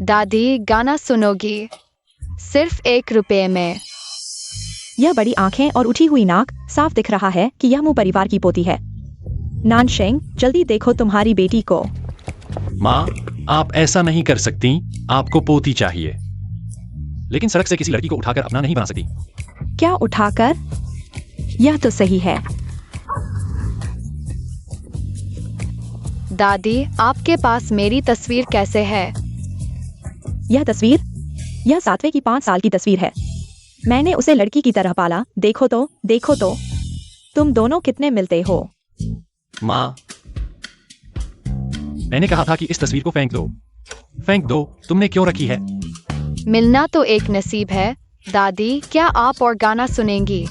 दादी गाना सुनोगी? सिर्फ 1 रुपए में। यह बड़ी आंखें और उठी हुई नाक, साफ दिख रहा है कि यह मू परिवार की पोती है। नानशेंग, जल्दी देखो तुम्हारी बेटी को। माँ, आप ऐसा नहीं कर सकती। आपको पोती चाहिए। लेकिन सड़क से किसी लड़की को उठाकर अपना नहीं बना सकती। क्या उठाकर? यह तो सही है। दादी, आपके पास मेरी तस्वीर कैसे है? यह तस्वीर? यह 7वें की 5 साल की तस्वीर है। मैंने उसे लड़की की तरह पाला। देखो तो तुम दोनों कितने मिलते हो। माँ, मैंने कहा था कि इस तस्वीर को फेंक दो। फेंक दो। तुमने क्यों रखी है? मिलना तो एक नसीब है। दादी, क्या आप और गाना सुनेंगी?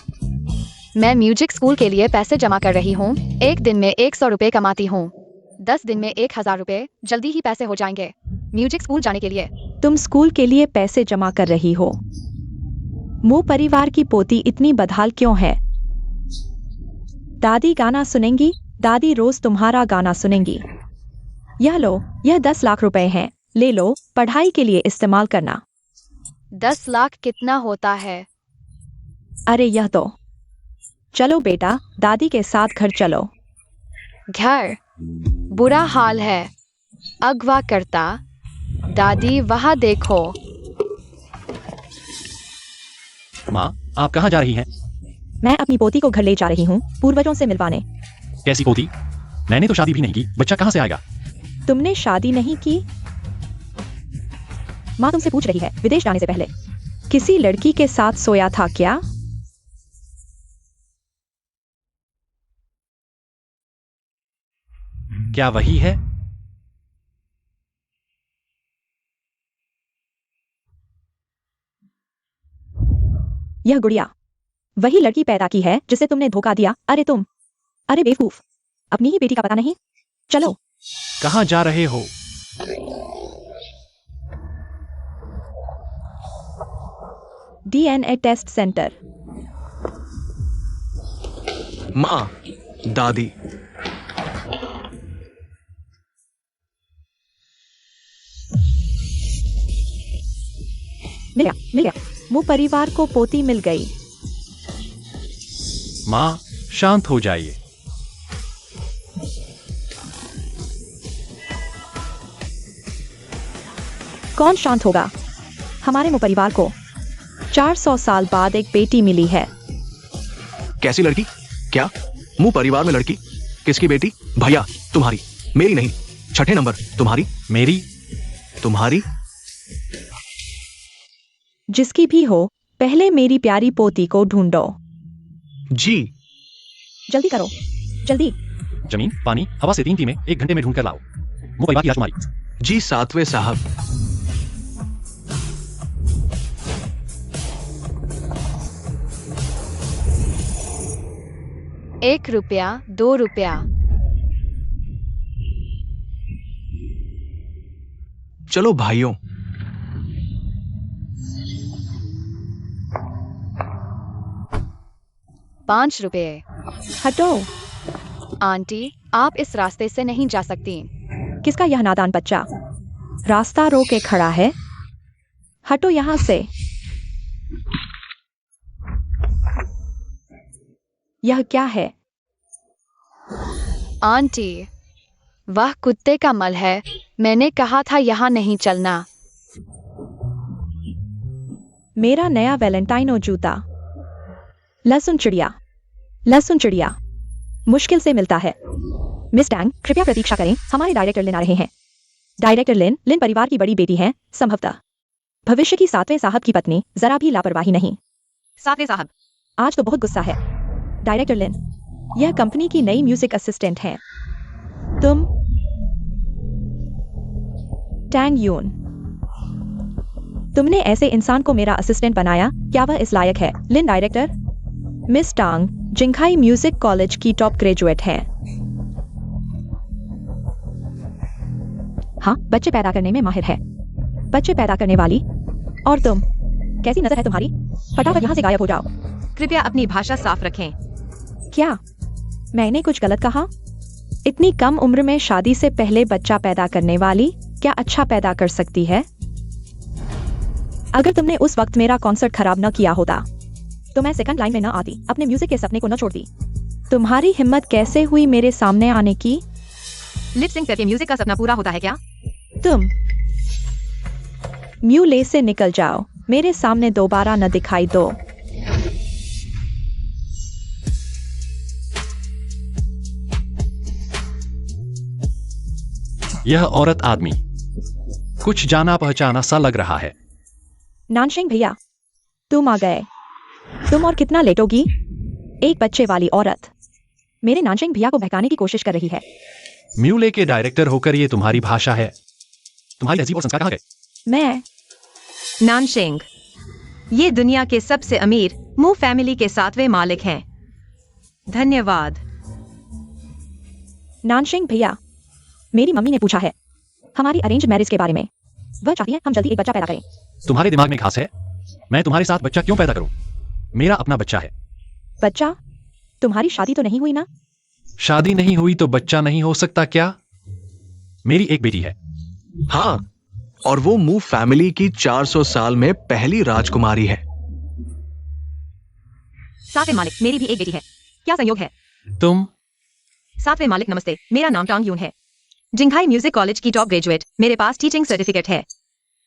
मैं म्यूजिक स्कूल के लिए पैसे जमा कर रही हूँ। 1 दिन में 100 रुपए कमाती हूँ। 10 दिन में 1000 रुपए। जल्दी ही पैसे हो जाएंगे म्यूजिक स्कूल जाने के लिए। तुम स्कूल के लिए पैसे जमा कर रही हो। मू परिवार की पोती इतनी बदहाल क्यों है? दादी गाना सुनेंगी? दादी रोज तुम्हारा गाना सुनेंगी। यह लो, यह 10 लाख रुपए हैं। ले लो, पढ़ाई के लिए इस्तेमाल करना। 10 लाख कितना होता है? अरे यह तो। चलो बेटा, दादी के साथ घर चलो। घर? बुरा हाल है। अगवा करता। दादी, वहाँ देखो। माँ, आप कहाँ जा रही हैं? मैं अपनी पोती को घर ले जा रही हूँ, पूर्वजों से मिलवाने। कैसी पोती? मैंने तो शादी भी नहीं की। बच्चा कहाँ से आएगा? तुमने शादी नहीं की? माँ तुमसे पूछ रही है, विदेश जाने से पहले किसी लड़की के साथ सोया था क्या? क्या वही है? यह गुड़िया वही लड़की पैदा की है जिसे तुमने धोखा दिया। अरे बेवकूफ, अपनी ही बेटी का पता नहीं? चलो। कहाँ जा रहे हो? DNA test centre. माँ, दादी, मिल गया। मू परिवार को पोती मिल गई। माँ, शांत हो जाइए। कौन शांत होगा? हमारे मू परिवार को 400 साल बाद एक बेटी मिली है। कैसी लड़की? क्या मुंह परिवार में लड़की? किसकी बेटी? भैया, तुम्हारी। मेरी नहीं। 6ठे नंबर तुम्हारी। मेरी? तुम्हारी? जिसकी भी हो, पहले मेरी प्यारी पोती को ढूंढो। जी। जल्दी करो, जल्दी। जमीन, पानी, हवा से 3 टीमें 1 घंटे में ढूंढ कर लाओ। वो परिवार की राजकुमारी। जी 7वें साहब। एक रुपया, 2 रुपया। चलो भाइयों। ₹5। हटो। आंटी, आप इस रास्ते से नहीं जा सकती। किसका यह नादान बच्चा रास्ता रोके खड़ा है? हटो यहाँ से। यह क्या है? आंटी, वह कुत्ते का मल है। मैंने कहा था यहाँ नहीं चलना। मेरा नया वैलेंटाइनो जूता। लहसुन चिड़िया मुश्किल से मिलता है। मिस टैंग, कृपया प्रतीक्षा करें, हमारे डायरेक्टर लिन आ रहे हैं। डायरेक्टर लिन परिवार की बड़ी बेटी हैं, संभवतः भविष्य की 7वें साहब की पत्नी। जरा भी लापरवाही नहीं। 7वें साहब, आज तो बहुत गुस्सा है। डायरेक्टर लिन, यह कंपनी की नई म्यूजिक असिस्टेंट हैं। तुम टैंग यून। तुमने ऐसे इंसान को मेरा असिस्टेंट बनाया? क्या वह इस लायक है? लिन डायरेक्टर, मिस टांग जिंघाई म्यूजिक कॉलेज की टॉप ग्रेजुएट है। हाँ, बच्चे पैदा करने में माहिर है। बच्चे पैदा करने वाली। और तुम, कैसी नजर है तुम्हारी? फटाफट यहाँ से गायब हो जाओ। कृपया अपनी भाषा साफ रखें। क्या मैंने कुछ गलत कहा? इतनी कम उम्र में शादी से पहले बच्चा पैदा करने वाली क्या अच्छा पैदा कर सकती है? अगर तुमने उस वक्त मेरा कॉन्सर्ट खराब न किया होता तो मैं सेकंड लाइन में न आती, अपने म्यूजिक के सपने को न छोड़ती। तुम्हारी हिम्मत कैसे हुई मेरे सामने आने की? लिप सिंक करके म्यूजिक का सपना पूरा होता है क्या? तुम म्यूले से निकल जाओ, मेरे सामने दोबारा न दिखाई दो। यह औरत आदमी कुछ जाना पहचाना सा लग रहा है। नानशिंग भैया, तुम आ गए। तुम और कितना लेटोगी? एक बच्चे वाली औरत मेरे नानशिंग भैया को बहकाने की कोशिश कर रही है। म्यूले के डायरेक्टर होकर ये तुम्हारी भाषा है? तुम्हारी तहजीब और संस्कार कहाँ गए? मैं नानशिंग, ये दुनिया के सबसे अमीर मू फैमिली के 7वें मालिक हैं। धन्यवाद। नानशिंग भैया, मेरी मम्मी ने पूछा है हमारी अरेंज मैरिज के बारे में। वह चाहती है हम जल्दी एक बच्चा पैदा करें। तुम्हारे दिमाग में घास है? मैं तुम्हारे साथ बच्चा क्यों पैदा करूं? मेरा अपना बच्चा है। बच्चा? तुम्हारी शादी तो नहीं हुई ना? शादी नहीं हुई तो बच्चा नहीं हो सकता क्या? मेरी एक बेटी है। हाँ, और वो मू फैमिली की 400 साल में पहली राजकुमारी है। 7वें मालिक, मेरी भी एक बेटी है। क्या संयोग है? तुम? 7वें मालिक नमस्ते, मेरा नाम टांग यून है। जिंघाई म्यूजिक कॉलेज की टॉप ग्रेजुएट। मेरे पास टीचिंग सर्टिफिकेट है।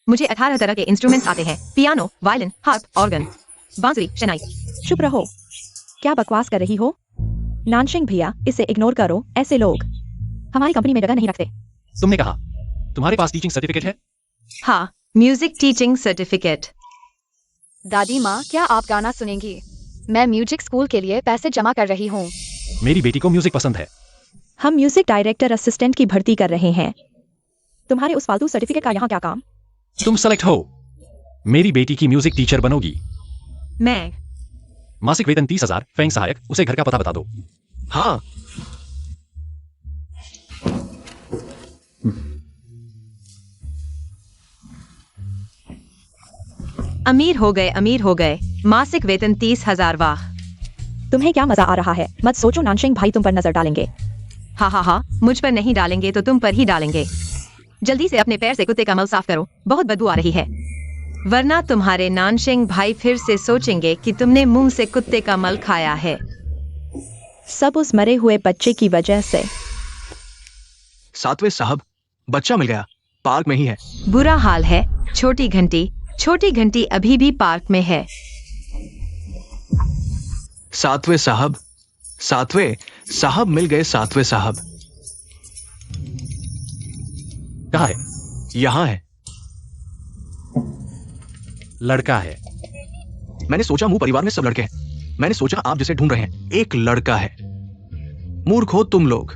मुझे 18 तरह के इंस्ट्रूमेंट्स आते हैं, पियानो, वायलिन, हार्प, ऑर्गन, बांसुरी, शहनाई। चुप रहो, क्या बकवास कर रही हो? नानशिंग भैया, इसे इग्नोर करो। ऐसे लोग हमारी कंपनी में जगह नहीं रखते। तुमने कहा तुम्हारे पास टीचिंग सर्टिफिकेट है? हाँ, म्यूजिक टीचिंग सर्टिफिकेट। दादी माँ, क्या आप गाना सुनेंगी? मैं म्यूजिक स्कूल के लिए पैसे जमा कर रही हूँ। मेरी बेटी को म्यूजिक पसंद है। हम म्यूजिक डायरेक्टर असिस्टेंट की भर्ती कर रहे हैं। तुम्हारे उस फालतू सर्टिफिकेट का यहाँ क्या काम? तुम सेलेक्ट हो। मेरी बेटी की म्यूजिक टीचर बनोगी। मैं मासिक वेतन 30,000, फैंग सहायक। उसे घर का पता बता दो। हाँ, अमीर हो गए, अमीर हो गए। मासिक वेतन 30,000। वाह, तुम्हें क्या मजा आ रहा है? मत सोचो नानशिंग भाई तुम पर नजर डालेंगे। हाँ हाँ हाँ, मुझ पर नहीं डालेंगे तो तुम पर ही डालेंगे। जल्दी से अपने पैर से कुत्ते का मल साफ करो, बहुत बदबू आ रही है। वरना तुम्हारे नानशिंग भाई फिर से सोचेंगे कि तुमने मुंह से कुत्ते का मल खाया है। सब उस मरे हुए बच्चे की वजह से। 7वें साहब, बच्चा मिल गया, पार्क में ही है। बुरा हाल है। छोटी घंटी अभी भी पार्क में है। 7वें साहब, 7वें साहब मिल गए। 7वें साहब कहाँ है? यहाँ है। लड़का है। मैंने सोचा मू परिवार में सब लड़के हैं। मैंने सोचा आप जिसे ढूंढ रहे हैं एक लड़का है। मूर्ख हो तुम लोग।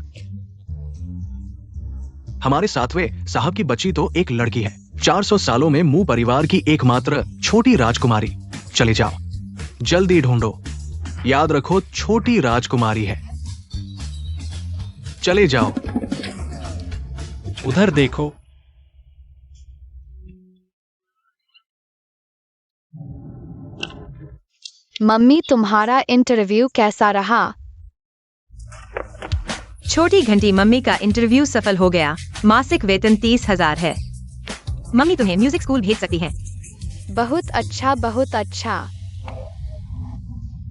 हमारे 7वें साहब की बच्ची तो एक लड़की है। 400 सालों में मू परिवार की एकमात्र छोटी राजकुमारी। चले जाओ, जल्दी ढूंढो। याद रखो, छोटी राजकुमारी है। चले जाओ। उधर देखो। मम्मी, तुम्हारा इंटरव्यू कैसा रहा? छोटी घंटी, मम्मी का इंटरव्यू सफल हो गया। मासिक वेतन 30,000 है। मम्मी तुम्हें म्यूजिक स्कूल भेज सकती हैं। बहुत अच्छा, बहुत अच्छा।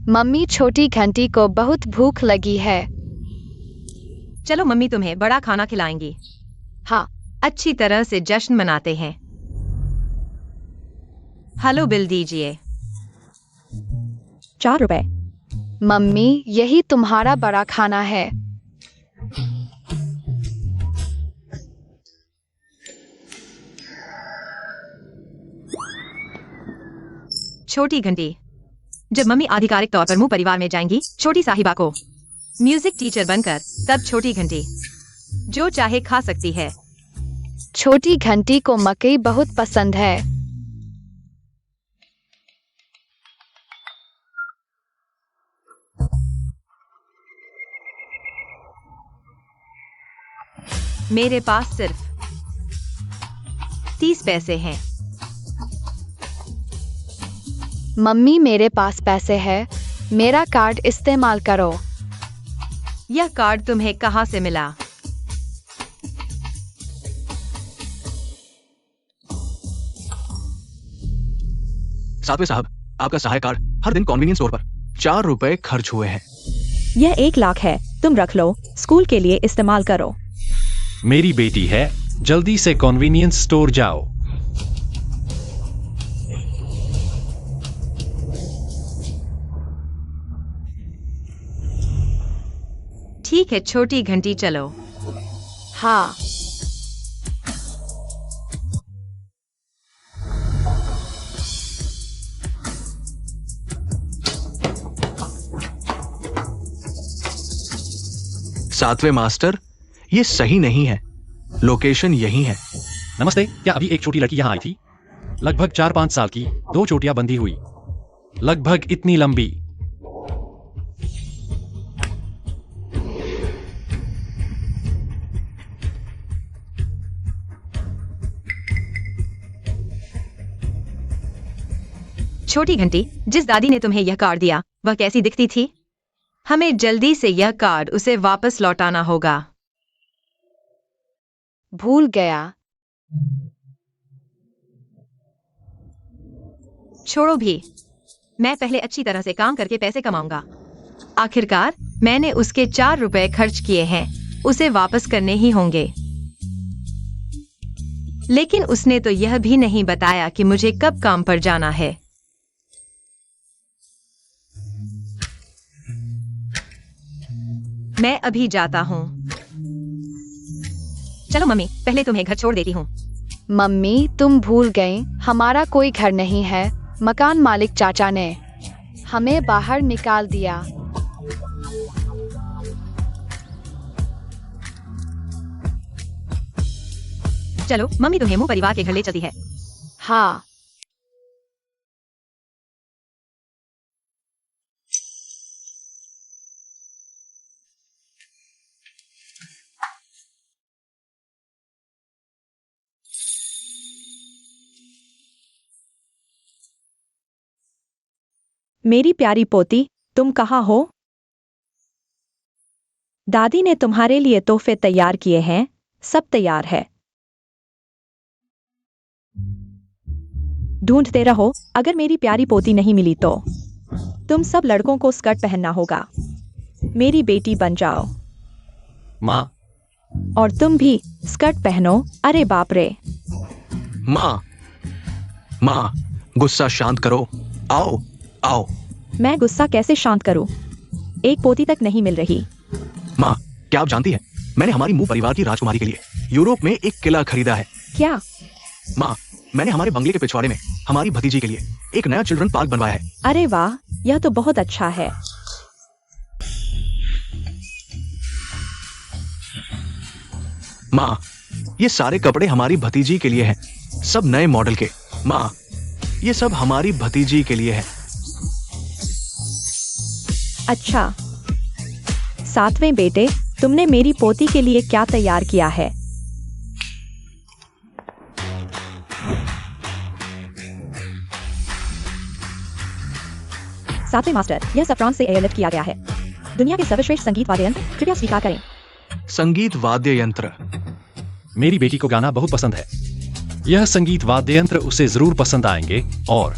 मम्मी, छोटी घंटी को बहुत भूख लगी है। चलो मम्मी तुम्हें बड़ा खाना खिलाएंगी। हाँ, अच्छी तरह से जश्न मनाते हैं। हेलो, बिल दीजिए। 4 रुपए। मम्मी, यही तुम्हारा बड़ा खाना है। छोटी घंटी, जब मम्मी आधिकारिक तौर पर मुंह परिवार में जाएंगी छोटी साहिबा को म्यूजिक टीचर बनकर, तब छोटी घंटी जो चाहे खा सकती है। छोटी घंटी को मकई बहुत पसंद है। मेरे पास सिर्फ 30 पैसे हैं। मम्मी, मेरे पास पैसे है। मेरा कार्ड इस्तेमाल करो। यह कार्ड तुम्हें कहाँ से मिला? सातवें साहब, आपका सहाय कार्ड हर दिन कन्वीनियंस स्टोर पर 4 रुपए खर्च हुए हैं। यह 1 लाख है, तुम रख लो, स्कूल के लिए इस्तेमाल करो। मेरी बेटी है, जल्दी से कन्वीनियंस स्टोर जाओ। ठीक है छोटी घंटी, चलो। हाँ। सातवें मास्टर, ये सही नहीं है, लोकेशन यही है। नमस्ते, क्या अभी एक छोटी लड़की यहाँ आई थी? लगभग 4-5 साल की, 2 चोटियां बंधी हुई, लगभग इतनी लंबी। छोटी घंटी, जिस दादी ने तुम्हें यह कार्ड दिया वह कैसी दिखती थी? हमें जल्दी से यह कार्ड उसे वापस लौटाना होगा। भूल गया। छोड़ो भी, मैं पहले अच्छी तरह से काम करके पैसे कमाऊंगा। आखिरकार मैंने उसके 4 रुपए खर्च किए हैं, उसे वापस करने ही होंगे। लेकिन उसने तो यह भी नहीं बताया कि मुझे कब काम पर जाना है। मैं अभी जाता हूँ। चलो मम्मी, पहले तुम्हें घर छोड़ देती हूँ। मम्मी, तुम भूल गई, हमारा कोई घर नहीं है। मकान मालिक चाचा ने हमें बाहर निकाल दिया। चलो मम्मी तुम्हें मुंह परिवार के घर ले चलती है। हाँ। मेरी प्यारी पोती, तुम कहाँ हो? दादी ने तुम्हारे लिए तोहफे तैयार किए हैं, सब तैयार है। ढूंढते रहो, अगर मेरी प्यारी पोती नहीं मिली तो तुम सब लड़कों को स्कर्ट पहनना होगा। मेरी बेटी बन जाओ। माँ, और तुम भी स्कर्ट पहनो। अरे बाप रे। माँ, माँ, गुस्सा शांत करो। आओ, आओ। मैं गुस्सा कैसे शांत करूं? एक पोती तक नहीं मिल रही। माँ, क्या आप जानती हैं, मैंने हमारी मुंह परिवार की राजकुमारी के लिए यूरोप में एक किला खरीदा है। क्या? माँ, मैंने हमारे बंगले के पिछवाड़े में हमारी भतीजी के लिए एक नया चिल्ड्रन पार्क बनवाया है। अरे वाह, यह तो बहुत अच्छा है। माँ, ये सारे कपड़े हमारी भतीजी के लिए हैं, सब नए मॉडल के। माँ, ये सब हमारी भतीजी के लिए है। अच्छा, सातवें बेटे, तुमने मेरी पोती के लिए क्या तैयार किया है? सातवें मास्टर, यह सब फ्रांस से एयरलिफ्ट किया गया है। दुनिया के सर्वश्रेष्ठ संगीत वाद्य यंत्र, कृपया स्वीकार करें। संगीत वाद्य यंत्र। मेरी बेटी को गाना बहुत पसंद है। यह संगीत वाद्य यंत्र उसे जरूर पसंद आएंगे, और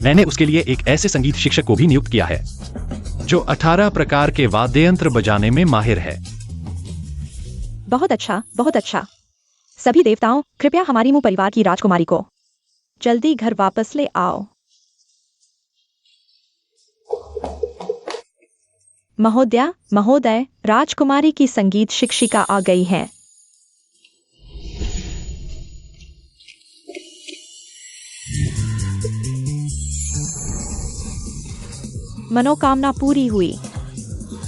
मैंने उसके लिए एक ऐसे संगीत शिक्षक को भी नियुक्त किया है जो 18 प्रकार के वाद्य यंत्र बजाने में माहिर है। बहुत अच्छा, बहुत अच्छा। सभी देवताओं, कृपया हमारी मुंह परिवार की राजकुमारी को जल्दी घर वापस ले आओ। महोदया, महोदय, राजकुमारी की संगीत शिक्षिका आ गई है। मनोकामना पूरी हुई।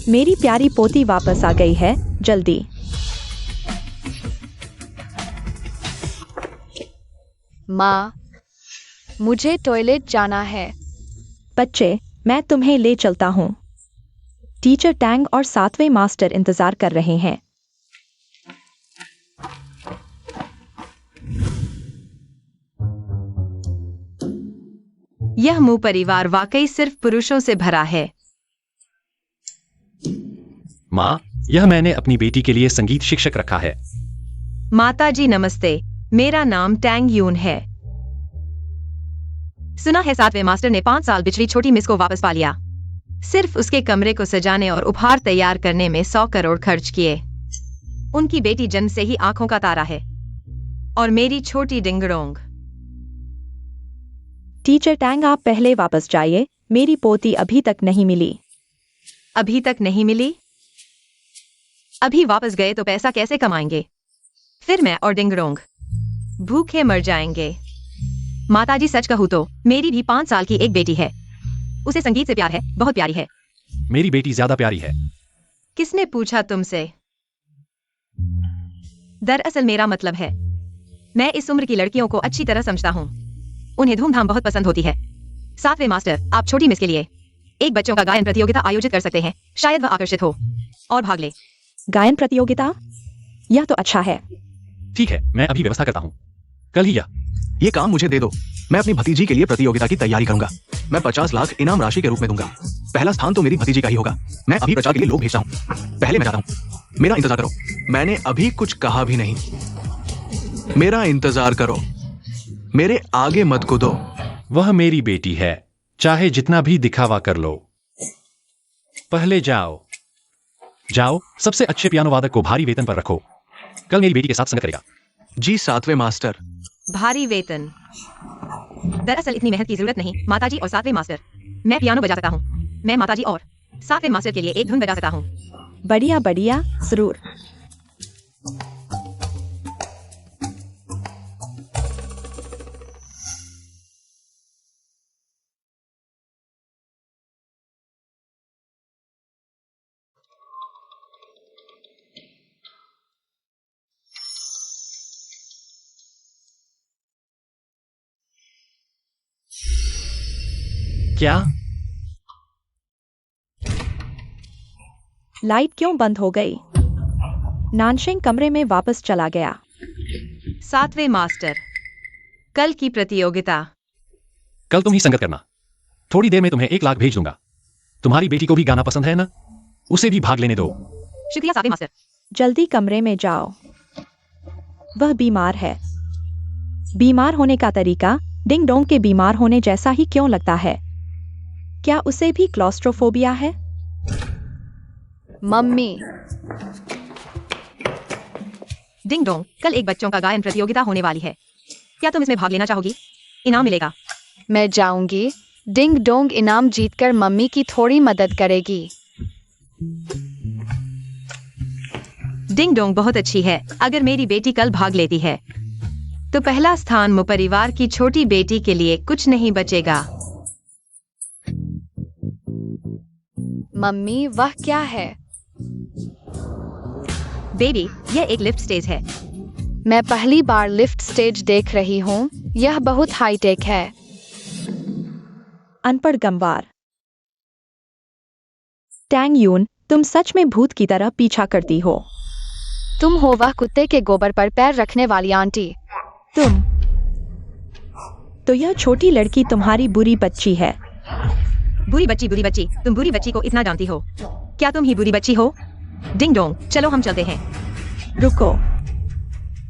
मेरी प्यारी पोती वापस आ गई है, जल्दी। माँ, मुझे टॉयलेट जाना है। बच्चे, मैं तुम्हें ले चलता हूँ। टीचर टैंग और सातवें मास्टर इंतजार कर रहे हैं। यह मुंह परिवार वाकई सिर्फ पुरुषों से भरा है। माँ, यह मैंने अपनी बेटी के लिए संगीत शिक्षक रखा है। माता जी नमस्ते, मेरा नाम टैंग यून है। सुना है 7वें मास्टर ने 5 साल बिछड़ी छोटी मिस को वापस पा लिया। सिर्फ उसके कमरे को सजाने और उपहार तैयार करने में 100 करोड़ खर्च किए। उनकी बेटी जन्म से ही आंखों का तारा है। और मेरी छोटी डिंगडोंग। टीचर टैंग, आप पहले वापस जाइए, मेरी पोती अभी तक नहीं मिली। अभी तक नहीं मिली? अभी वापस गए तो पैसा कैसे कमाएंगे? फिर मैं और डिंगडोंग भूखे मर जाएंगे। माताजी, सच कहूं तो मेरी भी 5 साल की एक बेटी है। उसे संगीत से प्यार है, बहुत प्यारी है। मेरी बेटी ज्यादा प्यारी है। किसने पूछा तुमसे? दरअसल मेरा मतलब है, मैं इस उम्र की लड़कियों को अच्छी तरह समझता हूँ। उन्हें धूमधाम बहुत पसंद होती है। 7वें मास्टर, आप छोटी मिस के लिए एक बच्चों का गायन प्रतियोगिता आयोजित कर सकते हैं। शायद वह आकर्षित हो और भाग ले। गायन प्रतियोगिता? यह तो अच्छा है। ठीक है, मैं अभी व्यवस्था करता हूँ। कल ही ये काम मुझे दे दो। मैं अपनी भतीजी के लिए प्रतियोगिता की तैयारी करूंगा। मैं 50 लाख इनाम राशि के रूप में दूंगा। पहला स्थान तो मेरी भतीजी का ही होगा। मैं अभी प्रचार के लिए लोग भेजता हूँ। पहले मैं जाता हूँ। मेरा इंतजार करो। मैंने अभी कुछ कहा भी नहीं। मेरा इंतजार करो। मेरे आगे मत कूदो। वह मेरी बेटी है, चाहे जितना भी दिखावा कर लो। पहले जाओ जाओ, सबसे अच्छे पियानो वादक को भारी वेतन पर रखो। कल मेरी बेटी के साथ संगत करेगा। जी 7वें मास्टर। भारी वेतन? दरअसल इतनी मेहनत की जरूरत नहीं माताजी और 7वें मास्टर। मैं पियानो बजा सकता हूँ। मैं माताजी और 7वें मास्टर के लिए एक धुन बजा सकता हूँ। बढ़िया बढ़िया, जरूर। क्या? लाइट क्यों बंद हो गई? नानशिंग कमरे में वापस चला गया। 7वें मास्टर, कल की प्रतियोगिता। कल तुम ही संगत करना। थोड़ी देर में तुम्हें 1 लाख भेज दूंगा। तुम्हारी बेटी को भी गाना पसंद है ना? उसे भी भाग लेने दो। शुक्रिया 7वें मास्टर। जल्दी कमरे में जाओ। वह बीमार है। बीमार होने का तरीका डिंग डोंग के बीमार होने जैसा ही क्यों लगता है? क्या उसे भी क्लॉस्ट्रोफोबिया है? मम्मी, डिंग डोंग, कल एक बच्चों का गायन प्रतियोगिता होने वाली है। क्या तुम इसमें भाग लेना चाहोगी? इनाम मिलेगा। मैं जाऊंगी। डिंग डोंग इनाम जीतकर मम्मी की थोड़ी मदद करेगी। डिंग डोंग बहुत अच्छी है। अगर मेरी बेटी कल भाग लेती है तो पहला स्थान मु परिवार की छोटी बेटी के लिए कुछ नहीं बचेगा। मम्मी, वह क्या है? बेबी, यह एक लिफ्ट स्टेज है। मैं पहली बार लिफ्ट स्टेज देख रही हूँ। यह बहुत हाईटेक है। अनपढ़ गंवार। टैंग यून, तुम सच में भूत की तरह पीछा करती हो। तुम हो वह कुत्ते के गोबर पर पैर रखने वाली आंटी। तुम तो यह छोटी लड़की तुम्हारी बुरी बच्ची है। बुरी बच्ची, तुम बुरी बच्ची को इतना जानती हो? क्या तुम ही बुरी बच्ची हो? डिंग डोंग, चलो हम चलते हैं। रुको,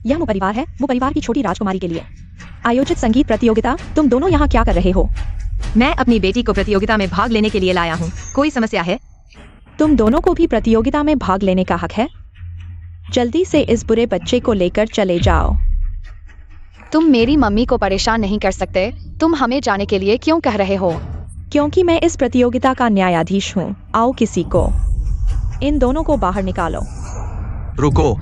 यह मु परिवार है, मु परिवार की छोटी राजकुमारी के लिए आयोजित संगीत प्रतियोगिता। तुम दोनों यहाँ क्या कर रहे हो? मैं अपनी बेटी को प्रतियोगिता में भाग लेने के लिए लाया हूँ। कोई समस्या है? तुम दोनों को भी प्रतियोगिता में भाग लेने का हक है। जल्दी से इस बुरे बच्चे को लेकर चले जाओ। तुम मेरी मम्मी को परेशान नहीं कर सकते। तुम हमें जाने के लिए क्यों कह रहे हो? क्योंकि मैं इस प्रतियोगिता का न्यायाधीश हूँ। आओ, किसी को इन दोनों को बाहर निकालो। रुको।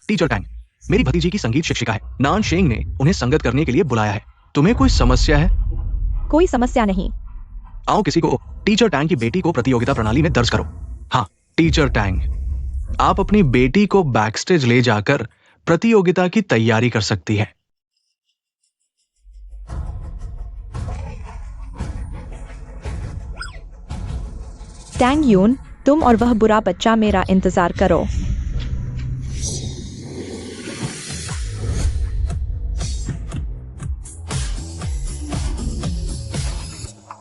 टीचर टैंग, मेरी भतीजी की संगीत शिक्षिका है। नान शेंग ने उन्हें संगत करने के लिए बुलाया है। तुम्हें कोई समस्या है? कोई समस्या नहीं। आओ, किसी को टीचर टैंग की बेटी को प्रतियोगिता प्रणाली में दर्ज करो। हाँ, टीचर टैंग, आप अपनी बेटी को बैकस्टेज ले जाकर प्रतियोगिता की तैयारी कर सकती है। टैंग यून, तुम और वह बुरा बच्चा मेरा इंतजार करो।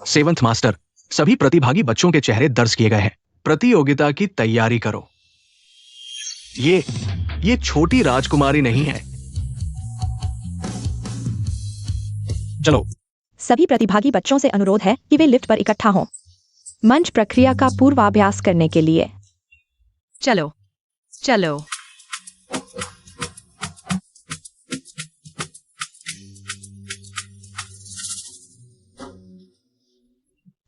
सेवंथ मास्टर, सभी प्रतिभागी बच्चों के चेहरे दर्ज किए गए हैं। प्रतियोगिता की तैयारी करो। ये छोटी राजकुमारी नहीं है। चलो। सभी प्रतिभागी बच्चों से अनुरोध है कि वे लिफ्ट पर इकट्ठा हों मंच प्रक्रिया का पूर्वाभ्यास करने के लिए। चलो चलो।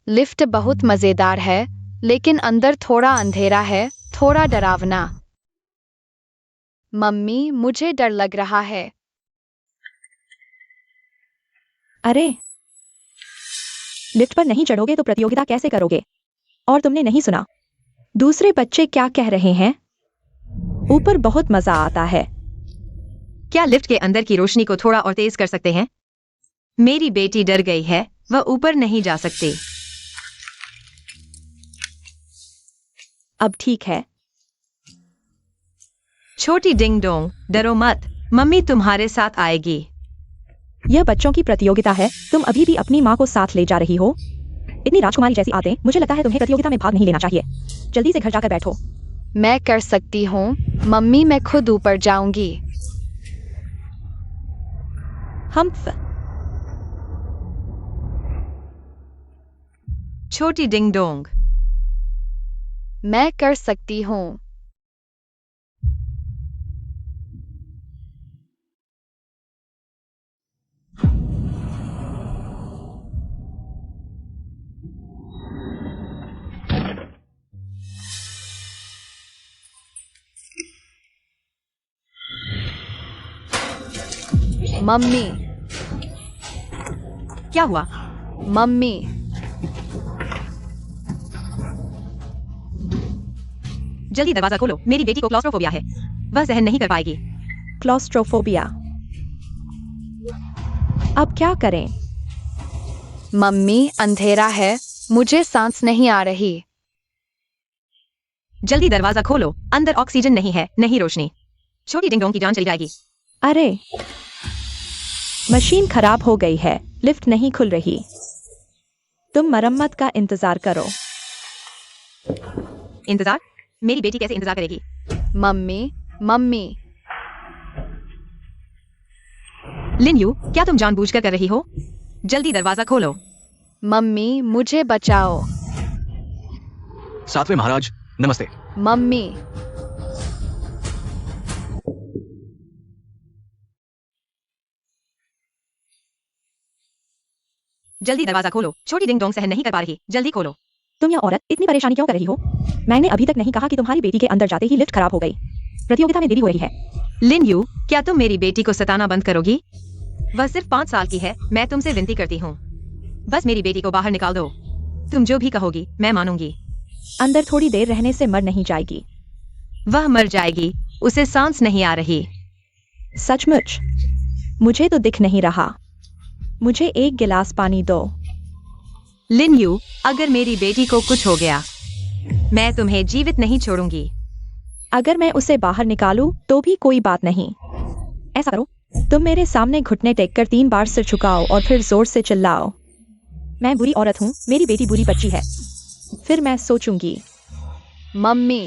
लिफ्ट बहुत मजेदार है, लेकिन अंदर थोड़ा अंधेरा है, थोड़ा डरावना। मम्मी, मुझे डर लग रहा है। अरे, लिफ्ट पर नहीं चढ़ोगे तो प्रतियोगिता कैसे करोगे? और तुमने नहीं सुना दूसरे बच्चे क्या कह रहे हैं? ऊपर बहुत मजा आता है। क्या लिफ्ट के अंदर की रोशनी को थोड़ा और तेज कर सकते हैं? मेरी बेटी डर गई है, वह ऊपर नहीं जा सकती। अब ठीक है। छोटी डिंग डोंग, डरो मत, मम्मी तुम्हारे साथ आएगी। यह बच्चों की प्रतियोगिता है, तुम अभी भी अपनी माँ को साथ ले जा रही हो। इतनी राजकुमारी जैसी आते, मुझे लगता है तुम्हें प्रतियोगिता में भाग नहीं लेना चाहिए। जल्दी से घर जाकर बैठो। मैं कर सकती हूँ मम्मी, मैं खुद ऊपर जाऊंगी। छोटी डिंग डोंग, मैं कर सकती हूँ। मम्मी, क्या हुआ? मम्मी, जल्दी दरवाजा खोलो, मेरी बेटी को क्लॉस्ट्रोफोबिया है, वह सहन नहीं कर पाएगी। क्लॉस्ट्रोफोबिया। अब क्या करें? मम्मी, अंधेरा है, मुझे सांस नहीं आ रही। जल्दी दरवाजा खोलो, अंदर ऑक्सीजन नहीं है, नहीं रोशनी। छोटी डिंग डोंग की जान चली जाएगी। अरे, मशीन खराब हो गई है, लिफ्ट नहीं खुल रही। तुम मरम्मत का इंतजार करो। इंतजार? मेरी बेटी कैसे इंतजार करेगी? मम्मी, मम्मी, लिन यू, क्या तुम जानबूझकर कर रही हो? जल्दी दरवाजा खोलो। मम्मी, मुझे बचाओ। सातवें महाराज, नमस्ते। मम्मी, जल्दी दरवाजा खोलो, छोटी डिंग डोंग सहन नहीं कर पा रही, जल्दी खोलो। तुम यह औरत इतनी परेशानी क्यों कर रही हो? मैंने अभी तक नहीं कहा कि तुम्हारी बेटी के अंदर जाते ही लिफ्ट खराब हो गई। प्रतियोगिता में देरी हो रही है। लिन यू, क्या तुम मेरी बेटी को सताना बंद करोगी? वह सिर्फ 5 साल की है, मैं तुमसे विनती करती हूँ, बस मेरी बेटी को बाहर निकाल दो। तुम जो भी कहोगी मैं मानूंगी। अंदर थोड़ी देर रहने से मर नहीं जाएगी। वह मर जाएगी, उसे सांस नहीं आ रही। सचमुच? मुझे तो दिख नहीं रहा। मुझे एक गिलास पानी दो। लिन यू, अगर मेरी बेटी को कुछ हो गया, मैं तुम्हें जीवित नहीं छोड़ूंगी। अगर मैं उसे बाहर निकालूं तो भी कोई बात नहीं। ऐसा करो, तुम मेरे सामने घुटने टेक कर 3 बार सिर झुकाओ और फिर जोर से चिल्लाओ, मैं बुरी औरत हूँ, मेरी बेटी बुरी बच्ची है। फिर मैं सोचूंगी। मम्मी,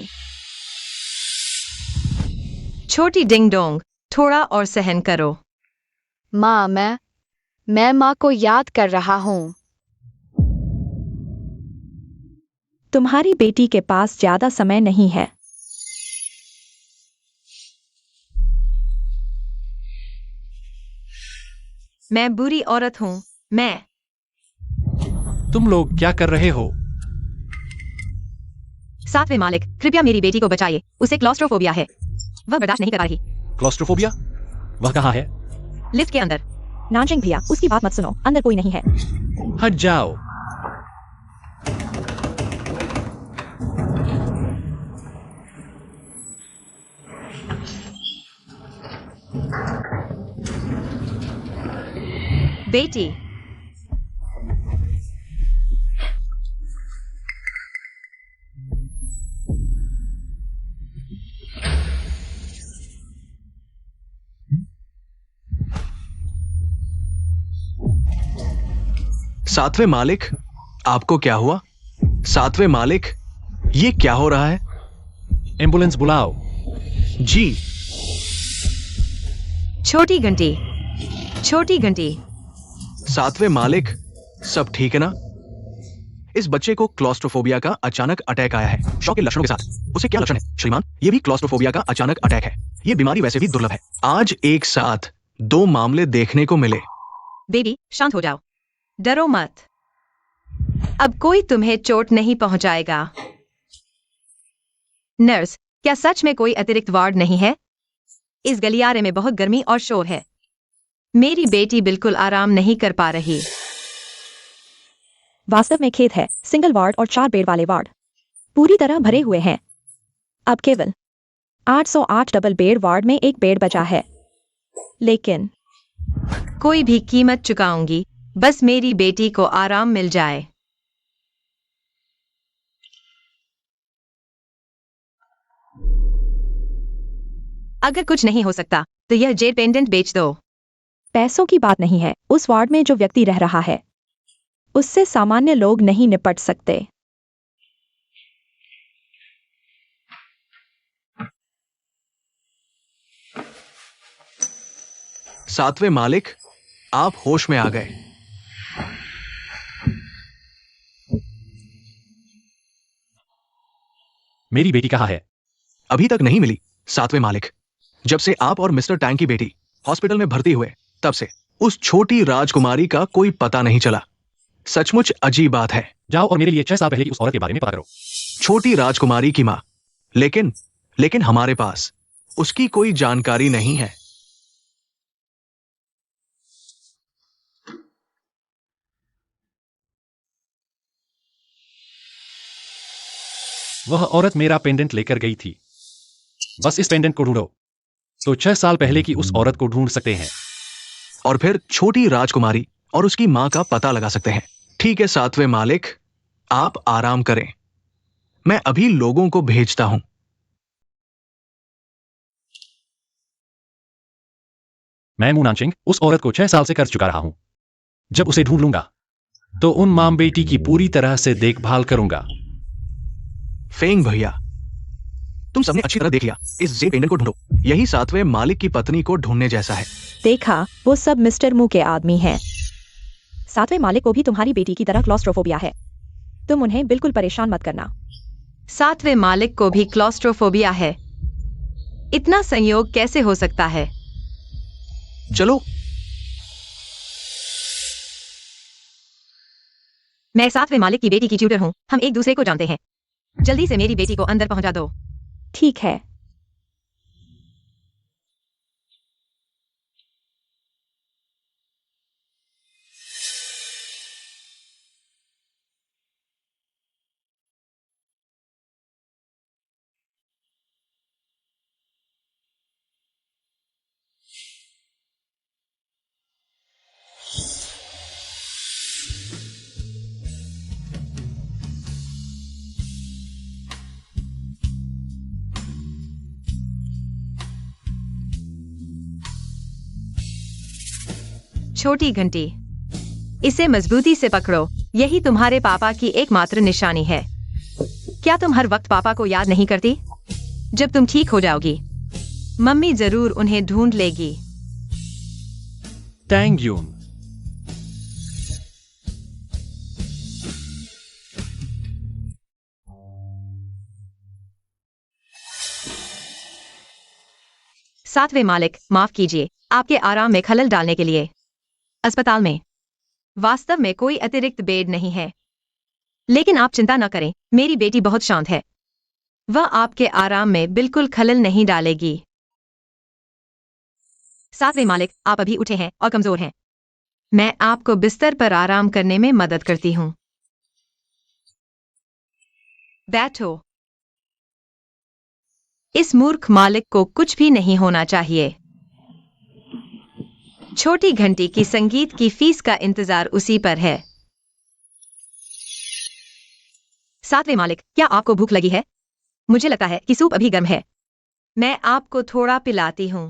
छोटी डिंग डोंग, थोड़ा और सहन करो। माँ, मैं माँ को याद कर रहा हूँ। तुम्हारी बेटी के पास ज्यादा समय नहीं है। मैं बुरी औरत हूँ, मैं। तुम लोग क्या कर रहे हो? सातवें मालिक, कृपया मेरी बेटी को बचाइए, उसे क्लॉस्ट्रोफोबिया है, वह बर्दाश्त नहीं कर पा रही। क्लॉस्ट्रोफोबिया? वह कहाँ है? लिफ्ट के अंदर। नानजिंग भैया, उसकी बात मत सुनो, अंदर कोई नहीं है। हट जाओ। बेटी, सातवें मालिक, आपको क्या हुआ? सातवें मालिक, ये क्या हो रहा है? एम्बुलेंस बुलाओ। जी। छोटी घंटी, छोटी घंटी। सातवें मालिक, सब ठीक है ना? इस बच्चे को क्लॉस्ट्रोफोबिया का अचानक अटैक आया है, शॉक के लक्षणों के साथ। उसे क्या लक्षण है श्रीमान? ये भी क्लॉस्ट्रोफोबिया का अचानक अटैक है। ये बीमारी वैसे भी दुर्लभ है। आज एक साथ 2 मामले देखने को मिले। बेबी शांत हो जाओ, डरो मत। अब कोई तुम्हें चोट नहीं पहुंचाएगा। नर्स, क्या सच में कोई अतिरिक्त वार्ड नहीं है? इस गलियारे में बहुत गर्मी और शोर है। मेरी बेटी बिल्कुल आराम नहीं कर पा रही। वास्तव में खेद है, सिंगल वार्ड और 4 बेड वाले वार्ड पूरी तरह भरे हुए हैं। अब केवल 808 डबल बेड वार्ड में एक बेड बचा है। लेकिन कोई भी कीमत चुकाऊंगी, बस मेरी बेटी को आराम मिल जाए। अगर कुछ नहीं हो सकता तो यह जेल पेंडेंट बेच दो। पैसों की बात नहीं है। उस वार्ड में जो व्यक्ति रह रहा है उससे सामान्य लोग नहीं निपट सकते। सातवें मालिक, आप होश में आ गए। मेरी बेटी कहाँ है? अभी तक नहीं मिली सातवें मालिक। जब से आप और मिस्टर टैंग की बेटी हॉस्पिटल में भर्ती हुए, तब से उस छोटी राजकुमारी का कोई पता नहीं चला। सचमुच अजीब बात है। जाओ और मेरे लिए 6 साल पहले की उस औरत के बारे में पता करो। छोटी राजकुमारी की मां, लेकिन हमारे पास उसकी कोई जानकारी नहीं है। वह औरत मेरा पेंडेंट लेकर गई थी। बस इस पेंडेंट को ढूंढो तो 6 साल पहले की उस औरत को ढूंढ सकते हैं। और फिर छोटी राजकुमारी और उसकी मां का पता लगा सकते हैं। ठीक है सातवें मालिक, आप आराम करें। मैं अभी लोगों को भेजता हूं। मैं मू नानशिंग उस औरत को 6 साल से कर्ज चुका रहा हूं। जब उसे ढूंढ लूंगा तो उन मां बेटी की पूरी तरह से देखभाल करूंगा। फेंग भैया, तुम सबने अच्छी तरह देख लिया। इस जेल पेंडेंट को ढूंढो। यही सातवें मालिक की पत्नी को ढूंढने जैसा है। देखा, वो सब मिस्टर मू के आदमी हैं। सातवें मालिक को भी तुम्हारी बेटी की तरह क्लॉस्ट्रोफोबिया है। तुम उन्हें बिल्कुल परेशान मत करना। सातवें मालिक को भी क्लॉस्ट्रोफोबिया है। इतना संयोग कैसे हो सकता है? चलो। मैं सातवें मालिक की बेटी की ट्यूटर हूँ। हम एक दूसरे को जानते हैं। जल्दी से मेरी बेटी को अंदर पहुंचा दो। ठीक है। छोटी घंटी, इसे मजबूती से पकड़ो। यही तुम्हारे पापा की एकमात्र निशानी है। क्या तुम हर वक्त पापा को याद नहीं करती? जब तुम ठीक हो जाओगी, मम्मी जरूर उन्हें ढूंढ लेगी। टैंग यून, सातवें मालिक, माफ कीजिए आपके आराम में खलल डालने के लिए। अस्पताल में वास्तव में कोई अतिरिक्त बेड नहीं है, लेकिन आप चिंता न करें, मेरी बेटी बहुत शांत है। वह आपके आराम में बिल्कुल खलल नहीं डालेगी। सातवें मालिक, आप अभी उठे हैं और कमजोर हैं। मैं आपको बिस्तर पर आराम करने में मदद करती हूँ। बैठो। इस मूर्ख मालिक को कुछ भी नहीं होना चाहिए। छोटी घंटी की संगीत की फीस का इंतजार उसी पर है। सातवें मालिक, क्या आपको भूख लगी है? मुझे लगता है कि सूप अभी गर्म है। मैं आपको थोड़ा पिलाती हूँ।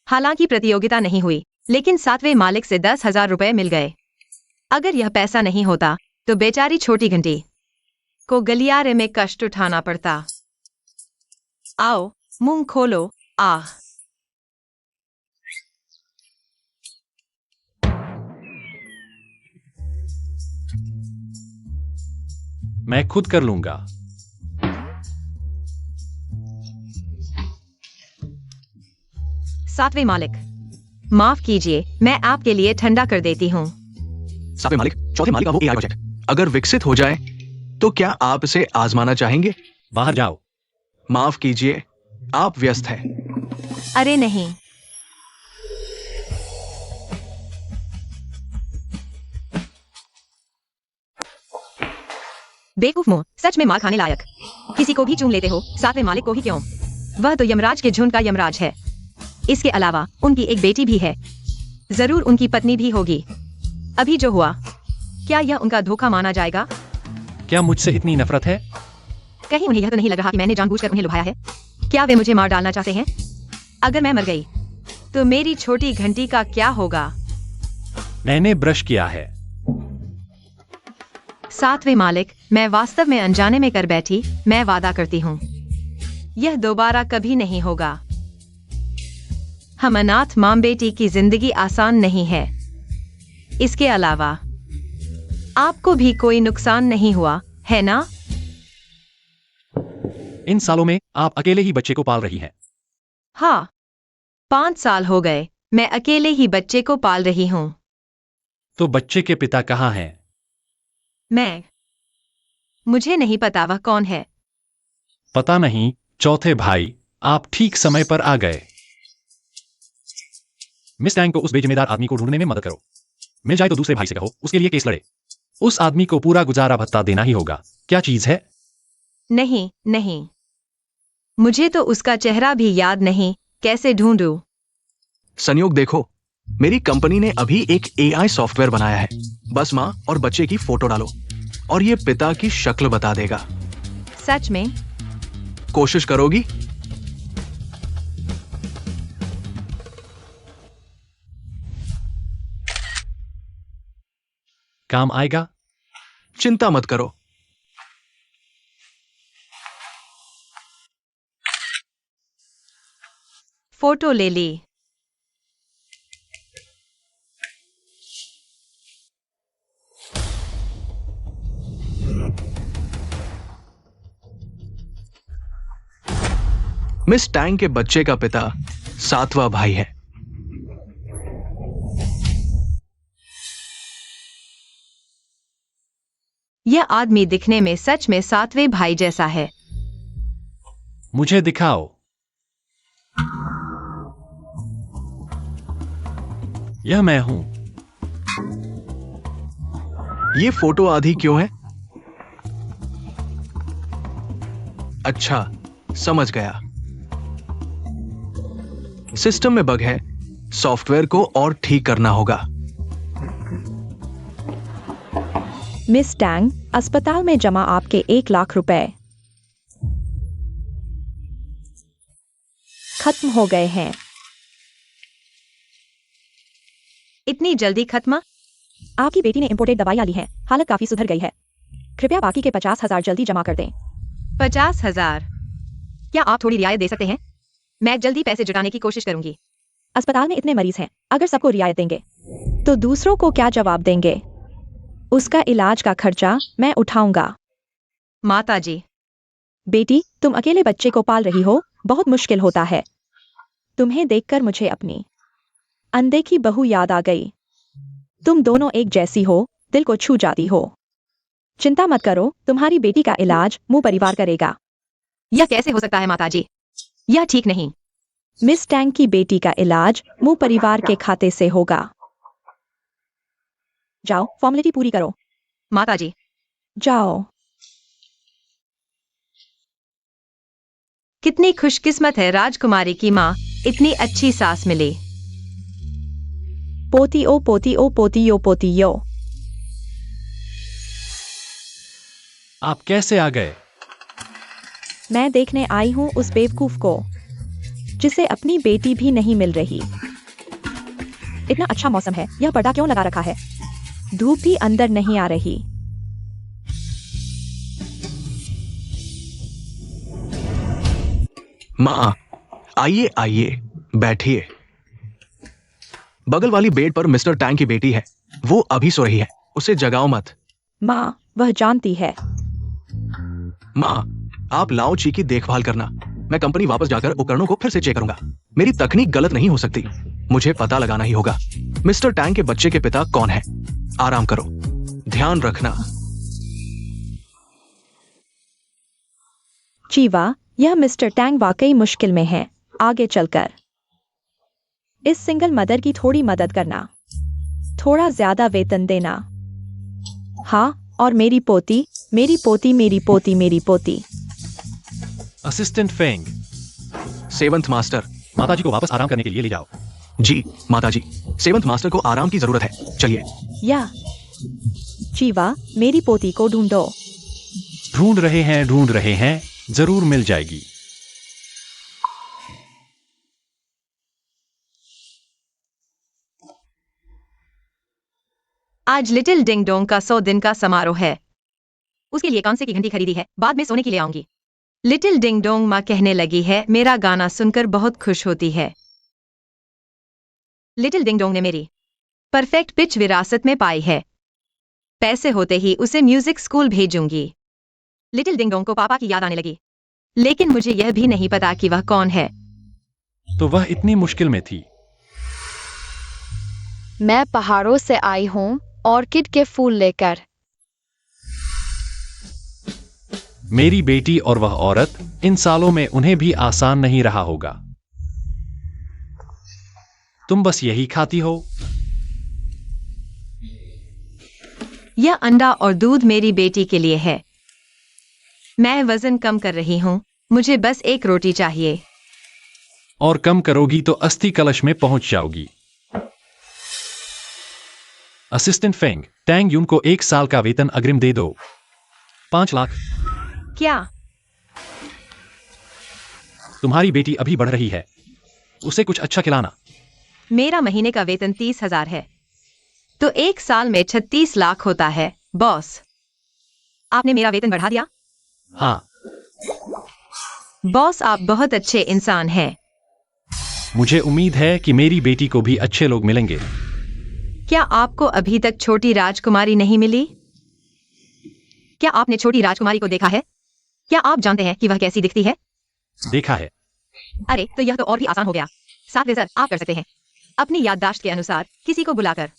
हालांकि प्रतियोगिता नहीं हुई, लेकिन सातवें मालिक से 10,000 रुपए मिल गए। अगर यह पैसा नहीं होता तो बेचारी छोटी घंटी को गलियारे में कष्ट उठाना पड़ता। आओ, मुंह खोलो। आह, मैं खुद कर लूंगा। सातवें मालिक, माफ कीजिए, मैं आपके लिए ठंडा कर देती हूँ। सातवें मालिक, चौथे मालिक का वो एआई प्रोजेक्ट अगर विकसित हो जाए तो क्या आप इसे आजमाना चाहेंगे? बाहर जाओ। माफ कीजिए, आप व्यस्त हैं। अरे नहीं, बेवकूफ मुंह, सच में मार खाने लायक। किसी को भी चूम लेते हो, सातवें मालिक को ही क्यों? वह तो यमराज के झुंड का यमराज है। इसके अलावा उनकी एक बेटी भी है, जरूर उनकी पत्नी भी होगी। अभी जो हुआ, क्या यह उनका धोखा माना जाएगा? क्या मुझसे इतनी नफरत है? कहीं उन्हें यह तो नहीं लग रहा कि मैंने जानबूझकर उन्हें लुभाया है? क्या वे मुझे मार डालना चाहते हैं? अगर मैं मर गई तो मेरी छोटी घंटी का क्या होगा? मैंने ब्रश किया है। सातवें मालिक, मैं वास्तव में अनजाने में कर बैठी। मैं वादा करती हूँ यह दोबारा कभी नहीं होगा। हम अनाथ मां बेटी की जिंदगी आसान नहीं है। इसके अलावा आपको भी कोई नुकसान नहीं हुआ है ना? इन सालों में आप अकेले ही बच्चे को पाल रही हैं। हाँ, 5 साल हो गए मैं अकेले ही बच्चे को पाल रही हूँ। तो बच्चे के पिता कहाँ हैं? मुझे नहीं पता वह कौन है। पता नहीं। चौथे भाई, आप ठीक समय पर आ गए। मिस टैंग को उस बेजिम्मेदार आदमी को ढूंढने में मदद करो। मिल जाए तो दूसरे भाई से कहो उसके लिए केस लड़े। उस आदमी को पूरा गुजारा भत्ता देना ही होगा। क्या चीज है? नहीं नहीं, मुझे तो उसका चेहरा भी याद नहीं। कैसे ढूंढूं? संयोग देखो, मेरी कंपनी ने अभी एक एआई सॉफ्टवेयर बनाया है। बस माँ और बच्चे की फोटो डालो और ये पिता की शक्ल बता देगा। सच में? कोशिश करोगी? काम आएगा? चिंता मत करो। फोटो ले ली। मिस टैंग के बच्चे का पिता 7वां भाई है। यह आदमी दिखने में सच में 7वें भाई जैसा है। मुझे दिखाओ। यह मैं हूं। ये फोटो आधी क्यों है? अच्छा, समझ गया। सिस्टम में बग है। सॉफ्टवेयर को और ठीक करना होगा। मिस टैंग, अस्पताल में जमा आपके 1 लाख रुपए खत्म हो गए हैं। इतनी जल्दी खत्म? आपकी बेटी ने इंपोर्टेड दवाइयां ली हैं। हालत काफी सुधर गई है। कृपया बाकी के 50,000 जल्दी जमा कर दें। 50,000? क्या आप थोड़ी रियायत दे सकते हैं? मैं जल्दी पैसे जुटाने की कोशिश करूंगी। अस्पताल में इतने मरीज हैं, अगर सबको रियायत देंगे तो दूसरों को क्या जवाब देंगे? उसका इलाज का खर्चा मैं उठाऊंगा। माताजी, बेटी, तुम अकेले बच्चे को पाल रही हो, बहुत मुश्किल होता है। तुम्हें देखकर मुझे अपनी अनदेखी बहू याद आ गई। तुम दोनों एक जैसी हो, दिल को छू जाती हो। चिंता मत करो, तुम्हारी बेटी का इलाज मुंह परिवार करेगा। यह कैसे हो सकता है माताजी? यह ठीक नहीं। मिस टैंग की बेटी का इलाज मुंह परिवार के खाते से होगा। जाओ, फॉर्मेलिटी पूरी करो। माताजी, जाओ। कितनी खुशकिस्मत है राजकुमारी की माँ, इतनी अच्छी सास मिली। पोती ओ पोती ओ पोती यो पोती यो। आप कैसे आ गए? मैं देखने आई हूँ उस बेवकूफ को जिसे अपनी बेटी भी नहीं मिल रही। इतना अच्छा मौसम है, यह पर्दा क्यों लगा रखा है? धूप भी अंदर नहीं आ रही। माँ, आइए आइए, बैठिए। बगल वाली बेड पर मिस्टर टैंग की बेटी है। वो अभी सो रही है, उसे जगाओ मत। माँ, वह जानती है माँ, आप लाओ ची की देखभाल करना। मैं कंपनी वापस जाकर उपकरणों को फिर से चेक करूंगा। मेरी तकनीक गलत नहीं हो सकती। मुझे पता लगाना ही होगा। मिस्टर टैंग के बच्चे के पिता कौन है? आराम करो, ध्यान रखना। चीवा, यह मिस्टर टैंग वाकई मुश्किल में है। आगे चलकर इस सिंगल मदर की थोड़ी मदद करना, थोड़ा ज्यादा वेतन देना। हाँ, और मेरी पोती, मेरी पोती, मेरी पोती, मेरी पोती। Assistant Feng, seventh master. माताजी को वापस आराम करने के लिए ले जाओ। जी माताजी, सेवंथ मास्टर को आराम की जरूरत है। चलिए। या चीवा, मेरी पोती को ढूंढो। ढूंढ रहे हैं, जरूर मिल जाएगी। आज लिटिल डिंग डोंग का 100 दिन का समारोह है। उसके लिए कांसे की घंटी खरीदी है, बाद में सोने के लिए आऊंगी। लिटिल डिंग डोंग माँ कहने लगी है, मेरा गाना सुनकर बहुत खुश होती है। लिटिल डिंग डोंग ने मेरी परफेक्ट पिच विरासत में पाई है। पैसे होते ही उसे म्यूजिक स्कूल भेजूंगी। लिटिल डिंग डोंग को पापा की याद आने लगी, लेकिन मुझे यह भी नहीं पता कि वह कौन है। तो वह इतनी मुश्किल में थी। मैं पहाड़ों से आई हूँ, ऑर्किड के फूल लेकर। मेरी बेटी और वह औरत, इन सालों में उन्हें भी आसान नहीं रहा होगा। तुम बस यही खाती हो। यह अंडा और दूध मेरी बेटी के लिए है। मैं वजन कम कर रही हूँ, मुझे बस एक रोटी चाहिए। और कम करोगी तो अस्थि कलश में पहुंच जाओगी। असिस्टेंट फेंग, टैंग यून को 1 साल का वेतन अग्रिम दे दो। 5 लाख। क्या? तुम्हारी बेटी अभी बढ़ रही है, उसे कुछ अच्छा खिलाना। मेरा महीने का वेतन 30,000 है, तो 1 साल में 36 लाख होता है। बॉस, आपने मेरा वेतन बढ़ा दिया। हाँ, बॉस, आप बहुत अच्छे इंसान हैं। मुझे उम्मीद है कि मेरी बेटी को भी अच्छे लोग मिलेंगे। क्या आपको अभी तक छोटी राजकुमारी नहीं मिली? क्या आपने छोटी राजकुमारी को देखा है? क्या आप जानते हैं कि वह कैसी दिखती है? देखा है। अरे, तो यह तो और भी आसान हो गया। 7वें सर, आप कर सकते हैं। अपनी याददाश्त के अनुसार किसी को बुलाकर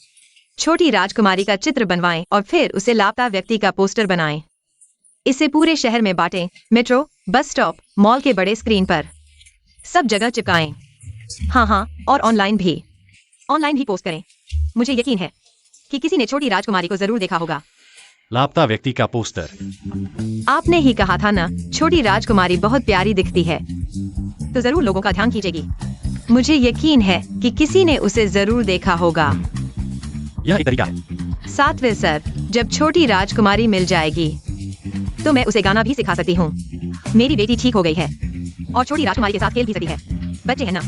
छोटी राजकुमारी का चित्र बनवाएं और फिर उसे लापता व्यक्ति का पोस्टर बनाएं। इसे पूरे शहर में बांटें, मेट्रो, बस स्टॉप, मॉल के बड़े स्क्रीन पर, सब जगह चिपकाएं। हाँ, और ऑनलाइन भी पोस्ट करें। मुझे यकीन है कि किसी ने छोटी राजकुमारी को जरूर देखा होगा। लापता व्यक्ति का पोस्टर। आपने ही कहा था ना, छोटी राजकुमारी बहुत प्यारी दिखती है, तो जरूर लोगों का ध्यान खींचेगी। मुझे यकीन है कि किसी ने उसे जरूर देखा होगा। यह एक तरीका है। 7वें सर, जब छोटी राजकुमारी मिल जाएगी तो मैं उसे गाना भी सिखा सकती हूँ। मेरी बेटी ठीक हो गई है और छोटी राजकुमारी के साथ खेल भी सकती है। बच्चे हैं ना,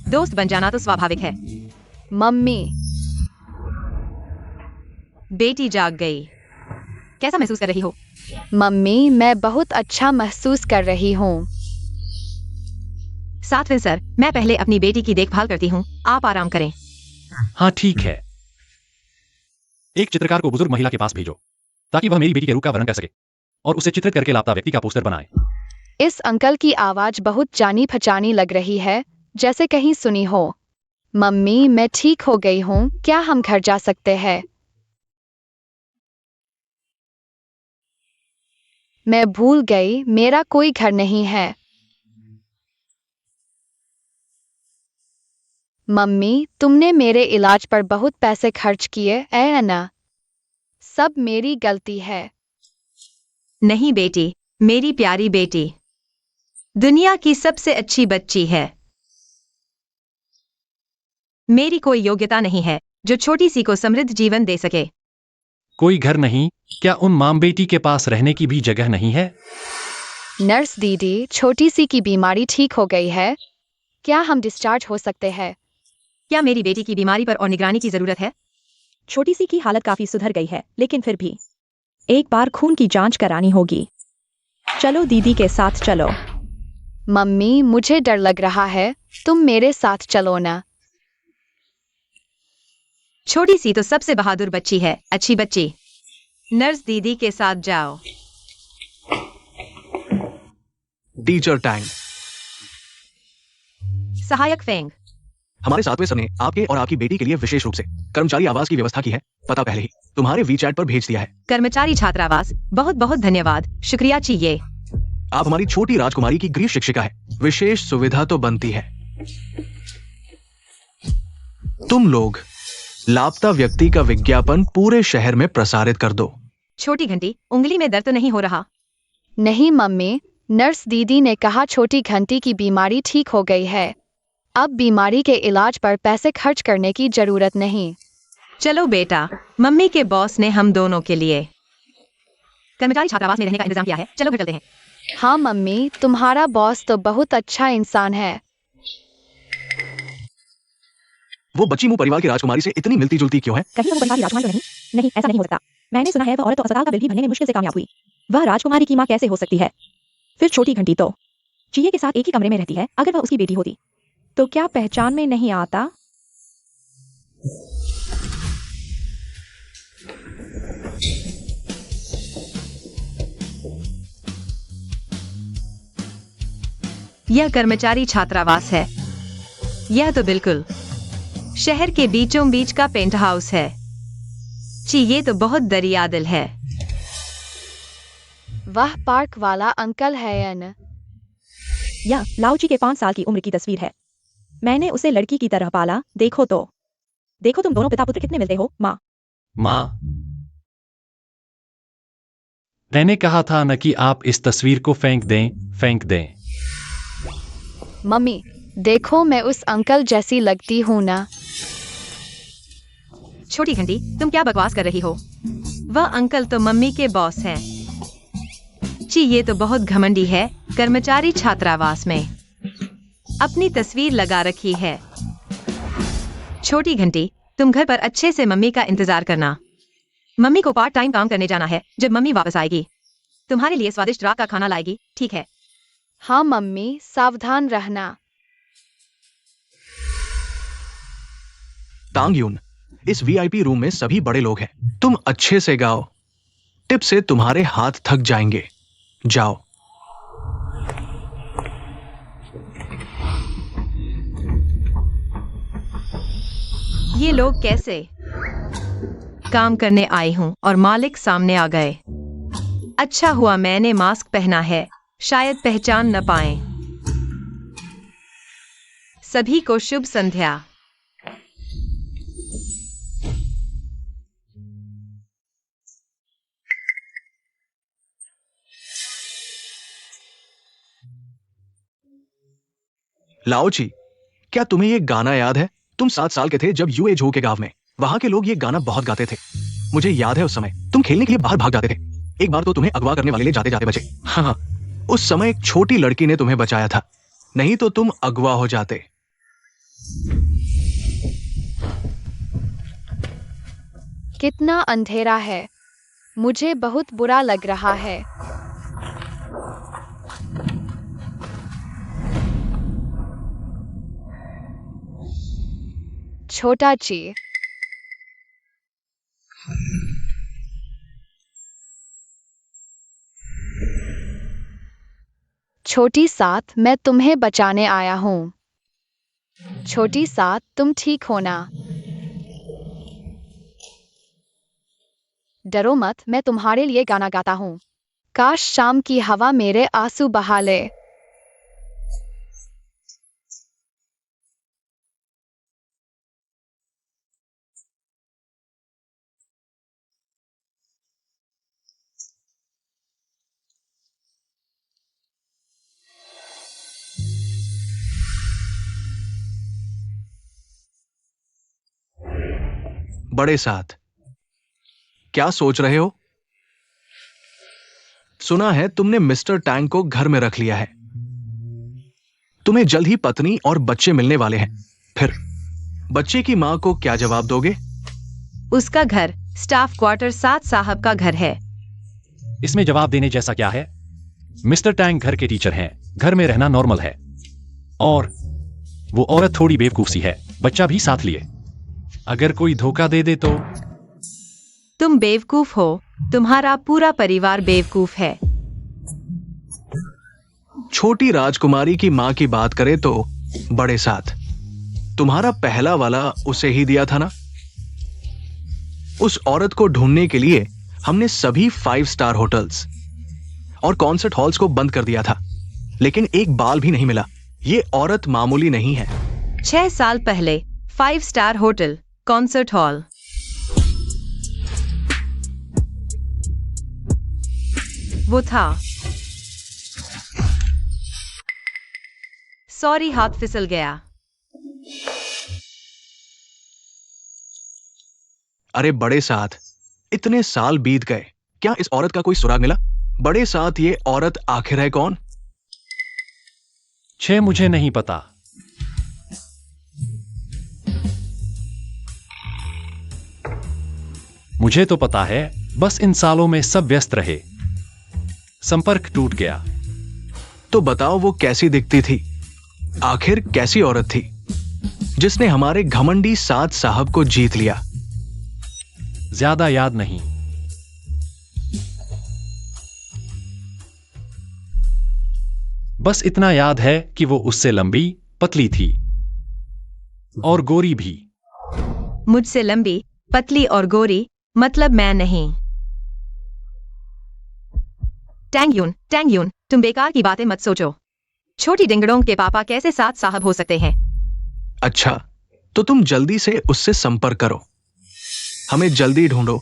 दोस्त बन जाना तो स्वाभाविक है। मम्मी, बेटी जाग गई। कैसा महसूस कर रही हो? मम्मी, मैं बहुत अच्छा महसूस कर रही हूँ। 7वें सर, मैं पहले अपनी बेटी की देखभाल करती हूँ, आप आराम करें। हाँ, ठीक है। एक चित्रकार को बुजुर्ग महिला के पास भेजो ताकि वह मेरी बेटी के रूप का वर्णन कर सके और उसे चित्रित करके लापता व्यक्ति का पोस्टर बनाए। इस अंकल की आवाज बहुत जानी पहचानी लग रही है, जैसे कहीं सुनी हो। मम्मी, मैं ठीक हो गई हूँ, क्या हम घर जा सकते हैं? मैं भूल गई, मेरा कोई घर नहीं है। मम्मी, तुमने मेरे इलाज पर बहुत पैसे खर्च किए, है ना? सब मेरी गलती है। नहीं बेटी, मेरी प्यारी बेटी दुनिया की सबसे अच्छी बच्ची है। मेरी कोई योग्यता नहीं है जो छोटी सी को समृद्ध जीवन दे सके। कोई घर नहीं? क्या उन मां बेटी के पास रहने की भी जगह नहीं है? नर्स दीदी, छोटी सी की बीमारी ठीक हो गई है, क्या हम डिस्चार्ज हो सकते हैं? क्या मेरी बेटी की बीमारी पर और निगरानी की जरूरत है? छोटी सी की हालत काफी सुधर गई है, लेकिन फिर भी एक बार खून की जांच करानी होगी। चलो दीदी के साथ चलो। मम्मी, मुझे डर लग रहा है, तुम मेरे साथ चलो ना। छोटी सी तो सबसे बहादुर बच्ची है, अच्छी बच्ची। नर्स दीदी के साथ जाओ। Teacher Tang. सहायक फेंग। हमारे 7वें सर ने आपके और आपकी बेटी के लिए विशेष रूप से कर्मचारी आवास की व्यवस्था की है। पता पहले ही तुम्हारे वीचैट पर भेज दिया है। कर्मचारी छात्रावास, बहुत बहुत धन्यवाद, शुक्रिया चाहिए। आप हमारी छोटी राजकुमारी की गृह शिक्षिका है, विशेष सुविधा तो बनती है। तुम लोग लापता व्यक्ति का विज्ञापन पूरे शहर में प्रसारित कर दो। छोटी घंटी, उंगली में दर्द तो नहीं हो रहा? नहीं मम्मी, नर्स दीदी ने कहा छोटी घंटी की बीमारी ठीक हो गई है। अब बीमारी के इलाज पर पैसे खर्च करने की जरूरत नहीं। चलो बेटा, मम्मी के बॉस ने हम दोनों के लिए कर्मचारी छात्रावास में रहने का इंतजाम किया है। चलो घर चलते हैं। हाँ मम्मी, तुम्हारा बॉस तो बहुत अच्छा इंसान है। वो बच्ची मुंह परिवार की राजकुमारी से इतनी मिलती जुलती क्यों है? कहीं वो परिवार की राजकुमारी तो नहीं? नहीं, ऐसा नहीं हो सकता। मैंने सुना है वह औरत तो अस्पताल का बिल भी भरने में मुश्किल से कामयाब हुई। वह राजकुमारी की माँ कैसे हो सकती है? फिर छोटी घंटी तो चिये के साथ एक ही कमरे में रहती है। अगर वह उसकी बेटी होती तो क्या पहचान में नहीं आता? यह कर्मचारी छात्रावास है। यह तो बिल्कुल शहर के बीचों बीच का पेंट हाउस है। जी, ये तो बहुत दरिया दिल है। वह पार्क वाला अंकल है न? यह लाओची के 5 साल की उम्र की तस्वीर है। मैंने उसे लड़की की तरह पाला। देखो तुम दोनों पिता पुत्र कितने मिलते हो। माँ, मैंने कहा था न कि आप इस तस्वीर को फेंक दें। मम्मी, देखो मैं उस अंकल जैसी लगती हूँ ना? छोटी घंटी, तुम क्या बकवास कर रही हो? वह अंकल तो मम्मी के बॉस हैं। जी, ये तो बहुत घमंडी है। कर्मचारी छात्रावास में अपनी तस्वीर लगा रखी है। छोटी घंटी, तुम घर पर अच्छे से मम्मी का इंतजार करना। मम्मी को पार्ट टाइम काम करने जाना है। जब मम्मी वापस आएगी तुम्हारे लिए स्वादिष्ट रात का खाना लाएगी, ठीक है? हाँ मम्मी, सावधान रहना। तांगयून, इस वीआईपी रूम में सभी बड़े लोग हैं। तुम अच्छे से गाओ, टिप से तुम्हारे हाथ थक जाएंगे। जाओ। ये लोग कैसे काम करने आई हूँ और मालिक सामने आ गए। अच्छा हुआ मैंने मास्क पहना है, शायद पहचान न पाए। सभी को शुभ संध्या। लाओची, क्या तुम्हें ये गाना याद है? तुम 7 साल के थे जब यूए झो के गांव में वहां के लोग ये गाना बहुत गाते थे। मुझे याद है उस समय तुम खेलने के लिए बाहर भाग जाते थे। एक बार तो तुम्हें अगवा करने वाले ले जाते जाते बचे। हाँ, उस समय एक छोटी लड़की ने तुम्हें बचाया था, नहीं तो तुम अगवा हो जाते। कितना अंधेरा है, मुझे बहुत बुरा लग रहा है। छोटा ची, छोटी सात, मैं तुम्हें बचाने आया हूँ। छोटी सात, तुम ठीक हो ना? डरो मत, मैं तुम्हारे लिए गाना गाता हूँ। काश शाम की हवा मेरे आंसू बहा ले। बड़े साथ, क्या सोच रहे हो? सुना है तुमने मिस्टर टैंग को घर में रख लिया है। तुम्हें जल्द ही पत्नी और बच्चे मिलने वाले हैं। फिर बच्चे की मां को क्या जवाब दोगे? उसका घर स्टाफ क्वार्टर 7 साहब का घर है। इसमें जवाब देने जैसा क्या है? मिस्टर टैंग घर के टीचर हैं, घर में रहना नॉर्मल है। और वो औरत थोड़ी बेवकूफ सी है, बच्चा भी साथ लिए। अगर कोई धोखा दे दे तो? तुम बेवकूफ हो, तुम्हारा पूरा परिवार बेवकूफ है। छोटी राजकुमारी की माँ की बात करें तो बड़े साथ तुम्हारा पहला वाला उसे ही दिया था ना। उस औरत को ढूंढने के लिए हमने सभी 5 स्टार होटल्स और कॉन्सर्ट हॉल्स को बंद कर दिया था, लेकिन एक बाल भी नहीं मिला। ये औरत मामूली नहीं है। 6 साल पहले 5 स्टार होटल, कॉन्सर्ट हॉल। वो था। सॉरी, हाथ फिसल गया। अरे बड़े साथ, इतने साल बीत गए, क्या इस औरत का कोई सुराग मिला? बड़े साथ, ये औरत आखिर है कौन? मुझे नहीं पता। मुझे तो पता है, बस इन सालों में सब व्यस्त रहे, संपर्क टूट गया। तो बताओ वो कैसी दिखती थी? आखिर कैसी औरत थी जिसने हमारे घमंडी साथ साहब को जीत लिया? ज्यादा याद नहीं। बस इतना याद है कि वो उससे लंबी, पतली थी और गोरी भी। मुझसे लंबी, पतली और गोरी मतलब मैं नहीं। टैंग यून, तुम बेकार की बातें मत सोचो। छोटी डिंगड़ों के पापा कैसे साथ साहब हो सकते हैं? अच्छा, तो तुम जल्दी से उससे संपर्क करो। हमें जल्दी ढूंढो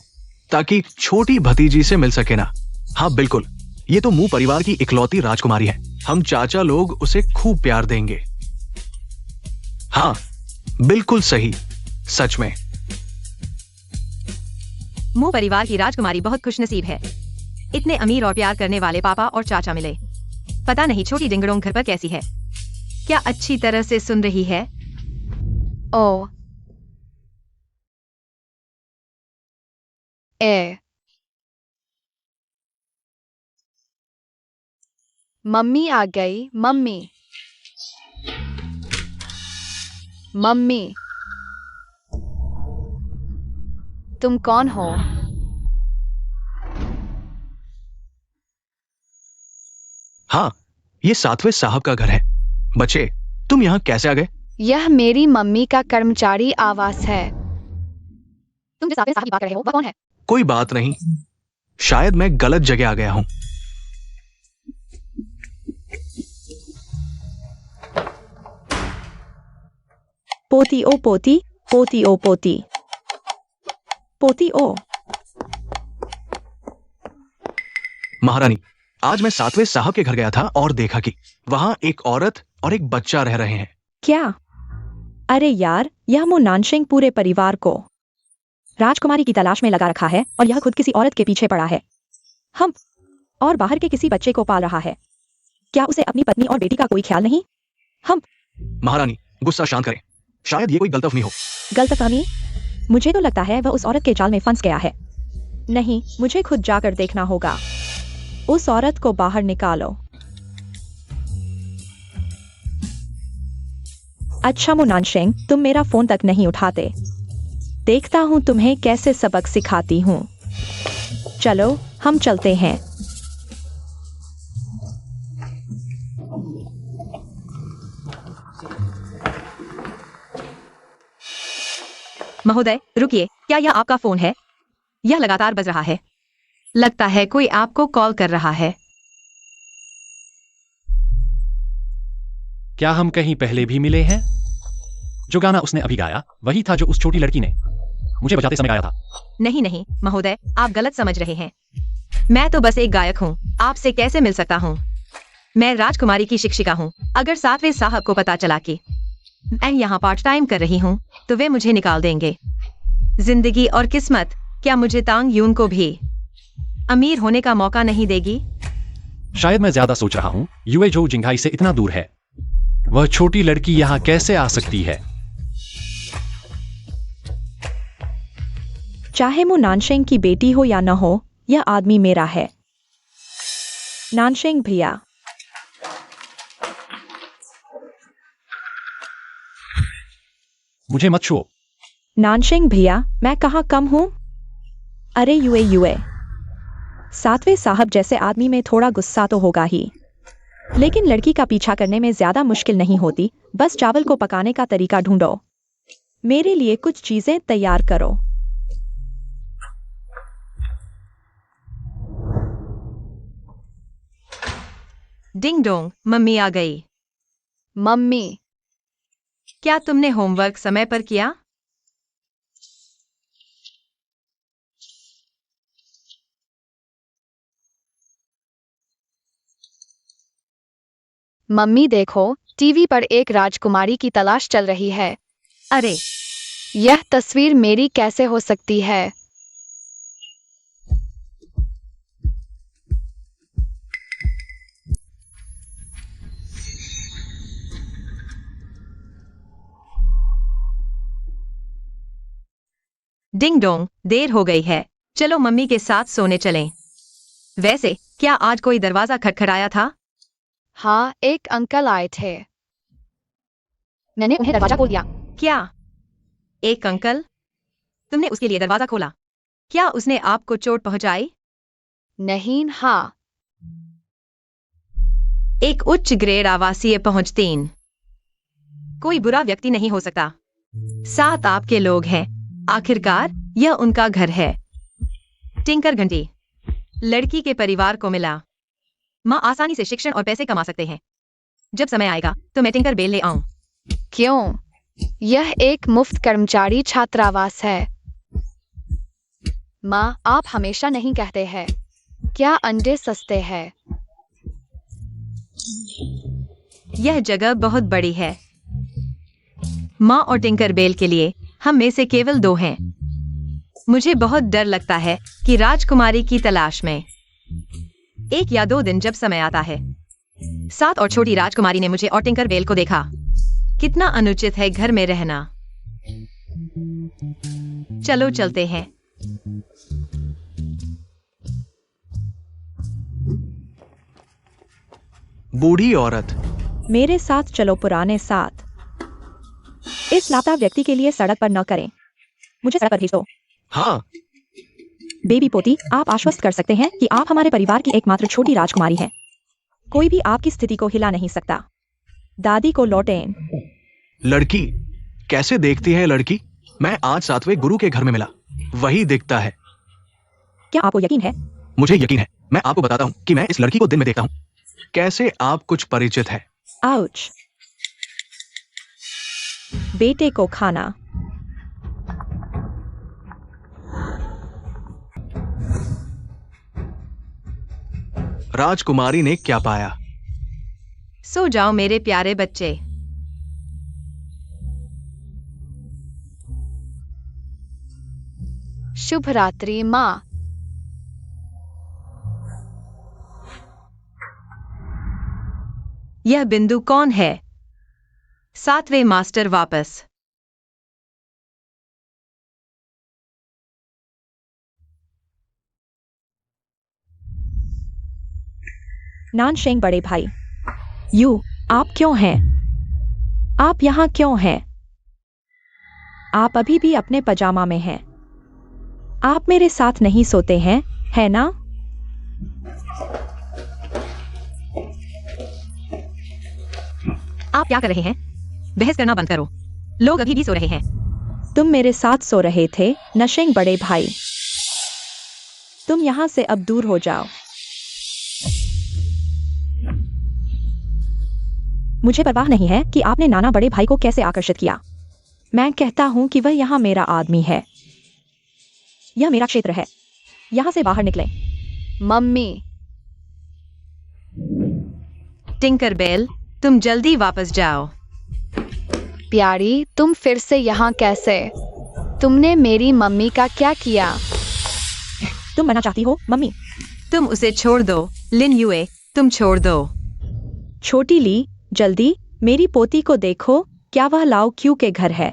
ताकि छोटी भतीजी से मिल सके ना। हाँ बिल्कुल, ये तो मुंह परिवार की इकलौती राजकुमारी है। हम चाचा लोग उसे खूब प्यार देंगे। हाँ बिल्कुल सही, सच में। मुंह परिवार की राजकुमारी बहुत खुशनसीब है। इतने अमीर और प्यार करने वाले पापा और चाचा मिले। पता नहीं छोटी डिंगड़ों घर पर कैसी है? क्या अच्छी तरह से सुन रही है? ओ ए मम्मी आ गई। मम्मी तुम कौन हो? हाँ, ये 7वें साहब का घर है। बच्चे, तुम यहाँ कैसे आ गए? यह मेरी मम्मी का कर्मचारी आवास है। तुम जिस 7वें साहब की बात कर रहे हो वह कौन है? कोई बात नहीं, शायद मैं गलत जगह आ गया हूं। पोती ओ पोती, पोती ओ पोती, पोती ओ। महारानी, आज मैं 7वें साहब के घर गया था और देखा कि वहां एक औरत और एक बच्चा रह रहे हैं। क्या? अरे यार, यह मो नानशिंग पूरे परिवार को राजकुमारी की तलाश में लगा रखा है और यह खुद किसी औरत के पीछे पड़ा है। हम और बाहर के किसी बच्चे को पाल रहा है। क्या उसे अपनी पत्नी और बेटी का कोई ख्याल नहीं? हम। महारानी, गुस्सा शांत करें। शायद ये कोई गलतफहमी हो। गलतफहमी? मुझे तो लगता है वह उस औरत के जाल में फंस गया है। नहीं, मुझे खुद जाकर देखना होगा। उस औरत को बाहर निकालो। अच्छा मो नानशिंग, तुम मेरा फोन तक नहीं उठाते। देखता हूं तुम्हें कैसे सबक सिखाती हूं। चलो हम चलते हैं। महोदय रुकिए, क्या यह आपका फोन है? यह लगातार बज रहा है। लगता है कोई आपको कॉल कर रहा है। क्या हम कहीं पहले भी मिले हैं? जो गाना उसने अभी गाया वही था जो उस छोटी लड़की ने मुझे बजाते समय गाया था। नहीं महोदय, आप गलत समझ रहे हैं। मैं तो बस एक गायक हूँ। आपसे कैसे मिल सकता हूँ? मैं राजकुमारी की शिक्षिका हूँ। अगर 7वें साहब को पता चला कि मैं यहाँ पार्ट टाइम कर रही हूँ तो वे मुझे निकाल देंगे। जिंदगी और किस्मत क्या मुझे तांग यून को भी अमीर होने का मौका नहीं देगी? शायद मैं ज्यादा सोच रहा हूँ। यूए जो जिंघाई से इतना दूर है, वह छोटी लड़की यहाँ कैसे आ सकती है? चाहे मो नानशिंग की बेटी हो या न हो, यह आदमी मेरा है। नानशिंग भैया। मुझे मत छुओ। नानशिंग भैया, मैं कहाँ कम हूं? अरे यूए 7वें साहब जैसे आदमी में थोड़ा गुस्सा तो होगा ही। लेकिन लड़की का पीछा करने में ज्यादा मुश्किल नहीं होती, बस चावल को पकाने का तरीका ढूंढो। मेरे लिए कुछ चीजें तैयार करो। डिंग डोंग, मम्मी आ गई। मम्मी, क्या तुमने होमवर्क समय पर किया? मम्मी देखो, टीवी पर एक राजकुमारी की तलाश चल रही है। अरे, यह तस्वीर मेरी कैसे हो सकती है? डिंग डोंग, देर हो गई है। चलो मम्मी के साथ सोने चलें। वैसे, क्या आज कोई दरवाजा खटखटाया था? हाँ, एक अंकल आए थे। मैंने उन्हें दरवाजा खोल दिया। क्या? एक अंकल? तुमने उसके लिए दरवाजा खोला? क्या उसने आपको चोट पहुंचाई? नहीं, हाँ। एक उच्च ग्रेड आवासीय पहुंच 3। कोई बुरा व्यक्ति नहीं हो सकता। 7 आपके लोग हैं। आखिरकार, यह उनका घर है। टिंकर घंटी। लड़की के परिवार को मिला। माँ आसानी से शिक्षण और पैसे कमा सकते हैं। जब समय आएगा तो मैं टिंकर बेल ले आऊं। क्यों? यह एक मुफ्त कर्मचारी छात्रावास है। माँ, आप हमेशा नहीं कहते हैं। क्या अंडे सस्ते हैं? यह जगह बहुत बड़ी है। माँ और टिंकर बेल के लिए हम में से केवल 2 हैं। मुझे बहुत डर लगता है कि राजकुमारी की तलाश में 1 या 2 दिन जब समय आता है। 7 और छोटी राजकुमारी ने मुझे और टिंकर बेल को देखा। कितना अनुचित है घर में रहना। चलो चलते हैं। बूढ़ी औरत। मेरे साथ चलो पुराने साथ। इस लापता व्यक्ति के लिए सड़क पर न करें। मुझे सड़क पर भेज दो। हाँ, बेबी पोती, आप आश्वस्त कर सकते हैं कि आप हमारे परिवार की एकमात्र छोटी राजकुमारी हैं। कोई भी आपकी स्थिति को हिला नहीं सकता। दादी को लौटें। लड़की कैसे देखती है लड़की? मैं आज 7वें गुरु के घर में मिला, वही दिखता है। क्या आपको यकीन है? मुझे यकीन है। मैं आपको बताता हूँ कि मैं इस लड़की को दिन में देखता हूँ। कैसे आप कुछ परिचित है? आउच। बेटे को खाना। राजकुमारी ने क्या पाया? सो जाओ मेरे प्यारे बच्चे। शुभ रात्रि माँ। यह बिंदु कौन है? 7वें मास्टर वापस। नानशेंग बड़े भाई। आप क्यों हैं? आप यहाँ क्यों हैं? आप अभी भी अपने पजामा में हैं। आप मेरे साथ नहीं सोते हैं, है ना? आप क्या कर रहे हैं? बहस करना बंद करो। लोग अभी भी सो रहे हैं। तुम मेरे साथ सो रहे थे, नशेंग बड़े भाई। तुम यहाँ से अब दूर हो जाओ। मुझे परवाह नहीं है कि आपने नाना बड़े भाई को कैसे आकर्षित किया। मैं कहता हूं कि वह यहाँ मेरा आदमी है। यह मेरा क्षेत्र है। यहाँ से बाहर निकलें। मम्मी, टिंकर बेल, तुम जल्दी वापस जाओ। प्यारी, तुम फिर से यहाँ कैसे? तुमने मेरी मम्मी का क्या किया? तुम मना चाहती हो, मम्मी? तुम उसे छोड़ दो। लिन युए, तुम छोड़ दो। छोटी ली, जल्दी मेरी पोती को देखो। क्या वह लाओ क्यू के घर है?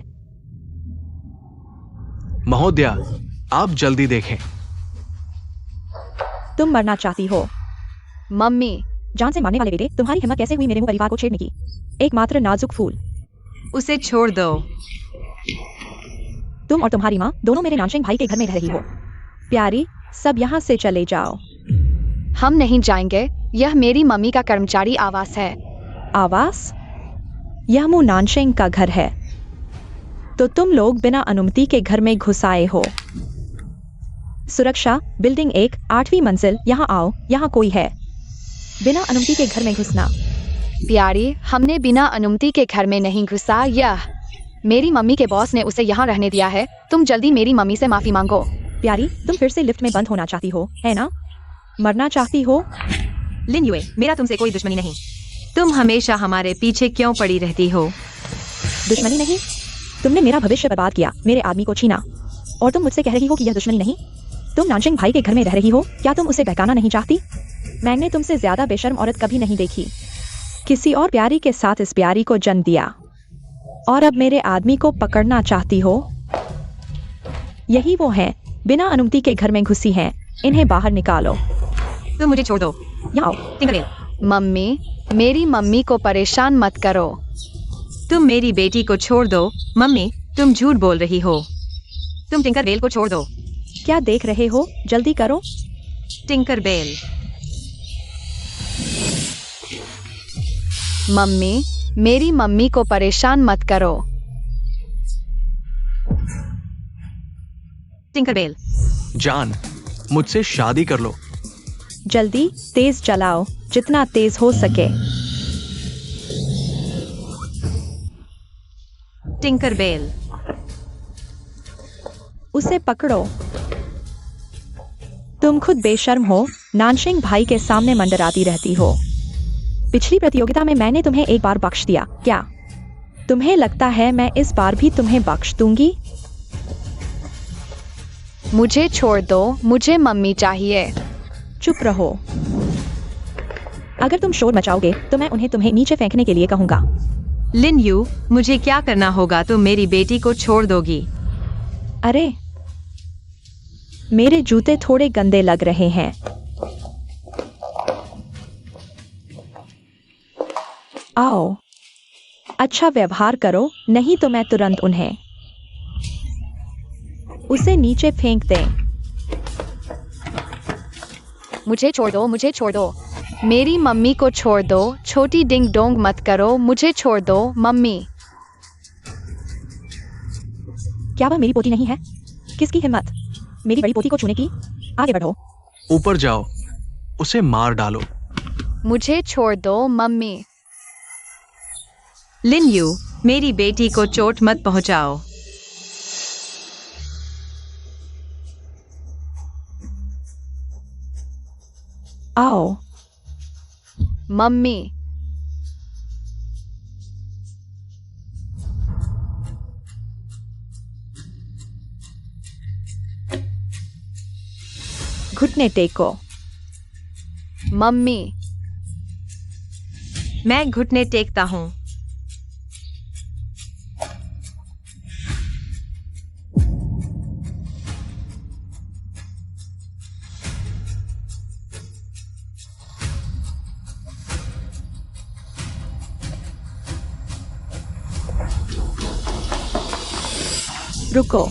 महोदया, आप जल्दी देखें। तुम मरना चाहती हो? मम्मी, जान से मारने वाले बेटे, तुम्हारी हिम्मत कैसे हुई मेरे मुंह परिवार को छेड़ने की? एकमात्र नाजुक फूल। उसे छोड़ दो। तुम और तुम्हारी माँ दोनों मेरे नानशेंग भाई के घर में रह रही हो। प्यारी, सब यहाँ से चले जाओ। हम नहीं जाएंगे, यह मेरी मम्मी का कर्मचारी आवास है। आवास? यह मु नानशेंग का घर है। तो तुम लोग बिना अनुमति के घर में घुस आए हो। सुरक्षा, बिल्डिंग 1, 8वीं मंजिल, यहाँ आओ, यहाँ कोई है। बिना अनुमति के घर में घुसना। प्यारी, हमने बिना अनुमति के घर में नहीं घुसा, यह मेरी मम्मी के बॉस ने उसे यहाँ रहने दिया है। तुम जल्दी मेरी मम्मी से माफी मांगो। प्यारी, तुम फिर से लिफ्ट में बंद होना चाहती हो, है ना? मरना चाहती हो? लिन युए, मेरा तुमसे कोई दुश्मनी नहीं। तुम हमेशा हमारे पीछे क्यों पड़ी रहती हो? दुश्मनी नहीं? तुमने मेरा भविष्य बर्बाद किया, मेरे आदमी को छीना, और तुम मुझसे कह रही हो कि यह दुश्मनी नहीं? तुम नानशिंग भाई के घर में रह रही हो, क्या तुम उसे बहकाना नहीं चाहती? मैंने तुमसे ज्यादा बेशर्म औरत कभी नहीं देखी। किसी और प्यारी के साथ इस प्यारी को जन्म दिया, और अब मेरे आदमी को पकड़ना चाहती हो? यही वो हैं, बिना अनुमति के घर में घुसी हैं। इन्हें बाहर निकालो। तुम मुझे छोड़ दो। यहाँ आओ। टिंकरबेल, मम्मी, मेरी मम्मी को परेशान मत करो। तुम मेरी बेटी को छोड़ दो। मम्मी, तुम झूठ बोल रही हो। तुम टिंकरबेल को छोड़ दो। क्या देख रहे हो? जल्दी करो। टिंकरबेल, मम्मी, मेरी मम्मी को परेशान मत करो। टिंकरबेल, जान, मुझसे शादी कर लो। जल्दी, तेज चलाओ, जितना तेज हो सके। टिंकरबेल, उसे पकड़ो। तुम खुद बेशर्म हो, नानशिंग भाई के सामने मंडराती रहती हो। पिछली प्रतियोगिता में मैंने तुम्हें एक बार बख्श दिया, क्या तुम्हें लगता है मैं इस बार भी तुम्हें बख्श दूंगी? मुझे छोड़ दो, मुझे मम्मी चाहिए। चुप रहो। अगर तुम शोर मचाओगे तो मैं उन्हें तुम्हें नीचे फेंकने के लिए कहूंगा। लिन यू, मुझे क्या करना होगा? तुम मेरी बेटी को छोड़ दोगी? अरे, मेरे जूते थोड़े गंदे लग रहे हैं। आओ, अच्छा व्यवहार करो, नहीं तो मैं तुरंत उन्हें उसे नीचे फेंक दें। मुझे छोड़ दो, मुझे छोड़ दो। मेरी मम्मी को छोड़ दो। छोटी डिंग डोंग मत करो, मुझे छोड़ दो मम्मी। क्या वह मेरी पोती नहीं है? किसकी हिम्मत मेरी बड़ी पोती को छूने की? आगे बढ़ो। ऊपर जाओ, उसे मार डालो। मुझे छोड़ दो मम्मी। लिन यू, मेरी बेटी को चोट मत पहुंचाओ। आओ। मम्मी, घुटने टेको। मम्मी, मैं घुटने टेकता हूँ। रुको।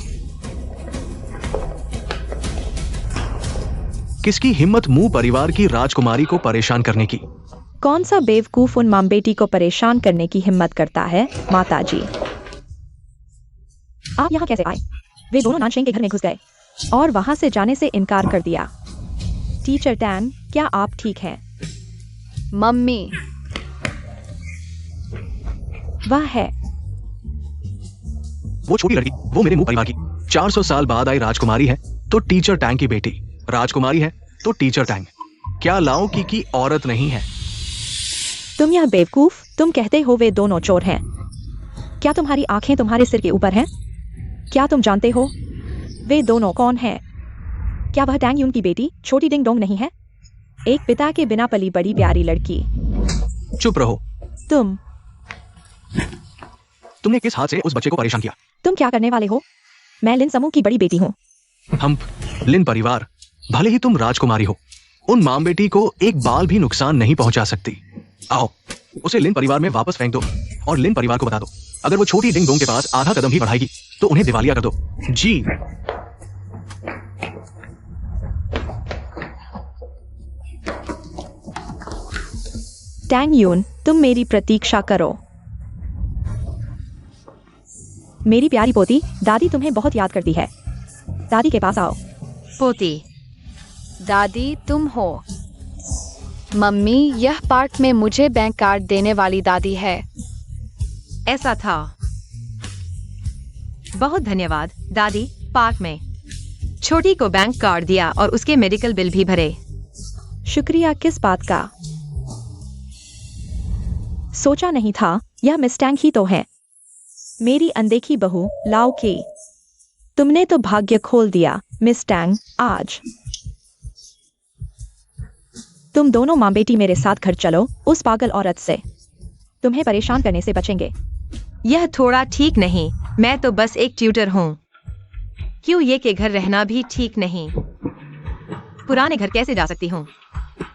किसकी हिम्मत मू परिवार की राजकुमारी को परेशान करने की? कौन सा बेवकूफ उन मां बेटी को परेशान करने की हिम्मत करता है? माताजी, आप यहाँ कैसे आए? वे दोनों नानशिंग के घर में घुस गए और वहां से जाने से इनकार कर दिया। टीचर टैन, क्या आप ठीक हैं? मम्मी, वह है। वो छोटी लड़की, वो मेरे मुंह परिवार की 400 साल बाद आई राजकुमारी है तो टीचर टैंग की बेटी, राजकुमारी है तो टीचर टैंग। क्या लाओ की औरत नहीं है? तुम यह बेवकूफ, तुम कहते हो वे दोनों चोर हैं। क्या तुम्हारी आंखें तुम्हारे सिर के ऊपर हैं? क्या तुम जानते हो वे दोनों कौन हैं? क्या वह टैंग यून की बेटी छोटी डिंग डोंग नहीं है? एक पिता के बिना पली बड़ी प्यारी लड़की। चुप रहो। तुमने किस हाथ से उस बच्चे को परेशान किया? तुम क्या करने वाले हो? मैं लिन समूह की बड़ी बेटी हूँ। हम लिन परिवार, भले ही तुम राजकुमारी हो, उन मां बेटी को एक बाल भी नुकसान नहीं पहुंचा सकती। आओ, उसे लिन परिवार में वापस फेंक दो और लिन परिवार को बता दो, अगर वो छोटी डिंग डोंग के पास आधा कदम भी बढ़ाएगी तो उन्हें दिवालिया कर दो। जी। टैंग यून, तुम मेरी प्रतीक्षा करो। मेरी प्यारी पोती, दादी तुम्हें बहुत याद करती है। दादी के पास आओ। पोती, दादी तुम हो। मम्मी, यह पार्क में मुझे बैंक कार्ड देने वाली दादी है। ऐसा था। बहुत धन्यवाद दादी। पार्क में छोटी को बैंक कार्ड दिया और उसके मेडिकल बिल भी भरे। शुक्रिया, किस बात का? सोचा नहीं था, यह मिस टैंग ही तो है। मेरी अनदेखी बहू लाओ की। तुमने तो भाग्य खोल दिया मिस टैंग आज। तुम दोनों माँ बेटी मेरे साथ घर चलो, उस पागल औरत से। तुम्हें परेशान करने से बचेंगे। यह थोड़ा ठीक नहीं। मैं तो बस एक ट्यूटर हूँ। क्यों ये के घर रहना भी ठीक नहीं। पुराने घर कैसे जा सकती हूँ?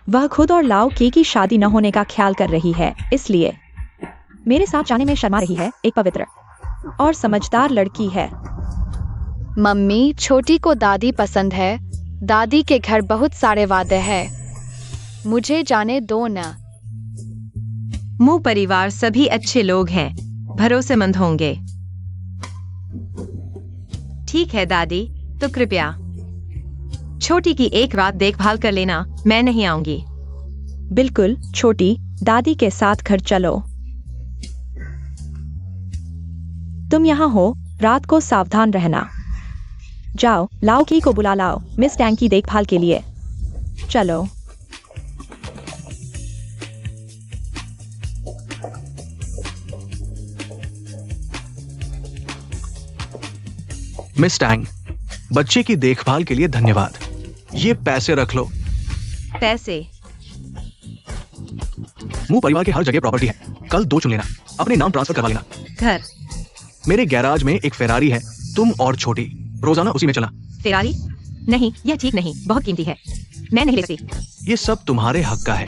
वह खुद और लाओ की शादी न होने का ख्याल कर रही है, इसलिए मेरे साथ जाने में शर्मा रही है। एक पवित्र और समझदार लड़की है। मम्मी, छोटी को दादी पसंद है। दादी के घर बहुत सारे वादे हैं। मुझे जाने दो न। मू परिवार सभी अच्छे लोग हैं, भरोसेमंद होंगे। ठीक है दादी, तो कृपया छोटी की एक रात देखभाल कर लेना। मैं नहीं आऊंगी। बिल्कुल छोटी, दादी के साथ घर चलो। तुम यहाँ हो, रात को सावधान रहना। जाओ, लाओ की को बुला लाओ मिस टैंग की देखभाल के लिए। चलो। मिस टैंग, बच्चे की देखभाल के लिए धन्यवाद। ये पैसे रख लो। पैसे? मू परिवार की हर जगह प्रॉपर्टी है। कल 2 चुन लेना, अपने नाम ट्रांसफर करवा लेना। घर? मेरे गैराज में एक फेरारी है, तुम और छोटी रोजाना उसी में चला। फेरारी? नहीं, यह ठीक नहीं, बहुत कीमती है। मैं नहीं ले सकती। ये सब तुम्हारे हक का है।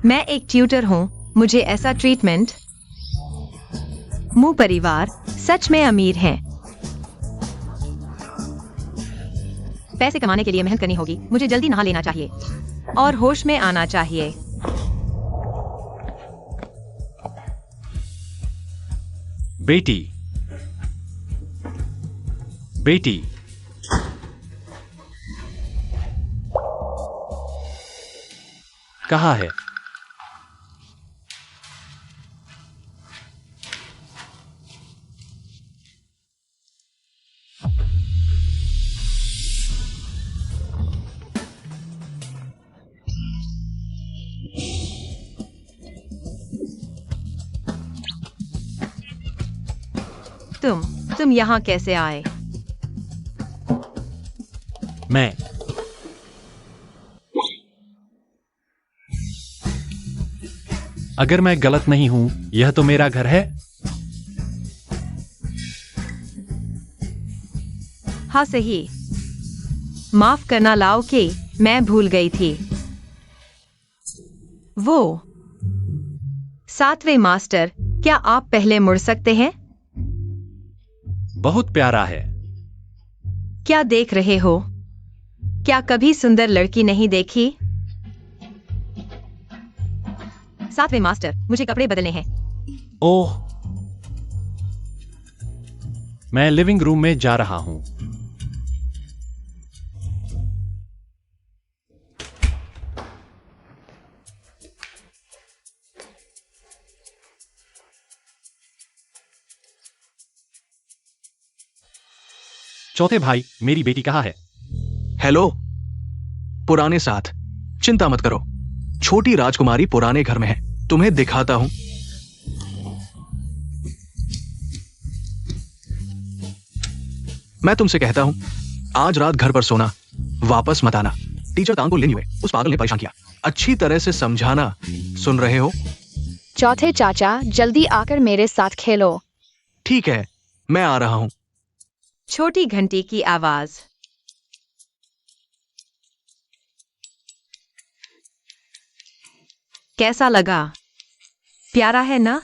मैं एक ट्यूटर हूँ, मुझे ऐसा ट्रीटमेंट। मू परिवार सच में अमीर हैं। पैसे कमाने के लिए मेहनत करनी होगी। मुझे जल्दी नहा लेना चाहिए और होश में आना चाहिए। बेटी, बेटी, कहाँ है? तुम यहाँ कैसे आए? मैं अगर मैं गलत नहीं हूं, यह तो मेरा घर है। हाँ सही। माफ करना लाओ कि मैं भूल गई थी। वो 7वें मास्टर, क्या आप पहले मुड़ सकते हैं? बहुत प्यारा है। क्या देख रहे हो? क्या कभी सुंदर लड़की नहीं देखी? 7वें मास्टर, मुझे कपड़े बदलने हैं। ओह, मैं लिविंग रूम में जा रहा हूं। चौथे भाई, मेरी बेटी कहाँ है? हेलो, पुराने साथ। चिंता मत करो, छोटी राजकुमारी पुराने घर में है। तुम्हें दिखाता हूं। मैं तुमसे कहता हूं, आज रात घर पर सोना, वापस मत आना। टीचर तांग को लेने उस पागल ने परेशान किया। अच्छी तरह से समझाना, सुन रहे हो? चौथे चाचा, जल्दी आकर मेरे साथ खेलो। ठीक है, मैं आ रहा हूं। छोटी घंटी की आवाज। कैसा लगा? प्यारा है ना?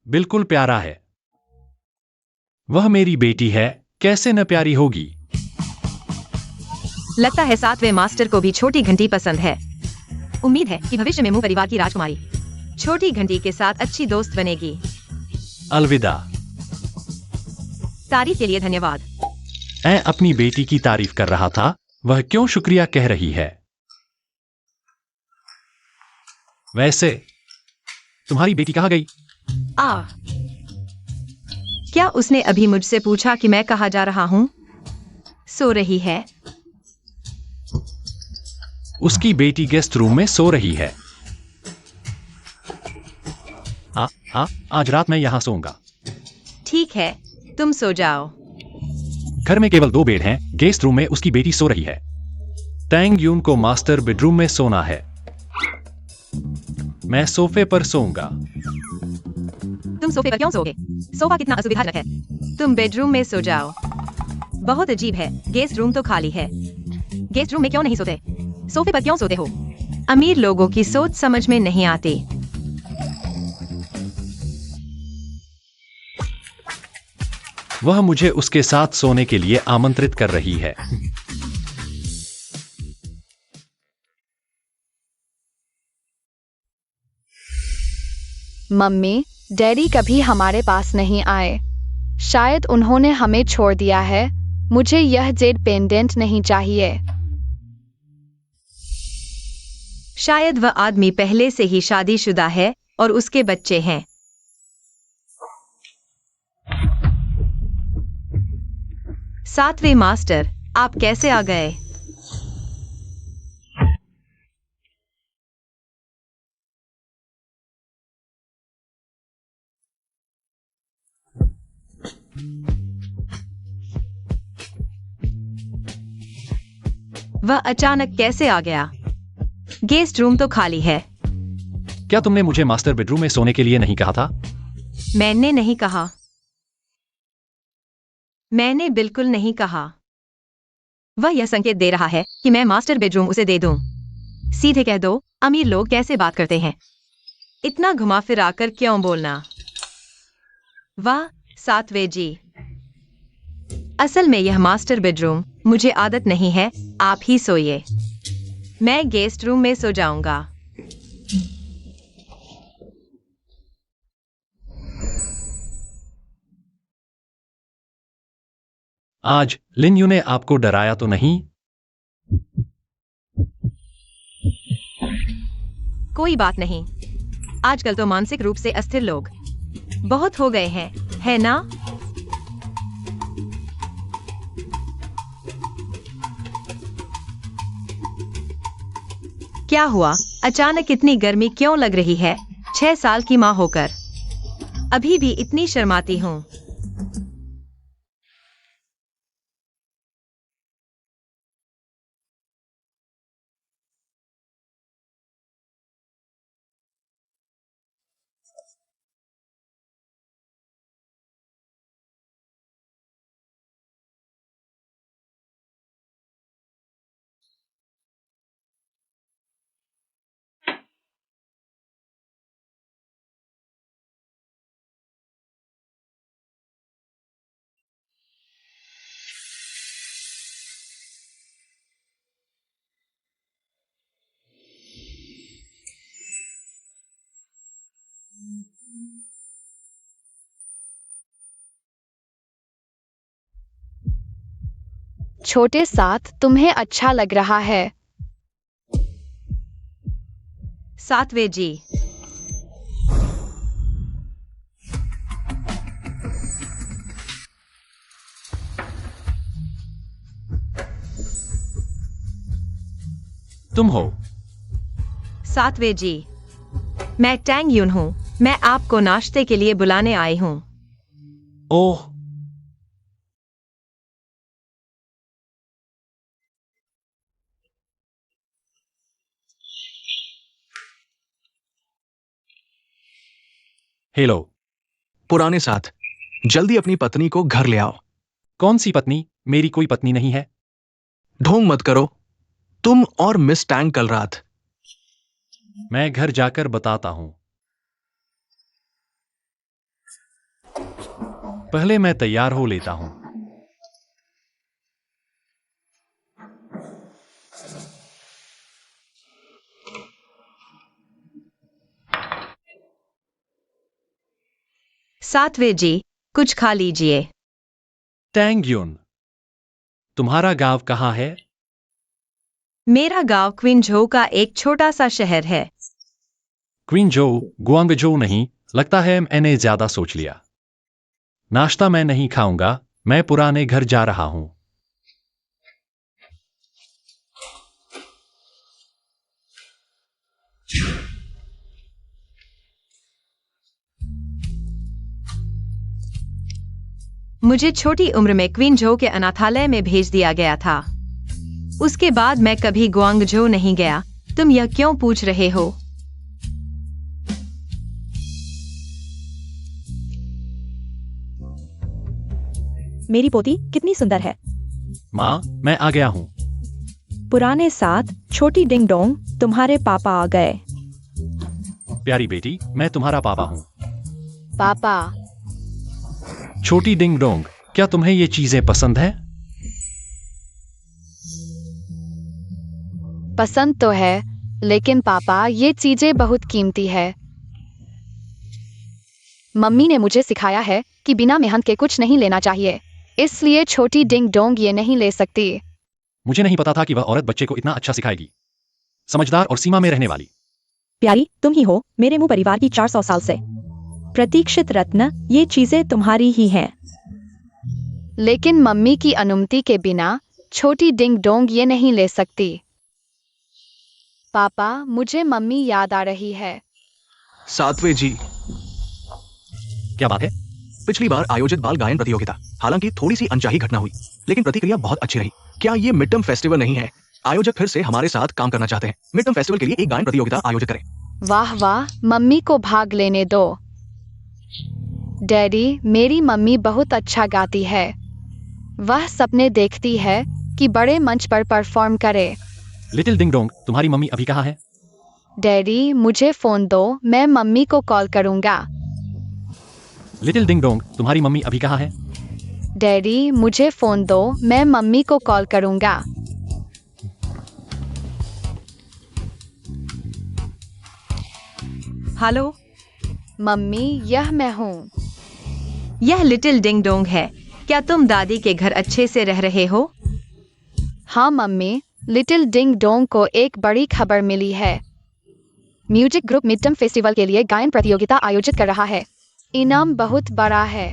बिल्कुल प्यारा है। वह मेरी बेटी है, कैसे न प्यारी होगी। लगता है 7वें मास्टर को भी छोटी घंटी पसंद है। उम्मीद है कि भविष्य में मू परिवार की राजकुमारी छोटी घंटी के साथ अच्छी दोस्त बनेगी। अलविदा। तारीफ के लिए धन्यवाद। मैं अपनी बेटी की तारीफ कर रहा था, वह क्यों शुक्रिया कह रही है? वैसे तुम्हारी बेटी कहाँ गई? क्या उसने अभी मुझसे पूछा कि मैं कहाँ जा रहा हूँ? सो रही है। उसकी बेटी गेस्ट रूम में सो रही है। आज रात मैं यहां सोऊंगा। ठीक है, तुम सो जाओ। घर में केवल 2 बेड हैं, गेस्ट रूम में उसकी बेटी सो रही है। टैंग यून को मास्टर बेडरूम में सोना है। मैं सोफे पर सोऊंगा। तुम सोफे पर क्यों सोओगे? सोफा कितना असुविधाजनक है। तुम बेडरूम में सो जाओ। बहुत अजीब है, गेस्ट रूम तो खाली है। गेस्ट रूम में क्यों नहीं सोते? सोफे पर क्यों सोते हो? अमीर लोगों की सोच समझ में नहीं आती। वह मुझे उसके साथ सोने के लिए आमंत्रित कर रही है। मम्मी, डैडी कभी हमारे पास नहीं आए। शायद उन्होंने हमें छोड़ दिया है। मुझे यह जेड पेंडेंट नहीं चाहिए। शायद वह आदमी पहले से ही शादीशुदा है और उसके बच्चे हैं। सातवें मास्टर, आप कैसे आ गए? वह अचानक कैसे आ गया? गेस्ट रूम तो खाली है। क्या तुमने मुझे मास्टर बेडरूम में सोने के लिए नहीं कहा था? मैंने नहीं कहा। मैंने बिल्कुल नहीं कहा। वह यह संकेत दे रहा है कि मैं मास्टर बेडरूम उसे दे दूं। सीधे कह दो, अमीर लोग कैसे बात करते हैं। इतना घुमा फिरा कर क्यों बोलना? वाह, सातवें जी। असल में यह मास्टर बेडरूम मुझे आदत नहीं है, आप ही सोइए। मैं गेस्ट रूम में सो जाऊंगा। आज लिन यू ने आपको डराया तो नहीं? कोई बात नहीं। आजकल तो मानसिक रूप से अस्थिर लोग बहुत हो गए हैं, है ना? क्या हुआ? अचानक इतनी गर्मी क्यों लग रही है? 6 साल की माँ होकर अभी भी इतनी शर्माती हूँ। छोटे साथ, तुम्हें अच्छा लग रहा है। सातवें जी। तुम हो? सातवें जी, मैं टैंग यून हूँ। मैं आपको नाश्ते के लिए बुलाने आई हूँ। ओह, हेलो। पुराने साथ, जल्दी अपनी पत्नी को घर ले आओ। कौन सी पत्नी? मेरी कोई पत्नी नहीं है। ढोंग मत करो। तुम और मिस टैंग कल रात। मैं घर जाकर बताता हूं। पहले मैं तैयार हो लेता हूं। सातवें जी, कुछ खा लीजिए। टैंग यून, तुम्हारा गांव कहाँ है? मेरा गांव क्विंझो का एक छोटा सा शहर है। क्विंजो, गुआंगजो नहीं, लगता है मैंने ज्यादा सोच लिया। नाश्ता मैं नहीं खाऊंगा, मैं पुराने घर जा रहा हूं। मुझे छोटी उम्र में क्विंझो के अनाथालय में भेज दिया गया था। उसके बाद मैं कभी गुआंगझो नहीं गया। तुम यह क्यों पूछ रहे हो? मेरी पोती कितनी सुंदर है। माँ, मैं आ गया हूं। पुराने साथ छोटी डिंग डोंग, तुम्हारे पापा आ गए। प्यारी बेटी, मैं तुम्हारा पापा हूं। पापा, छोटी डिंग डोंग, क्या तुम्हें ये चीजें पसंद है? पसंद तो है, लेकिन पापा ये चीजें बहुत कीमती है। मम्मी ने मुझे सिखाया है कि बिना मेहनत के कुछ नहीं लेना चाहिए, इसलिए छोटी डिंग डोंग ये नहीं ले सकती। मुझे नहीं पता था कि वह औरत बच्चे को इतना अच्छा सिखाएगी। समझदार और सीमा में रहने वाली। प्यारी, तुम ही हो मेरे मुंह परिवार की 400 साल से प्रतीक्षित रत्न। ये चीजें तुम्हारी ही हैं। लेकिन मम्मी की अनुमति के बिना छोटी डिंग डोंग ये नहीं ले सकती। पापा, मुझे मम्मी याद आ रही है। सातवें जी, क्या बात है? पिछली बार आयोजित बाल गायन प्रतियोगिता, हालांकि थोड़ी सी अनचाही घटना हुई, लेकिन प्रतिक्रिया बहुत अच्छी रही। क्या ये मिड टर्म फेस्टिवल नहीं है? आयोजक फिर से हमारे साथ काम करना चाहते हैं। मिड टर्म फेस्टिवल के लिए एक गायन प्रतियोगिता आयोजित करें। वाह वाह, मम्मी को भाग लेने दो। डैडी, मेरी मम्मी बहुत अच्छा गाती है। वह सपने देखती है कि बड़े मंच पर परफॉर्म करे। लिटिल डिंग डोंग, तुम्हारी मम्मी अभी कहाँ है? डैडी, मुझे फोन दो, मैं मम्मी को कॉल करूंगा। लिटिल डिंग डोंग, तुम्हारी मम्मी अभी कहाँ है? डैडी, मुझे फोन दो, मैं मम्मी को कॉल करूंगा। हेलो मम्मी, यह मैं हूँ। यह लिटिल डिंग डोंग है। क्या तुम दादी के घर अच्छे से रह रहे हो? हाँ मम्मी, लिटिल डिंग डोंग को एक बड़ी खबर मिली है। Music group mid term festival के लिए गायन प्रतियोगिता आयोजित कर रहा है। इनाम बहुत बड़ा है।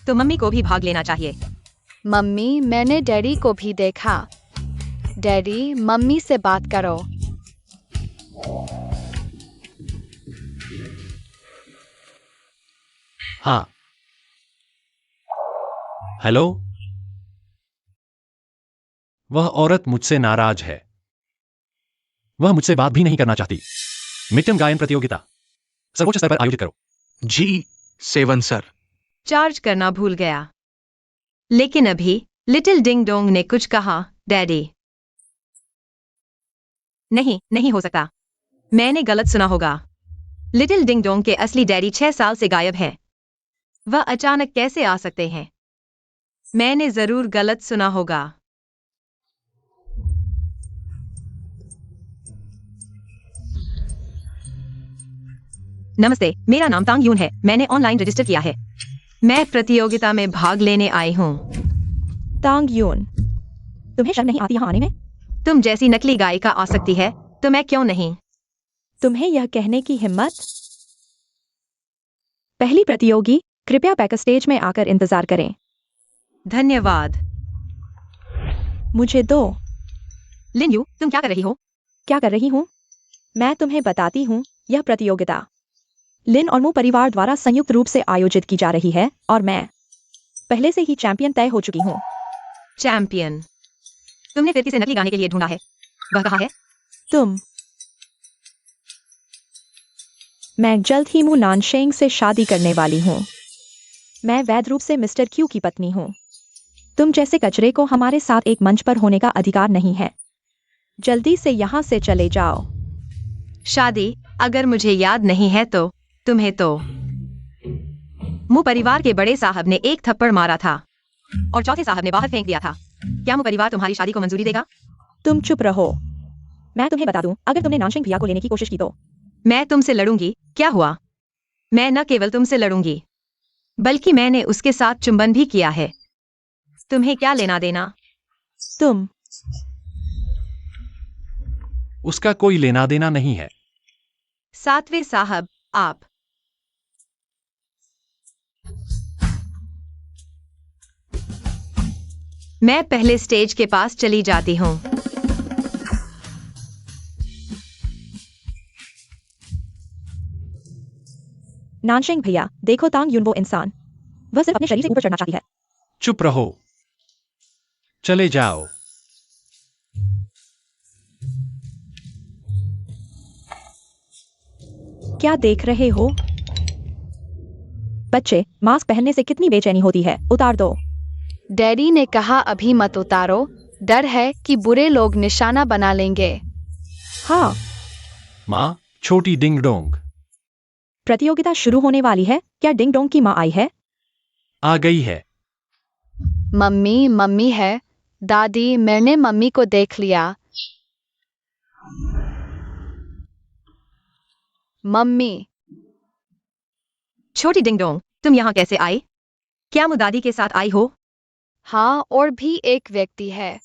तो मम्मी को भी भाग लेना चाहिए। मम्मी, मैंने डैडी को भी देखा। डैडी, मम्मी से बात करो। हाँ। हेलो। वह औरत मुझसे नाराज है। वह मुझसे बात भी नहीं करना चाहती। मिड टर्म गायन प्रतियोगिता सर्वोच्च स्तर पर आयोजित करो। G7 sir. चार्ज करना भूल गया। लेकिन अभी लिटिल डिंग डोंग ने कुछ कहा। डैडी, नहीं हो सकता। मैंने गलत सुना होगा। लिटिल डिंग डोंग के असली डैडी 6 साल से गायब है। वह अचानक कैसे आ सकते हैं? मैंने जरूर गलत सुना होगा। नमस्ते, मेरा नाम तांग यून है। मैंने ऑनलाइन रजिस्टर किया है। मैं प्रतियोगिता में भाग लेने आई हूँ। तांग यून, तुम्हें शर्म नहीं आती यहाँ आने में? तुम जैसी नकली गायिका आ सकती है, तो मैं क्यों नहीं? तुम्हें यह कहने की हिम्मत? पहली प्रतियोगी, कृपया बैक स्टेज में आकर इंतजार करें। धन्यवाद। मुझे दो। लिन यू, तुम क्या कर रही हो? क्या कर रही हूँ? मैं तुम्हें बताती हूँ। यह प्रतियोगिता लिन और मू परिवार द्वारा संयुक्त रूप से आयोजित की जा रही है और मैं पहले से ही चैंपियन तय हो चुकी हूँ। चैंपियन? तुमने फिर किसे नकली गाने के लिए ढूंढा है? वह कहाँ है? तुम। मैं जल्द ही मू नानशेंग से शादी करने वाली हूँ। मैं वैध रूप से मिस्टर क्यू की पत्नी हूँ। तुम जैसे कचरे को हमारे साथ एक मंच पर होने का अधिकार नहीं है। जल्दी से यहाँ से चले जाओ। शादी? अगर मुझे याद नहीं है तो तुम्हें तो मुंह परिवार के बड़े साहब ने एक थप्पड़ मारा था और चौथे साहब ने बाहर फेंक दिया था। क्या मुंह परिवार तुम्हारी शादी को मंजूरी देगा? तुम चुप रहो। मैं तुम्हें बता दूं, अगर तुमने नानशिंग भैया को लेने की कोशिश की तो मैं तुमसे लड़ूंगी। क्या हुआ? मैं न केवल तुमसे लड़ूंगी बल्कि मैंने उसके साथ चुंबन भी किया है। तुम्हें क्या लेना देना? तुम उसका कोई लेना देना नहीं है। सातवें साहब, आप मैं पहले स्टेज के पास चली जाती हूँ। नानशिंग भैया, देखो तांग यून वो इंसान, वह सिर्फ अपने शरीर से ऊपर चढ़ना चाहती है। चुप रहो, चले जाओ। क्या देख रहे हो? बच्चे, मास्क पहनने से कितनी बेचैनी होती है, उतार दो। डैडी ने कहा अभी मत उतारो, डर है कि बुरे लोग निशाना बना लेंगे। हाँ, माँ, छोटी डिंग डोंग प्रतियोगिता शुरू होने वाली है। क्या डिंग डोंग की माँ आई है? आ गई है। मम्मी, मम्मी है। दादी, मैंने मम्मी को देख लिया। मम्मी, छोटी डिंग डोंग, तुम यहाँ कैसे आई? क्या मुदादी के साथ आई हो? हाँ, और भी एक व्यक्ति है।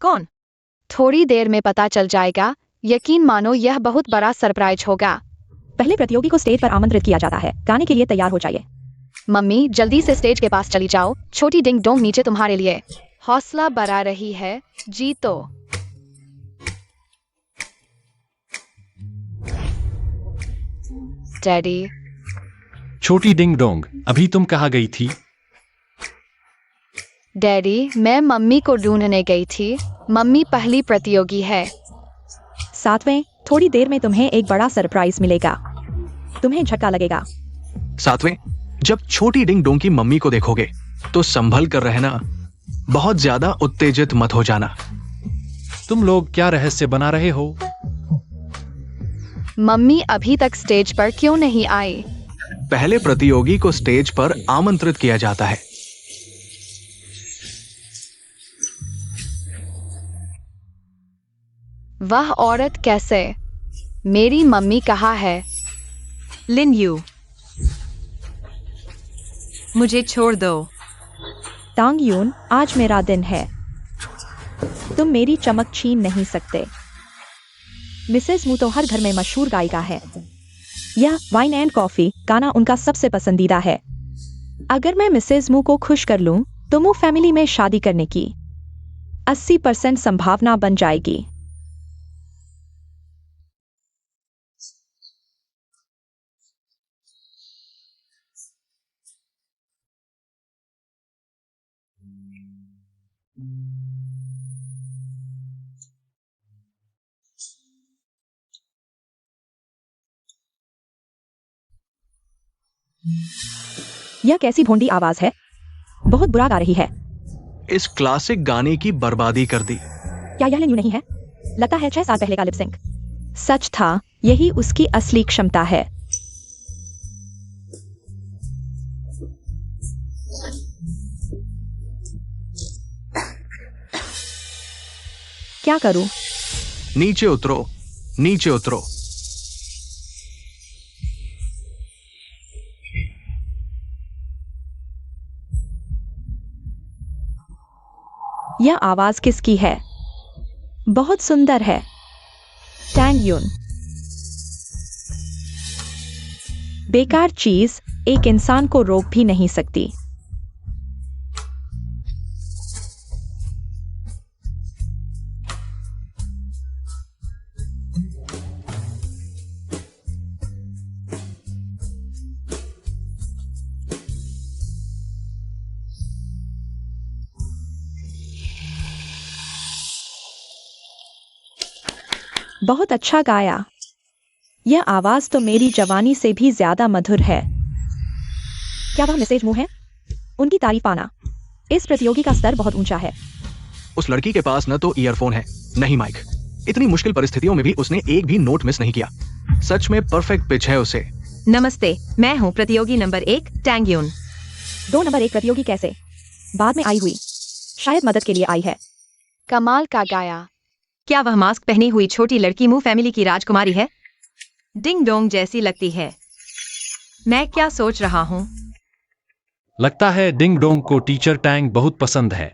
कौन? थोड़ी देर में पता चल जाएगा। यकीन मानो यह बहुत बड़ा सरप्राइज होगा। पहले प्रतियोगी को स्टेज पर आमंत्रित किया जाता है। गाने के लिए तैयार हो जाइए। मम्मी, जल्दी से स्टेज के पास चली जाओ। छोटी डिंग डोंग नीचे तुम्हारे लिए। हौसला बढ़ा रही है, जीतो। डैडी, छोटी डिंग डोंग, अभी तुम कहाँ गई थी? डैडी, मैं मम्मी को ढूंढने गई थी। मम्मी पहली प्रतियोगी है। सातवें, थोड़ी देर में तुम्हें एक बड़ा सरप्राइज मिलेगा। तुम्हें झटका लगेगा। सातवें, जब छोटी डिंग डोंग की मम्मी को देखोगे तो संभल कर रहना, बहुत ज्यादा उत्तेजित मत हो जाना। तुम लोग क्या रहस्य बना रहे हो? मम्मी अभी तक स्टेज पर क्यों नहीं आई? पहले प्रतियोगी को स्टेज पर आमंत्रित किया जाता है। वह औरत कैसे? मेरी मम्मी कहाँ है? लिन यू, मुझे छोड़ दो। तांग यून, आज मेरा दिन है। तुम मेरी चमक छीन नहीं सकते। मिसेस मू तो हर घर में मशहूर गायिका है। यह वाइन एंड कॉफी गाना उनका सबसे पसंदीदा है। अगर मैं मिसेस मू को खुश कर लूं तो मू फैमिली में शादी करने की 80% संभावना बन जाएगी। यह कैसी भोंडी आवाज है? बहुत बुरा गा रही है। इस क्लासिक गाने की बर्बादी कर दी। क्या यह लिन यू नहीं है? लगता है 6 साल पहले का लिपसिंक। सच था, यही उसकी असली क्षमता है। क्या करूं? नीचे उतरो, नीचे उतरो। यह आवाज किसकी है? बहुत सुंदर है। टैंग यून। बेकार चीज एक इंसान को रोक भी नहीं सकती। बहुत अच्छा गाया। यह आवाज तो मेरी जवानी से भी ज्यादा मधुर है। क्या वह मिसेज मू है? उनकी तारीफ पाना। इस प्रतियोगी का स्तर बहुत ऊंचा है। उस लड़की के पास न तो ईयरफोन है, न ही माइक। इतनी मुश्किल परिस्थितियों में भी उसने एक भी नोट मिस नहीं किया। सच में परफेक्ट पिच है उसे। नमस्ते, मैं हूँ प्रतियोगी नंबर 1 टैंग यून। 2 नंबर 1 प्रतियोगी कैसे? बाद में आई हुई, शायद मदद के लिए आई है। कमाल का गाया। क्या वह मास्क पहनी हुई छोटी लड़की मू फैमिली की राजकुमारी है? डिंग डोंग जैसी लगती है। मैं क्या सोच रहा हूँ? लगता है डिंग डोंग को टीचर टैंग बहुत पसंद है।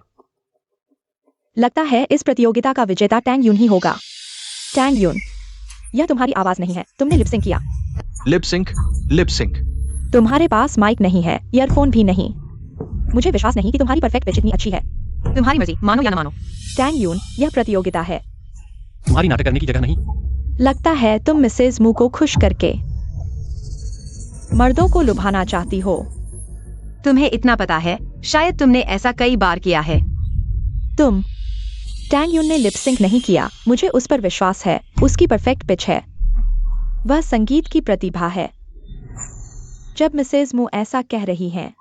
लगता है इस प्रतियोगिता का विजेता टैंग यून ही होगा। टैंग यून, यह तुम्हारी आवाज नहीं है, तुमने लिपसिंक किया। Lip sync. तुम्हारे पास माइक नहीं है, ईयरफोन भी नहीं। मुझे विश्वास नहीं कि तुम्हारी परफेक्ट पिच इतनी अच्छी है। तुम्हारी मर्जी, मानो या न मानो। टैंग यून, यह प्रतियोगिता है। तुम्हारी नाटक करने की जगह नहीं। लगता है तुम मिसेज मू को खुश करके मर्दों को लुभाना चाहती हो। तुम्हें इतना पता है, शायद तुमने ऐसा कई बार किया है। तुम टैंग यून ने लिपसिंक नहीं किया, मुझे उस पर विश्वास है। उसकी परफेक्ट पिच है, वह संगीत की प्रतिभा है। जब मिसेज मू ऐसा कह रही हैं,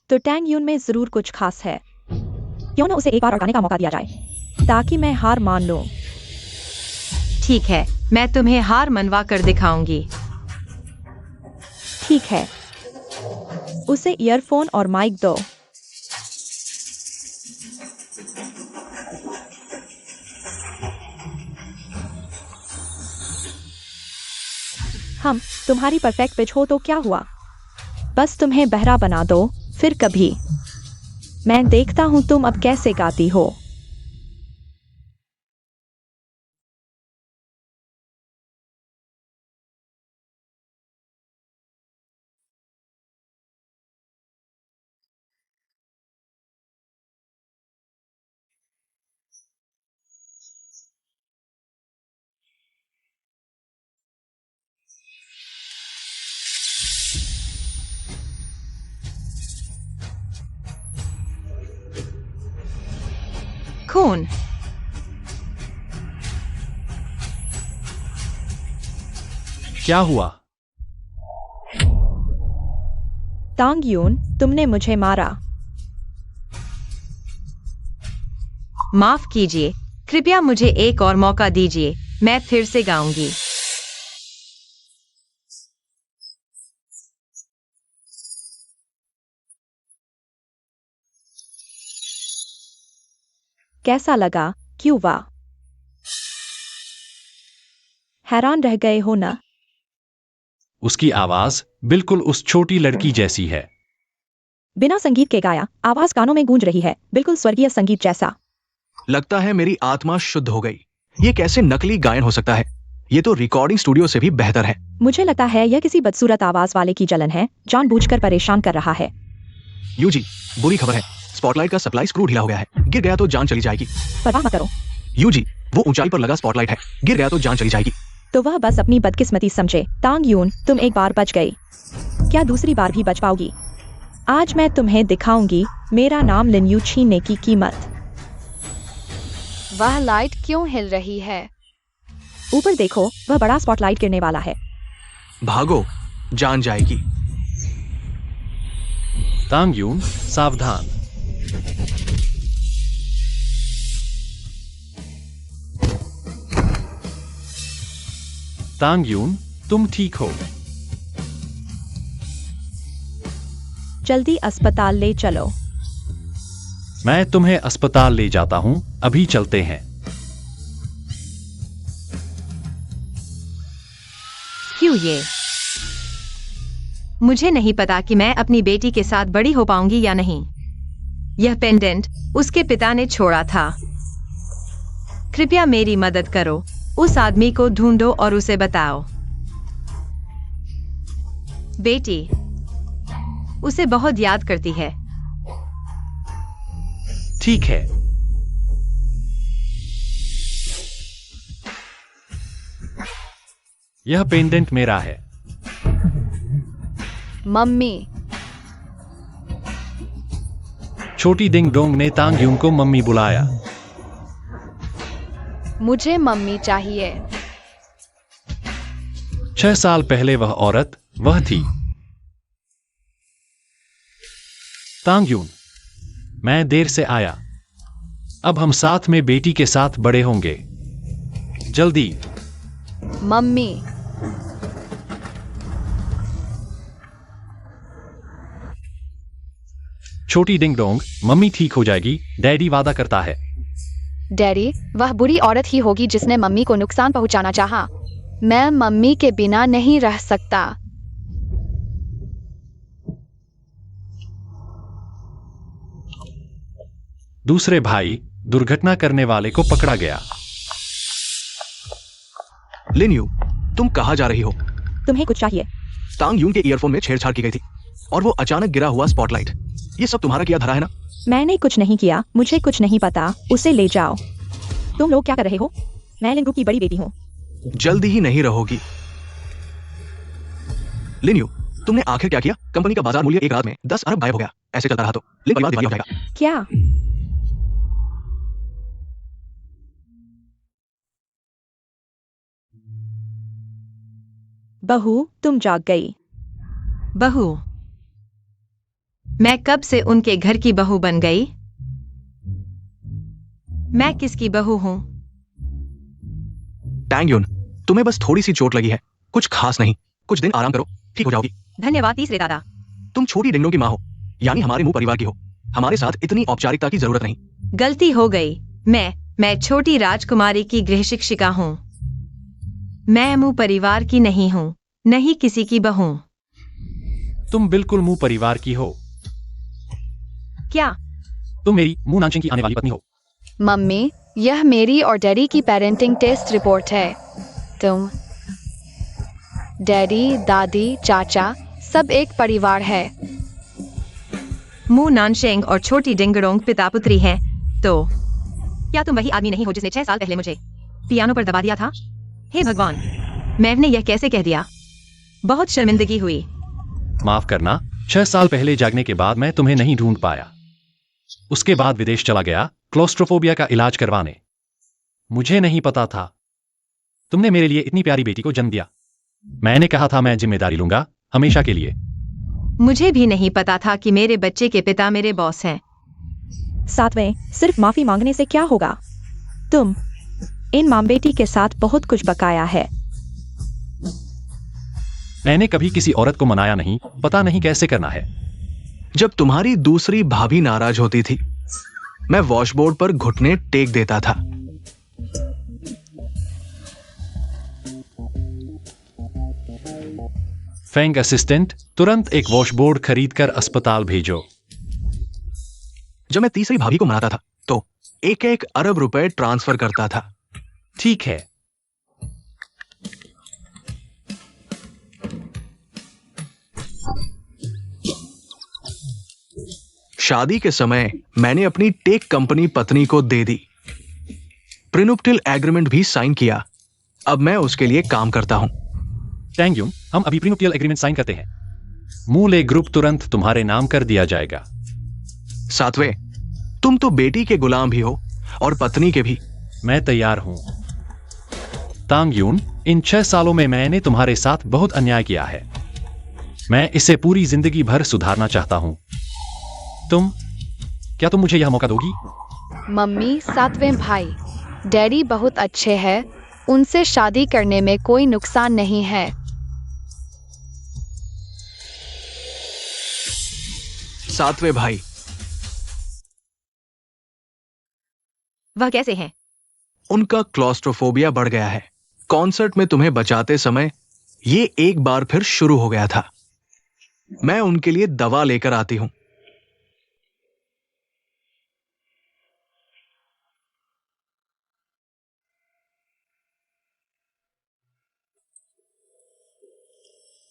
तो टैंग यून में जरूर कुछ खास है। क्यों न उसे एक बार और गाने का मौका दिया जाए, ताकि मैं हार मान लूं। ठीक है, मैं तुम्हें हार मनवा कर दिखाऊंगी। ठीक है, उसे ईयरफोन और माइक दो। हम तुम्हारी परफेक्ट पिच हो तो क्या हुआ? बस तुम्हें बहरा बना दो, फिर कभी। मैं देखता हूं तुम अब कैसे गाती हो। खून। क्या हुआ? तांग यून, तुमने मुझे मारा। माफ कीजिए, कृपया मुझे एक और मौका दीजिए, मैं फिर से गाऊंगी। कैसा लगा, क्यूबा? हैरान रह गए हो ना? उसकी आवाज बिल्कुल उस छोटी लड़की जैसी है। बिना संगीत के गाया, आवाज कानों में गूंज रही है, बिल्कुल स्वर्गीय संगीत जैसा। लगता है मेरी आत्मा शुद्ध हो गई। ये कैसे नकली गायन हो सकता है? ये तो रिकॉर्डिंग स्टूडियो से भी बेहतर है। मुझे लगता है यह किसी बदसूरत आवाज वाले की जलन है, जानबूझकर परेशान कर रहा है। यूजी, बुरी खबर है। स्पॉटलाइट का सप्लाई स्क्रू ढीला हो गया है। गिर गया तो जान चली जाएगी। परवाह मत करो। यूजी, वो ऊंचाई पर लगा स्पॉटलाइट है। गिर गया तो जान चली जाएगी। तो वह बस अपनी बदकिस्मती समझे। तांग यून, तुम एक बार बच गई, क्या दूसरी बार भी बच पाओगी? आज मैं तुम्हें दिखाऊंगी मेरा नाम लिन यू छीनने की कीमत। वह लाइट क्यों हिल रही है? ऊपर देखो, वह बड़ा स्पॉटलाइट गिरने वाला है। भागो, जान जाएगी। तांग यून, सावधान। तांग यून, तुम ठीक हो? जल्दी अस्पताल ले चलो। मैं तुम्हें अस्पताल ले जाता हूं, अभी चलते हैं। क्यों ये? मुझे नहीं पता कि मैं अपनी बेटी के साथ बड़ी हो पाऊंगी या नहीं। यह पेंडेंट उसके पिता ने छोड़ा था। कृपया मेरी मदद करो, उस आदमी को ढूंढो और उसे बताओ। बेटी उसे बहुत याद करती है। ठीक है। यह पेंडेंट मेरा है। मम्मी। छोटी डिंग डोंग ने तांग यून को मम्मी बुलाया। मुझे मम्मी चाहिए। 6 साल पहले वह औरत वह थी। तांग यून, मैं देर से आया। अब हम साथ में बेटी के साथ बड़े होंगे। जल्दी। मम्मी। छोटी डिंग डोंग, मम्मी ठीक हो जाएगी, डैडी वादा करता है। डैडी, वह बुरी औरत ही होगी जिसने मम्मी को नुकसान पहुंचाना चाहा। मैं मम्मी के बिना नहीं रह सकता। दूसरे भाई, दुर्घटना करने वाले को पकड़ा गया। लिन यू, तुम कहाँ जा रही हो? तुम्हें कुछ चाहिए? तांग यून के ईयरफोन में छेड़छाड़ की गई थी और वो अचानक गिरा हुआ स्पॉटलाइट, ये सब तुम्हारा किया धरा है ना? मैंने कुछ नहीं किया, मुझे कुछ नहीं पता, उसे ले जाओ। तुम लोग क्या कर रहे हो? मैं लिन ग्रुप की बड़ी बेटी हूँ। जल्दी ही नहीं रहोगी। लिन यू, तुमने आखिर क्या किया? कंपनी का बाजार मूल्य एक रात में 10 अरब गायब हो गया। ऐसे चलता रहा तो लिन परिवार दिवालिया हो जाएगा। क्या? बहू, तुम जाग गई। बहू, मैं कब से उनके घर की बहू बन गई? मैं किसकी बहू हूं? टैंग यून, तुम्हें बस थोड़ी सी चोट लगी है, कुछ खास नहीं, कुछ दिन आराम करो, ठीक हो जाओगी। धन्यवाद तीसरे दादा। तुम छोटी डिंगडों की माँ हो, यानी हमारे मुंह परिवार की हो। हमारे साथ इतनी औपचारिकता की जरूरत नहीं। गलती हो गई। मैं छोटी राजकुमारी की गृह शिक्षिका हूँ। मैं मुंह परिवार की नहीं हूँ, नहीं किसी की बहू। तुम बिल्कुल मुंह परिवार की हो। क्या? तुम मेरी मुंह नानशिंग की आने वाली पत्नी हो। मम्मी, यह मेरी और डैडी की पेरेंटिंग टेस्ट रिपोर्ट है। तुम, डैडी, दादी, चाचा, सब एक परिवार है। मुंह नानशेंग और छोटी डिंगडोंग पिता पुत्री हैं। तो क्या तुम वही आदमी नहीं हो जिसने 6 साल पहले मुझे पियानो पर दबा दिया था? हे भगवान, मैंने यह कैसे कह दिया? बहुत शर्मिंदगी हुई। माफ करना, 6 साल पहले जागने के बाद मैं तुम्हें नहीं ढूंढ पाया। उसके बाद विदेश चला गया क्लोस्ट्रोफोबिया का इलाज करवाने। मुझे नहीं पता था तुमने मेरे लिए इतनी प्यारी बेटी को जन्म दिया। मैंने कहा था मैं जिम्मेदारी लूंगा हमेशा के लिए। मुझे भी नहीं पता था कि मेरे बच्चे के पिता मेरे बॉस हैं। सातवें, सिर्फ माफी मांगने से क्या होगा? तुम इन मां बेटी के साथ बहुत कुछ बकाया है। मैंने कभी किसी औरत को मनाया नहीं, पता नहीं कैसे करना है। जब तुम्हारी दूसरी भाभी नाराज होती थी, मैं वॉशबोर्ड पर घुटने टेक देता था। फैंग असिस्टेंट, तुरंत एक वॉशबोर्ड खरीदकर अस्पताल भेजो। जब मैं तीसरी भाभी को मनाता था तो 1-1 अरब रुपए ट्रांसफर करता था। ठीक है। शादी के समय मैंने अपनी टेक कंपनी पत्नी को दे दी। प्रीनुप्टियल एग्रीमेंट भी साइन किया। अब मैं उसके लिए काम करता हूं। टैंग यून, हम अभी प्रीनुप्टियल एग्रीमेंट साइन करते हैं। मूले ग्रुप तुरंत तुम्हारे नाम कर दिया जाएगा। सातवें, तुम तो बेटी के गुलाम भी हो और पत्नी के भी। मैं तैयार हूं। तांग यून, इन 6 सालों में मैंने तुम्हारे साथ बहुत अन्याय किया है। मैं इसे पूरी जिंदगी भर सुधारना चाहता हूं। क्या तुम मुझे यह मौका दोगी? मम्मी, सातवें भाई, डैडी बहुत अच्छे हैं, उनसे शादी करने में कोई नुकसान नहीं है। सातवें भाई, वह कैसे हैं? उनका क्लॉस्ट्रोफोबिया बढ़ गया है। कॉन्सर्ट में तुम्हें बचाते समय ये एक बार फिर शुरू हो गया था। मैं उनके लिए दवा लेकर आती हूं।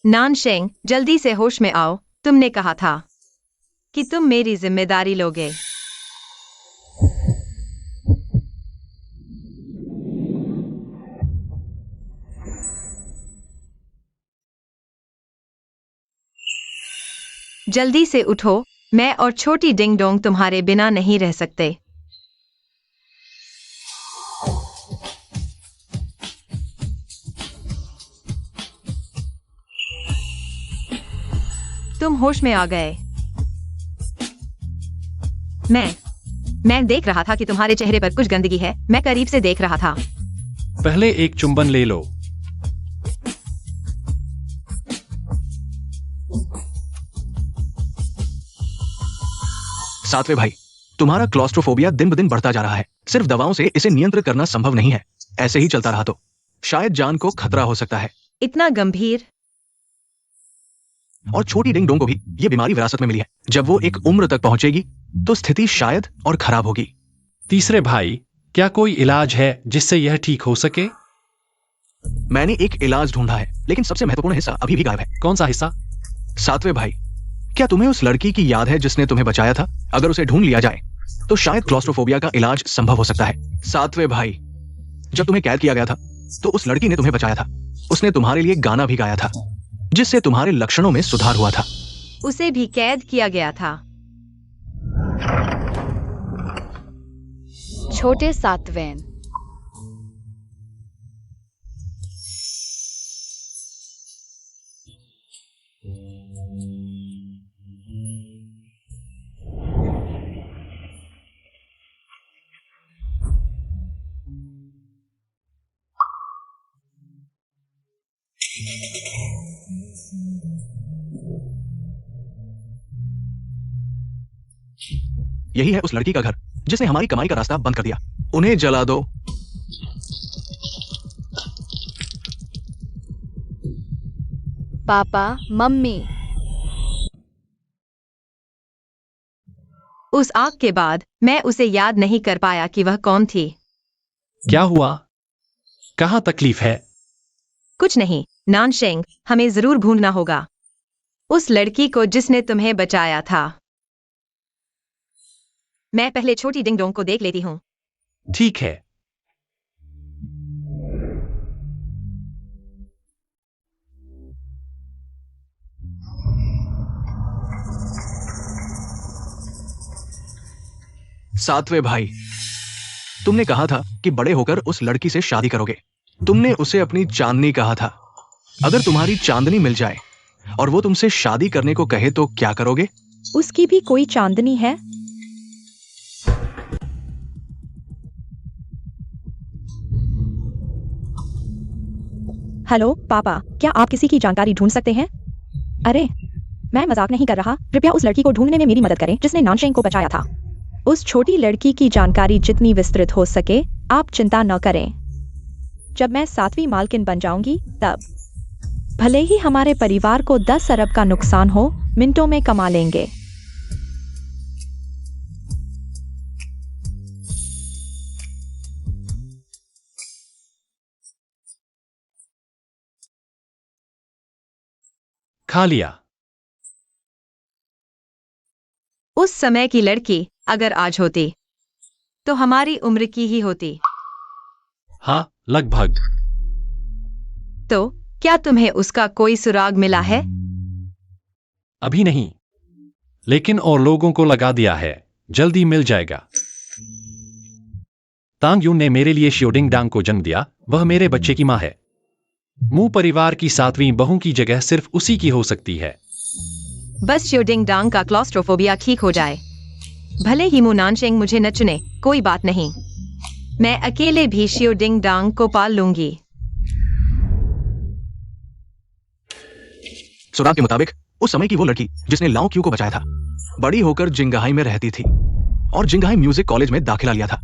नानशेंग, जल्दी से होश में आओ। तुमने कहा था कि तुम मेरी जिम्मेदारी लोगे। जल्दी से उठो, मैं और छोटी डिंग डोंग तुम्हारे बिना नहीं रह सकते। तुम होश में आ गए। मैं देख रहा था कि तुम्हारे चेहरे पर कुछ गंदगी है। मैं करीब से देख रहा था। पहले एक चुंबन ले लो। सातवें भाई, तुम्हारा क्लॉस्ट्रोफोबिया दिन ब दिन बढ़ता जा रहा है। सिर्फ दवाओं से इसे नियंत्रित करना संभव नहीं है। ऐसे ही चलता रहा तो शायद जान को खतरा हो सकता है। इतना गंभीर? और छोटी डिंग डोंग को भी ये बीमारी विरासत में मिली है। जब वो एक उम्र तक पहुंचेगी तो स्थिति शायद और खराब होगी। तीसरे भाई, क्या कोई इलाज है जिससे यह ठीक हो सके? मैंने एक इलाज ढूंढा है, लेकिन सबसे महत्वपूर्ण हिस्सा अभी भी गायब है। कौन सा हिस्सा? सातवें भाई, क्या तुम्हें उस लड़की की याद है जिसने तुम्हें बचाया था? अगर उसे ढूंढ लिया जाए तो शायद क्लॉस्ट्रोफोबिया का इलाज संभव हो सकता है। सातवें भाई, जब तुम्हें कैद किया गया था तो उस लड़की ने तुम्हें बचाया था। उसने तुम्हारे लिए गाना भी गाया था जिससे तुम्हारे लक्षणों में सुधार हुआ था। उसे भी कैद किया गया था। छोटे सातवें। यही है उस लड़की का घर जिसने हमारी कमाई का रास्ता बंद कर दिया। उन्हें जला दो। पापा, मम्मी। उस आग के बाद मैं उसे याद नहीं कर पाया कि वह कौन थी। क्या हुआ? कहाँ तकलीफ है? कुछ नहीं नानशेंग, हमें जरूर ढूंढना होगा उस लड़की को जिसने तुम्हें बचाया था। मैं पहले छोटी डिंग डोंग को देख लेती हूँ। ठीक है। सातवें भाई, तुमने कहा था कि बड़े होकर उस लड़की से शादी करोगे। तुमने उसे अपनी चांदनी कहा था। अगर तुम्हारी चांदनी मिल जाए और वो तुमसे शादी करने को कहे तो क्या करोगे? उसकी भी कोई चांदनी है? हेलो पापा, क्या आप किसी की जानकारी ढूंढ सकते हैं? अरे, मैं मजाक नहीं कर रहा। कृपया उस लड़की को ढूंढने में मेरी मदद करें जिसने नानशेंग को बचाया था। उस छोटी लड़की की जानकारी जितनी विस्तृत हो सके, आप चिंता न करें। जब मैं 7वीं मालकिन बन जाऊंगी तब भले ही हमारे परिवार को 10 अरब का नुकसान हो, मिनटों में कमा लेंगे। खा लिया। उस समय की लड़की अगर आज होती तो हमारी उम्र की ही होती। हाँ, लगभग। तो क्या तुम्हें उसका कोई सुराग मिला है? अभी नहीं, लेकिन और लोगों को लगा दिया है। जल्दी मिल जाएगा। तांग यून ने मेरे लिए शियोडिंग डांग को जन्म दिया। वह मेरे बच्चे की माँ है। मू परिवार की 7वीं बहू की जगह सिर्फ उसी की हो सकती है। बस शियोडिंग डांग का क्लॉस्ट्रोफोबिया ठीक हो जाए। भले ही मू नानशेंग मुझे न चुने, कोई बात नहीं। मैं अकेले भी शियोडिंग डांग को पाल लूंगी। सुराग के मुताबिक उस समय की वो लड़की जिसने लाओ क्यू को बचाया था बड़ी होकर जिंगहाई में रहती थी और जिंगहाई म्यूजिक कॉलेज में दाखिला लिया था।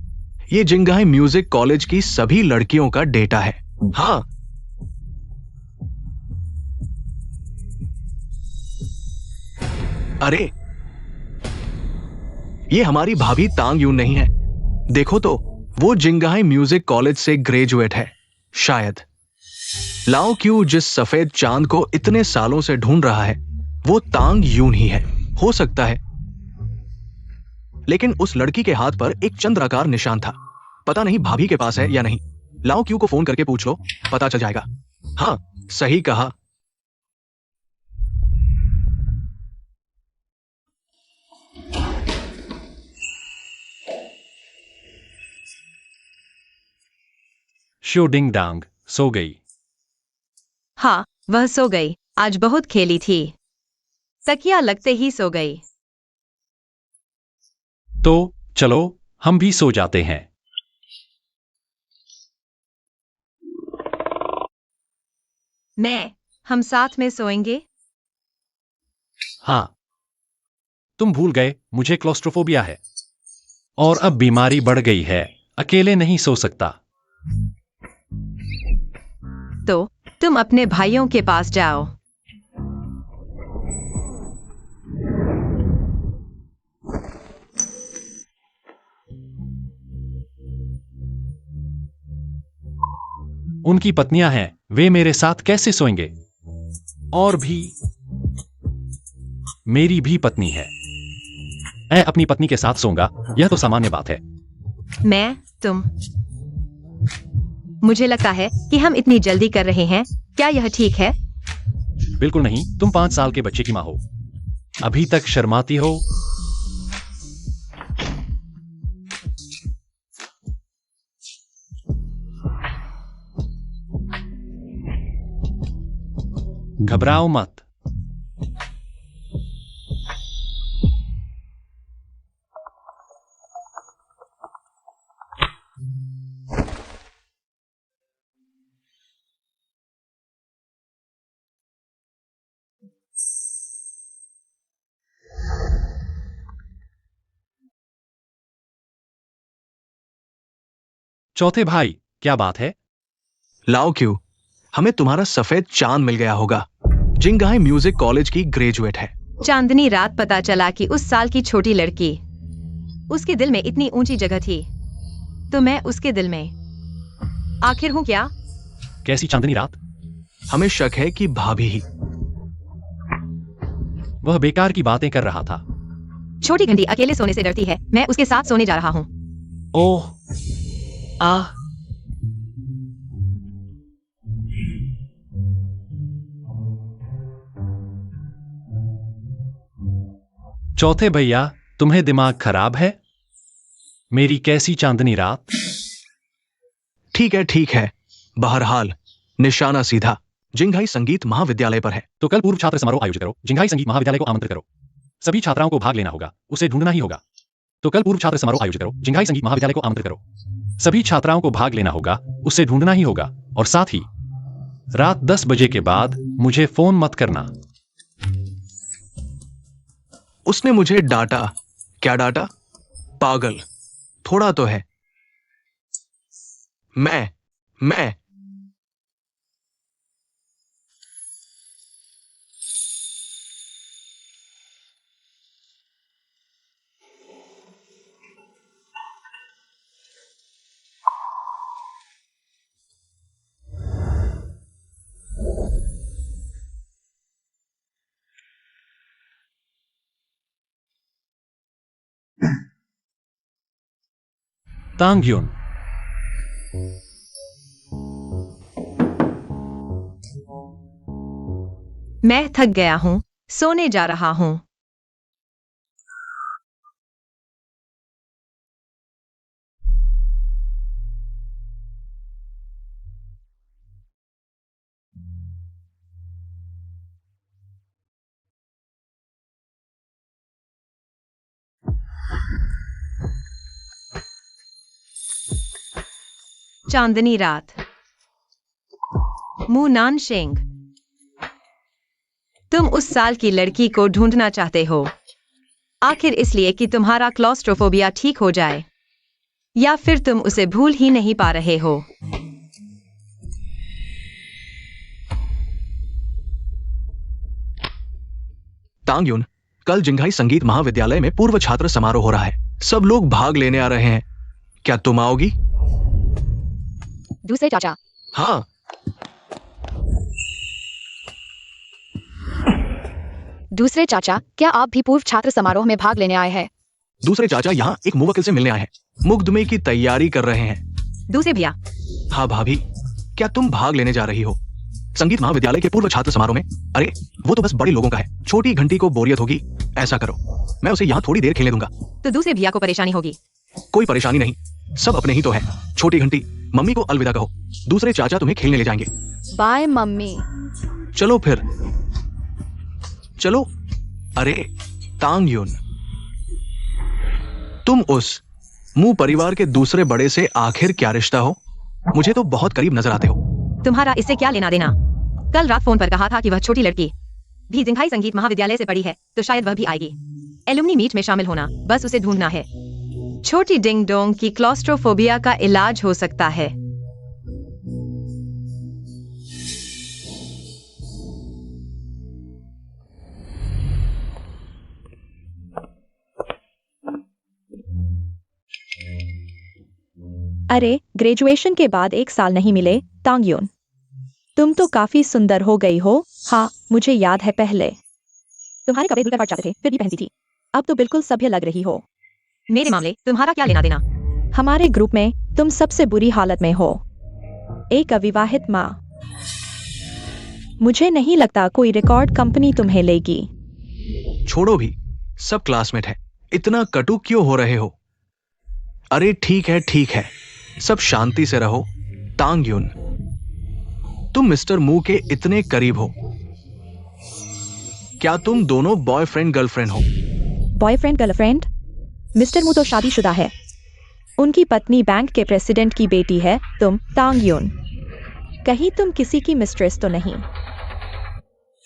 ये जिंगहाई म्यूजिक कॉलेज की सभी लड़कियों का डेटा है। हाँ, अरे ये हमारी भाभी तांग यून नहीं है। देखो तो, वो जिंगहाई म्यूजिक कॉलेज से ग्रेजुएट है। शायद लाओ क्यू जिस सफेद चांद को इतने सालों से ढूंढ रहा है वो तांग यून ही है। हो सकता है, लेकिन उस लड़की के हाथ पर एक चंद्राकार निशान था। पता नहीं भाभी के पास है या नहीं। लाओ क्यू को फोन करके पूछ लो, पता चल जाएगा। हाँ, सही कहा। शियोडिंग डांग सो गई। हाँ, वह सो गई। आज बहुत खेली थी। तकिया लगते ही सो गई। तो चलो हम भी सो जाते हैं। हम साथ में सोएंगे। हाँ। तुम भूल गए मुझे क्लॉस्ट्रोफोबिया है और अब बीमारी बढ़ गई है, अकेले नहीं सो सकता। तो तुम अपने भाइयों के पास जाओ। उनकी पत्नियां हैं, वे मेरे साथ कैसे सोएंगे? और भी मेरी भी पत्नी है, मैं अपनी पत्नी के साथ सोऊंगा, यह तो सामान्य बात है। तुम मुझे लगता है कि हम इतनी जल्दी कर रहे हैं, क्या यह ठीक है? बिल्कुल नहीं, तुम 5 साल के बच्चे की मां हो, अभी तक शर्माती हो। घबराओ मत। चौथे भाई, क्या बात है? लाओ क्यों, हमें तुम्हारा सफेद चांद मिल गया होगा। जिंगहाई म्यूजिक कॉलेज की ग्रेजुएट है। चांदनी रात पता चला कि उस साल की छोटी लड़की, उसके दिल में इतनी ऊंची जगह थी, तो मैं उसके दिल में आखिर हूँ क्या? कैसी चांदनी रात? हमें शक है कि भाभी ही। वह बेकार की बातें कर रहा था। छोटी घंटी अकेले सोने से डरती है, मैं उसके साथ सोने जा रहा हूँ। ओह, चौथे भैया, तुम्हें दिमाग खराब है? मेरी कैसी चांदनी रात? ठीक है, बहरहाल निशाना सीधा जिंगहाई संगीत महाविद्यालय पर है। तो कल पूर्व छात्र समारोह आयोजित करो, जिंगहाई संगीत महाविद्यालय को आमंत्रित करो, सभी छात्राओं को भाग लेना होगा, उसे ढूंढना ही होगा। तो कल पूर्व छात्र समारोह आयोजित करो, जिंगहाई संगीत महाविद्यालय को आमंत्रित करो, सभी छात्राओं को भाग लेना होगा, उसे ढूंढना ही होगा, और साथ ही रात 10 बजे के बाद मुझे फोन मत करना। उसने मुझे डांटा। क्या डांटा? पागल, थोड़ा तो है। मैं तांग्युन, मैं थक गया हूँ, सोने जा रहा हूँ। चांदनी रात। मू नानशिंग, तुम उस साल की लड़की को ढूंढना चाहते हो, आखिर इसलिए कि तुम्हारा क्लॉस्ट्रोफोबिया ठीक हो जाए, या फिर तुम उसे भूल ही नहीं पा रहे हो? तांग्युन, कल जिंगहाई संगीत महाविद्यालय में पूर्व छात्र समारोह हो रहा है, सब लोग भाग लेने आ रहे हैं, क्या तुम आओगी? दूसरे चाचा, हाँ। दूसरे चाचा, क्या आप भी पूर्व छात्र समारोह में भाग लेने आए हैं? दूसरे चाचा यहाँ एक मुवक्किल से मिलने आए हैं, मुकदमे की तैयारी कर रहे हैं। दूसरे भैया, हाँ भाभी, क्या तुम भाग लेने जा रही हो संगीत महाविद्यालय के पूर्व छात्र समारोह में? अरे वो तो बस बड़े लोगों का है, छोटी घंटी को बोरियत होगी। ऐसा करो, मैं उसे यहाँ थोड़ी देर खेलने दूंगा। तो दूसरे भैया को परेशानी होगी। कोई परेशानी नहीं, सब अपने ही तो है। छोटी घंटी, मम्मी को अलविदा कहो, दूसरे चाचा तुम्हें खेलने ले जाएंगे। Bye mummy. चलो फिर, चलो। अरे तांग्युन, तुम उस मू परिवार के दूसरे बड़े से आखिर क्या रिश्ता हो? मुझे तो बहुत करीब नजर आते हो। तुम्हारा इससे क्या लेना देना? कल रात फोन पर कहा था कि वह छोटी लड़की भी जिंगहाई संगीत महाविद्यालय से पढ़ी है, तो शायद वह भी आएगी। एलुमनी मीट में शामिल होना, बस उसे ढूंढना है। छोटी डिंग डोंग की क्लॉस्ट्रोफोबिया का इलाज हो सकता है। अरे, ग्रेजुएशन के बाद 1 साल नहीं मिले, तांगयुन। तुम तो काफी सुंदर हो गई हो। हाँ, मुझे याद है पहले तुम्हारे कपड़े धुलकर फट जाते थे, फिर भी पहनती थी। अब तो बिल्कुल सभ्य लग रही हो। मेरे मामले तुम्हारा क्या लेना देना? हमारे ग्रुप में तुम सबसे बुरी हालत में हो, एक अविवाहित माँ। मुझे नहीं लगता कोई रिकॉर्ड कंपनी तुम्हें लेगी। छोड़ो भी, सब क्लासमेट है, इतना कटु क्यों हो रहे हो? अरे ठीक है, सब शांति से रहो। तांगयुन, तुम मिस्टर मू के इतने करीब हो। क्या तुम दोनों बॉयफ्रेंड गर्लफ्रेंड हो? Boyfriend girlfriend? मिस्टर मू तो शादीशुदा है। उनकी पत्नी बैंक के प्रेसिडेंट की बेटी है। तुम तांगयुन, कहीं तुम किसी की मिस्ट्रेस तो नहीं?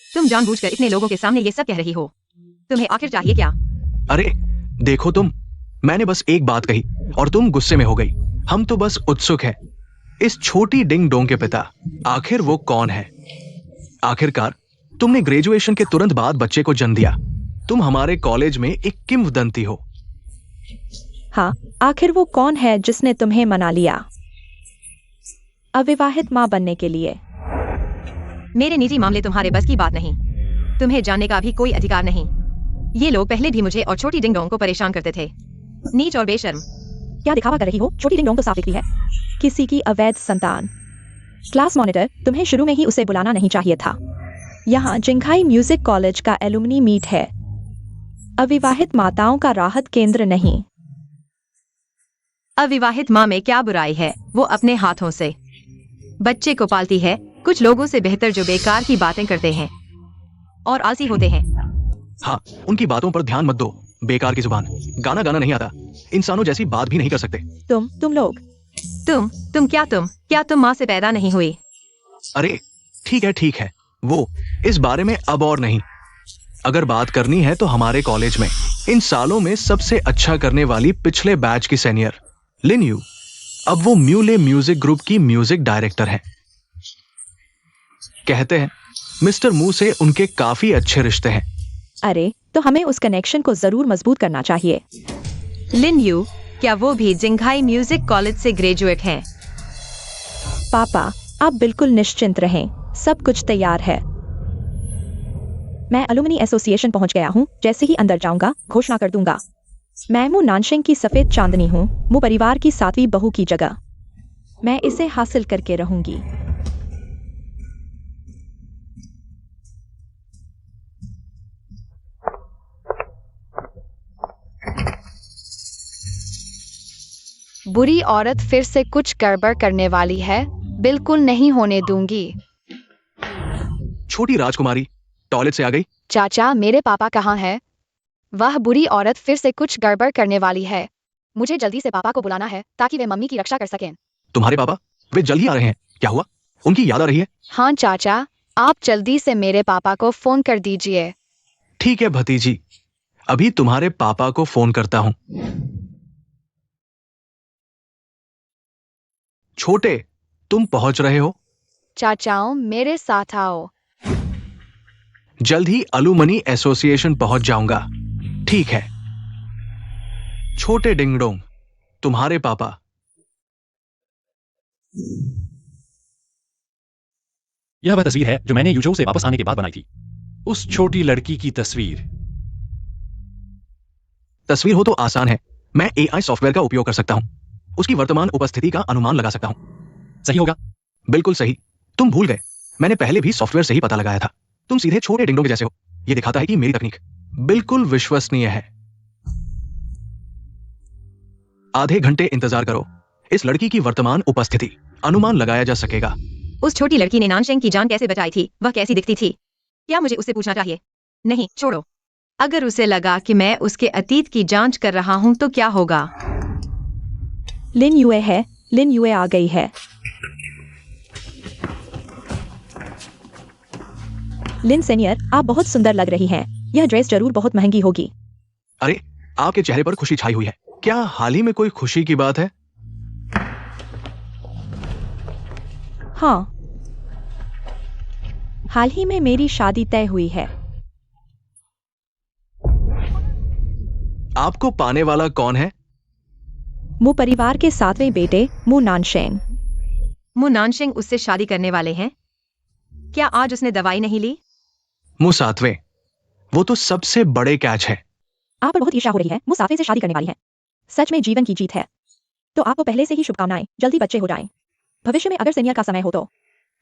तुम जानबूझकर इतने लोगों के सामने ये सब कह रही हो। तुम्हें आखिर चाहिए क्या? अरे देखो तुम, मैंने बस एक बात कही और तुम गुस्से में हो गई। हम तो बस उत्सुक हैं। इस छोटी डिंग डोंग के पिता, आखिर वो कौन है? आखिरकार तुमने ग्रेजुएशन के तुरंत बाद बच्चे को जन्म दिया। तुम हमारे कॉलेज में एक किंवदंती हो। हाँ, आखिर वो कौन है जिसने तुम्हें मना लिया अविवाहित माँ बनने के लिए? मेरे निजी मामले तुम्हारे बस की बात नहीं। तुम्हें जानने का भी कोई अधिकार नहीं। ये लोग पहले भी मुझे और छोटी डिंग डोंग को परेशान करते थे। नीच और बेशर्म। क्या दिखावा कर रही हो? छोटी डिंग डोंग तो साफ दिखती है। किसी की अवैध संतान। क्लास मॉनिटर, तुम्हें शुरू में ही उसे बुलाना नहीं चाहिए था। यहाँ जिंघाई म्यूजिक कॉलेज का एलुमनी मीट है, अविवाहित माताओं का राहत केंद्र नहीं। अविवाहित माँ में क्या बुराई है? वो अपने हाथों से बच्चे को पालती है। कुछ लोगों से बेहतर जो बेकार की बातें करते हैं और आलसी होते हैं। हाँ, उनकी बातों पर ध्यान मत दो। बेकार की जुबान। गाना गाना नहीं आता, इंसानों जैसी बात भी नहीं कर सकते। तुम लोग। तुम क्या तुम माँ से पैदा नहीं हुई? अरे ठीक है, वो इस बारे में अब और नहीं। अगर बात करनी है तो हमारे कॉलेज में इन सालों में सबसे अच्छा करने वाली पिछले बैच की सीनियर लिन यू, अब वो म्यूले म्यूजिक ग्रुप की म्यूजिक डायरेक्टर हैं। कहते हैं मिस्टर मू से उनके काफी अच्छे रिश्ते हैं। अरे, तो हमें उस कनेक्शन को जरूर मजबूत करना चाहिए। लिन यू, क्या वो भी जिंघाई म्यूजिक कॉलेज से ग्रेजुएट हैं? पापा, आप बिल्कुल निश्चिंत रहें, सब कुछ तैयार है। मैं अलुमनी एसोसिएशन पहुंच गया हूं। जैसे ही अंदर जाऊंगा, घोषणा कर दूंगा। मैं मू नानशिंग की सफेद चांदनी हूं, मू परिवार की 7वीं बहू की जगह। मैं इसे हासिल करके रहूंगी। बुरी औरत फिर से कुछ गड़बड़ करने वाली है। बिल्कुल नहीं होने दूंगी। छोटी राजकुमारी टॉयलेट से आ गई। चाचा, मेरे पापा कहाँ हैं? वह बुरी औरत फिर से कुछ गड़बड़ करने वाली है। मुझे जल्दी से पापा को बुलाना है ताकि वे मम्मी की रक्षा कर सकें। तुम्हारे पापा? वे जल्दी आ रहे हैं। क्या हुआ? उनकी याद आ रही है? हाँ चाचा, आप जल्दी से मेरे पापा को फोन कर दीजिए। ठीक है भतीजी, अभी तुम्हारे पापा को फोन करता हूं। छोटे, तुम पहुंच रहे हो? चाचाओं, मेरे साथ आओ। जल्द ही अलुमनी एसोसिएशन पहुंच जाऊंगा। ठीक है। छोटे डिंगडोंग, तुम्हारे पापा। यह वह तस्वीर है जो मैंने यूजोऊ से वापस आने के बाद बनाई थी। उस छोटी लड़की की तस्वीर। तस्वीर हो तो आसान है। मैं एआई सॉफ्टवेयर का उपयोग कर सकता हूं। उसकी वर्तमान उपस्थिति का अनुमान लगा सकता हूं। सही होगा? बिल्कुल सही। तुम भूल गए, मैंने पहले भी सॉफ्टवेयर से ही पता लगाया था। तुम सीधे छोटे डिंगडोंग के जैसे हो। यह दिखाता है कि मेरी तकनीक बिल्कुल विश्वसनीय है। आधे घंटे इंतजार करो। इस लड़की की वर्तमान उपस्थिति अनुमान लगाया जा सकेगा। उस छोटी लड़की ने नानशेंग की जान कैसे बचाई थी? वह कैसी दिखती थी? क्या मुझे उससे पूछना चाहिए? नहीं, छोड़ो। अगर उसे लगा कि मैं उसके अतीत की जांच कर रहा हूं तो क्या होगा? लिन यूए है। लिन यूए आ गई है। लिन सीनियर, आप बहुत सुंदर लग रही हैं। यह ड्रेस जरूर बहुत महंगी होगी। अरे, आपके चेहरे पर खुशी छाई हुई है। क्या हाल ही में कोई खुशी की बात है? हाँ, हाल ही में मेरी शादी तय हुई है। आपको पाने वाला कौन है? मू परिवार के 7वें बेटे मू नानशेंग। मु नानशिंग उससे शादी करने वाले हैं। क्या आज उसने दवाई नहीं ली? मु 7वें, वो तो सबसे बड़े कैच है। आप पर बहुत ईर्ष्या हो रही है। मू 7वें से शादी करने वाली है। सच में जीवन की जीत है। तो आपको पहले से ही शुभकामनाएं। जल्दी बच्चे हो जाएं। भविष्य में अगर सीनियर का समय हो तो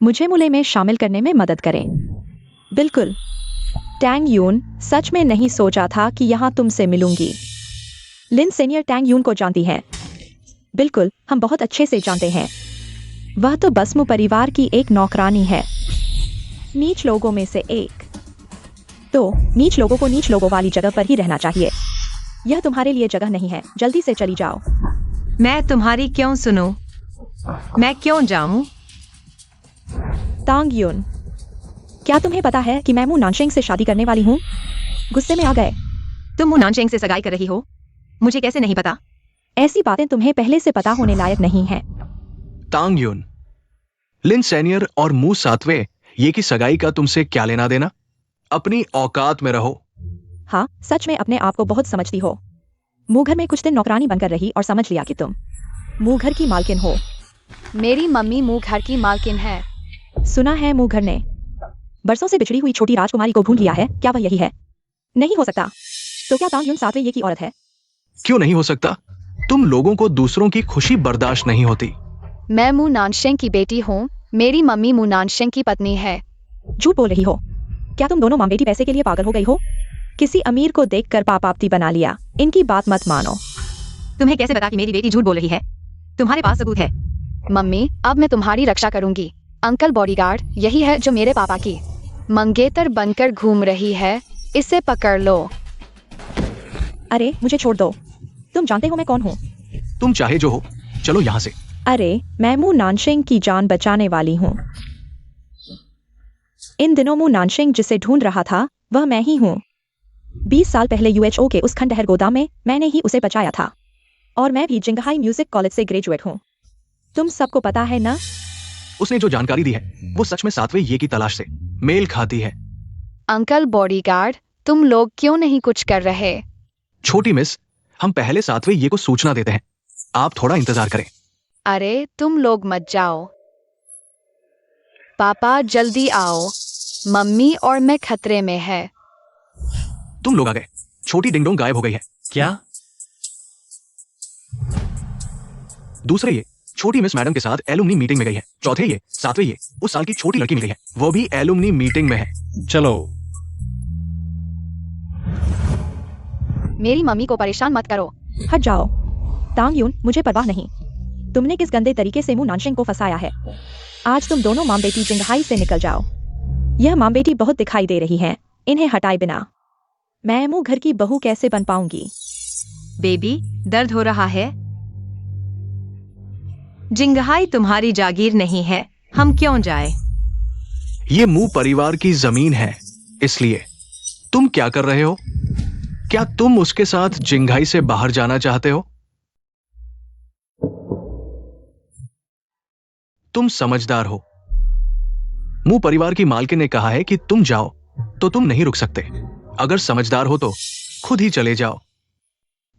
मुझे मुले में शामिल करने में मदद करें। बिल्कुल। टैंग यून, सच में नहीं सोचा था कि यहाँ तुमसे मिलूंगी। लिन सीनियर टैंग यून को जानती है। बिल्कुल, हम बहुत अच्छे से जानते हैं। वह तो बस मु परिवार की एक नौकरानी है, नीच लोगों में से एक। तो नीच लोगों को नीच लोगों वाली जगह पर ही रहना चाहिए। यह तुम्हारे लिए जगह नहीं है। जल्दी से चली जाओ। मैं तुम्हारी क्यों सुनूं? मैं क्यों जाऊं? तांग यून, क्या तुम्हें पता है कि मैं मू नानशेंग से शादी करने वाली हूँ? गुस्से में आ गए। तुम मु नानशिंग से सगाई कर रही हो? मुझे कैसे नहीं पता? ऐसी बातें तुम्हें पहले से पता होने लायक नहीं है। तांग यून, लिन सीनियर और मू 7वें ये की सगाई का तुमसे क्या लेना देना? अपनी औकात में रहो। हाँ, सच में अपने आप को बहुत समझती हो। मू घर में कुछ दिन नौकरानी बनकर रही और समझ लिया कि तुम मू घर की मालकिन हो। मेरी मम्मी मुंह घर की मालकिन है। सुना है मू घर ने बरसों से बिछड़ी हुई छोटी राजकुमारी को ढूंढ लिया है। क्या वह यही है? नहीं हो सकता। तो क्या तांग यून 7वें ये की औरत है? क्यों नहीं हो सकता? तुम लोगों को दूसरों की खुशी बर्दाश्त नहीं होती। मैं मू नानशेंग की बेटी हूँ। मेरी मम्मी मू नानशेंग की पत्नी है। झूठ बोल रही हो। क्या तुम दोनों माँ बेटी पैसे के लिए पागल हो गई हो? किसी अमीर को देखकर पापाप्ती बना लिया। इनकी बात मत मानो। तुम्हें कैसे पता कि मेरी बेटी झूठ बोल रही है? तुम्हारे पास सबूत है? मम्मी, अब मैं तुम्हारी रक्षा करूंगी। अंकल बॉडीगार्ड, यही है जो मेरे पापा की मंगेतर बनकर घूम रही है। इसे पकड़ लो। अरे मुझे छोड़ दो। तुम जानते हो मैं कौन हूँ? तुम चाहे जो हो, चलो यहाँ से। अरे, मैं मू नानशेंग की जान बचाने वाली हूँ। इन दिनों मू नानशेंग जिसे ढूंढ रहा था वह मैं ही हूँ। 20 साल पहले UHO के उस खंडहर गोदाम में मैंने ही उसे बचाया था। और मैं भी जिंगहाई म्यूजिक कॉलेज से ग्रेजुएट हूँ। तुम सबको पता है ना? उसने जो जानकारी दी है वो सच में 7वें ये की तलाश से मेल खाती है। अंकल बॉडीगार्ड, तुम लोग क्यों नहीं कुछ कर रहे? छोटी मिस, हम पहले 7वें ये को सूचना देते हैं। आप थोड़ा इंतजार करें। अरे तुम लोग मत जाओ। पापा जल्दी आओ। मम्मी और मैं खतरे में है। तुम लोग आ गए। छोटी डिंगडोंग गायब हो गई है। क्या? दूसरे ये छोटी मिस मैडम के साथ एलुमनी मीटिंग में गई है। चौथे ये 7वें ये उस साल की छोटी लड़की मिल गई है। वो भी एलुमनी मीटिंग में है। चलो। मेरी मम्मी को परेशान मत करो। हट जाओ। तांग यून, मुझे परवाह नहीं। तुमने किस गंदे तरीके से मू नानशेंग को फंसाया है। आज तुम दोनों माम बेटी जिंगहाई से निकल जाओ। यह माम बेटी बहुत दिखाई दे रही हैं। इन्हें हटाए बिना मैं मू घर की बहू कैसे बन पाऊंगी? बेबी, दर्द हो रहा है? जिंगहाई तुम्हारी जागीर नहीं है। हम क्यों जाए? ये मू परिवार की जमीन है, इसलिए तुम क्या कर रहे हो? क्या तुम उसके साथ जिंगहाई से बाहर जाना चाहते हो? तुम समझदार हो। मू परिवार की मालकिन ने कहा है कि तुम जाओ, तो तुम नहीं रुक सकते। अगर समझदार हो तो खुद ही चले जाओ।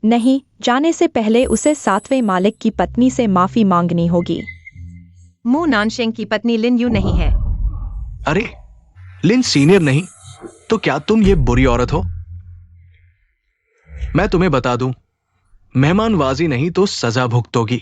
नहीं, जाने से पहले उसे 7वें मालिक की पत्नी से माफी मांगनी होगी। मू नानशिंग की पत्नी लिन यू नहीं है। अरे, लिन सीनियर नहीं तो क्या तुम ये बुरी औरत हो? मैं तुम्हें बता दूं, मेहमानवाजी नहीं तो सजा भुगतोगी।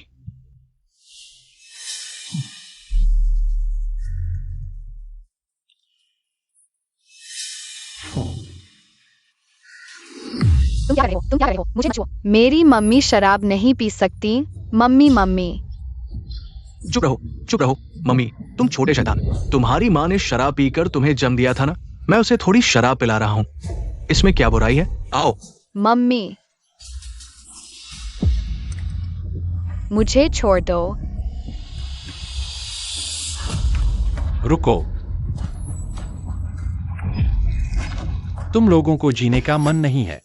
तुम क्या कर रहे हो? तुम क्या कर रहे हो? मुझे मत छुओ। मेरी मम्मी शराब नहीं पी सकती। मम्मी मम्मी चुप रहो, चुप रहो। मम्मी, तुम छोटे शैतान। तुम्हारी माँ ने शराब पीकर तुम्हें जन्म दिया था ना। मैं उसे थोड़ी शराब पिला रहा हूं। इसमें क्या बुराई है? आओ। मम्मी, मुझे छोड़ दो। रुको। तुम लोगों को जीने का मन नहीं है।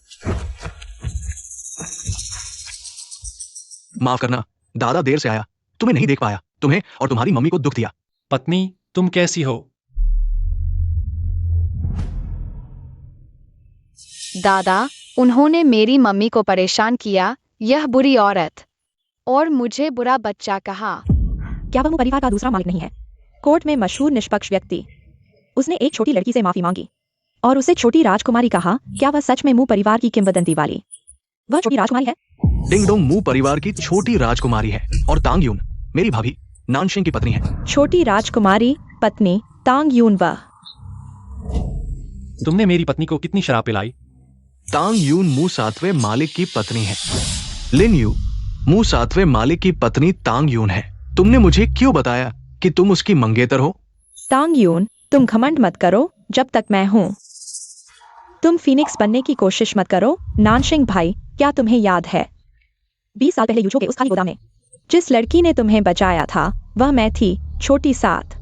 माफ करना, दादा देर से आया, तुम्हें नहीं देख पाया, तुम्हें और तुम्हारी मम्मी को दुख दिया। पत्नी, तुम कैसी हो? दादा, उन्होंने मेरी मम्मी को परेशान किया, यह बुरी औरत, और मुझे बुरा बच्चा कहा। क्या वह मुंह परिवार का दूसरा मालिक नहीं है? कोर्ट में मशहूर निष्पक्ष व्यक्ति, उसने एक छोटी लड़की से माफी मांगी और उसे छोटी राजकुमारी कहा। क्या वह सच में मुंह परिवार की किंवदंती वाली वह छोटी राजकुमारी है? डिंग डोंग मू परिवार की छोटी राजकुमारी है और तांग यून मेरी भाभी नानशिंग की पत्नी है। छोटी राजकुमारी पत्नी तांग यून वह। तुमने मेरी पत्नी को कितनी शराब पिलाई? तांग यून मू सातवें मालिक की पत्नी है। लिन यू मू सातवें मालिक की पत्नी तांग यून है। तुमने मुझे क्यों बताया कि तुम उसकी मंगेतर हो? तांग यून, तुम घमंड मत करो जब तक मैं हूं। तुम फीनिक्स बनने की कोशिश मत करो। नानशिंग भाई, क्या तुम्हें याद है 20 साल पहले यूचो के उस खाली गोदाम में जिस लड़की ने तुम्हें बचाया था, वह मैं थी, छोटी सात।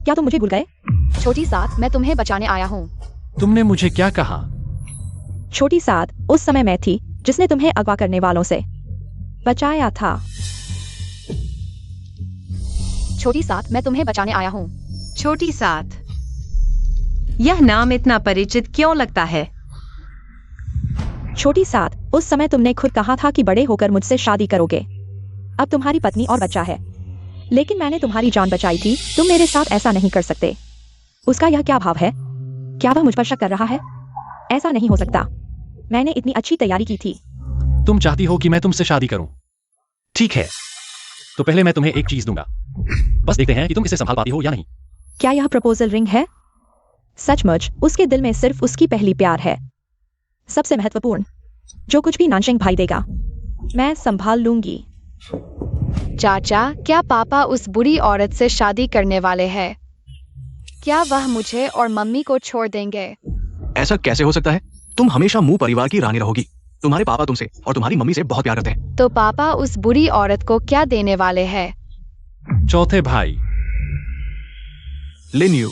क्या तुम मुझे भूल गए? छोटी सात, मैं तुम्हें बचाने आया हूँ। तुमने मुझे क्या कहा? छोटी सात, उस समय मैं थी जिसने तुम्हें अगवा करने वालों से बचाया था। छोटी सात, मैं तुम्हें बचाने आया हूँ। छोटी सात, यह नाम इतना परिचित क्यों लगता है? छोटी सात, उस समय तुमने खुद कहा था कि बड़े होकर मुझसे शादी करोगे। अब तुम्हारी पत्नी और बच्चा है, लेकिन मैंने तुम्हारी जान बचाई थी। तुम मेरे साथ ऐसा नहीं कर सकते। उसका यह क्या भाव है? क्या वह मुझ पर शक कर रहा है? ऐसा नहीं हो सकता। मैंने इतनी अच्छी तैयारी की थी। तुम चाहती हो कि मैं तुमसे शादी करूं? ठीक है, तो पहले मैं तुम्हें एक चीज दूंगा। बस देखते हैं कि तुम इसे संभाल पाती हो या नहीं। क्या यह प्रपोजल रिंग है? सचमुच उसके दिल में सिर्फ उसकी पहली प्यार है। सबसे महत्वपूर्ण, जो कुछ भी नानशिंग भाई देगा मैं संभाल लूंगी। चाचा, क्या पापा उस बुरी औरत से शादी करने वाले हैं? क्या वह मुझे और मम्मी को छोड़ देंगे? ऐसा कैसे हो सकता है? तुम हमेशा मू परिवार की रानी रहोगी। तुम्हारे पापा तुमसे और तुम्हारी मम्मी से बहुत प्यार करते हैं। तो पापा उस बुरी औरत को क्या देने वाले हैं? चौथे भाई। लिन यू,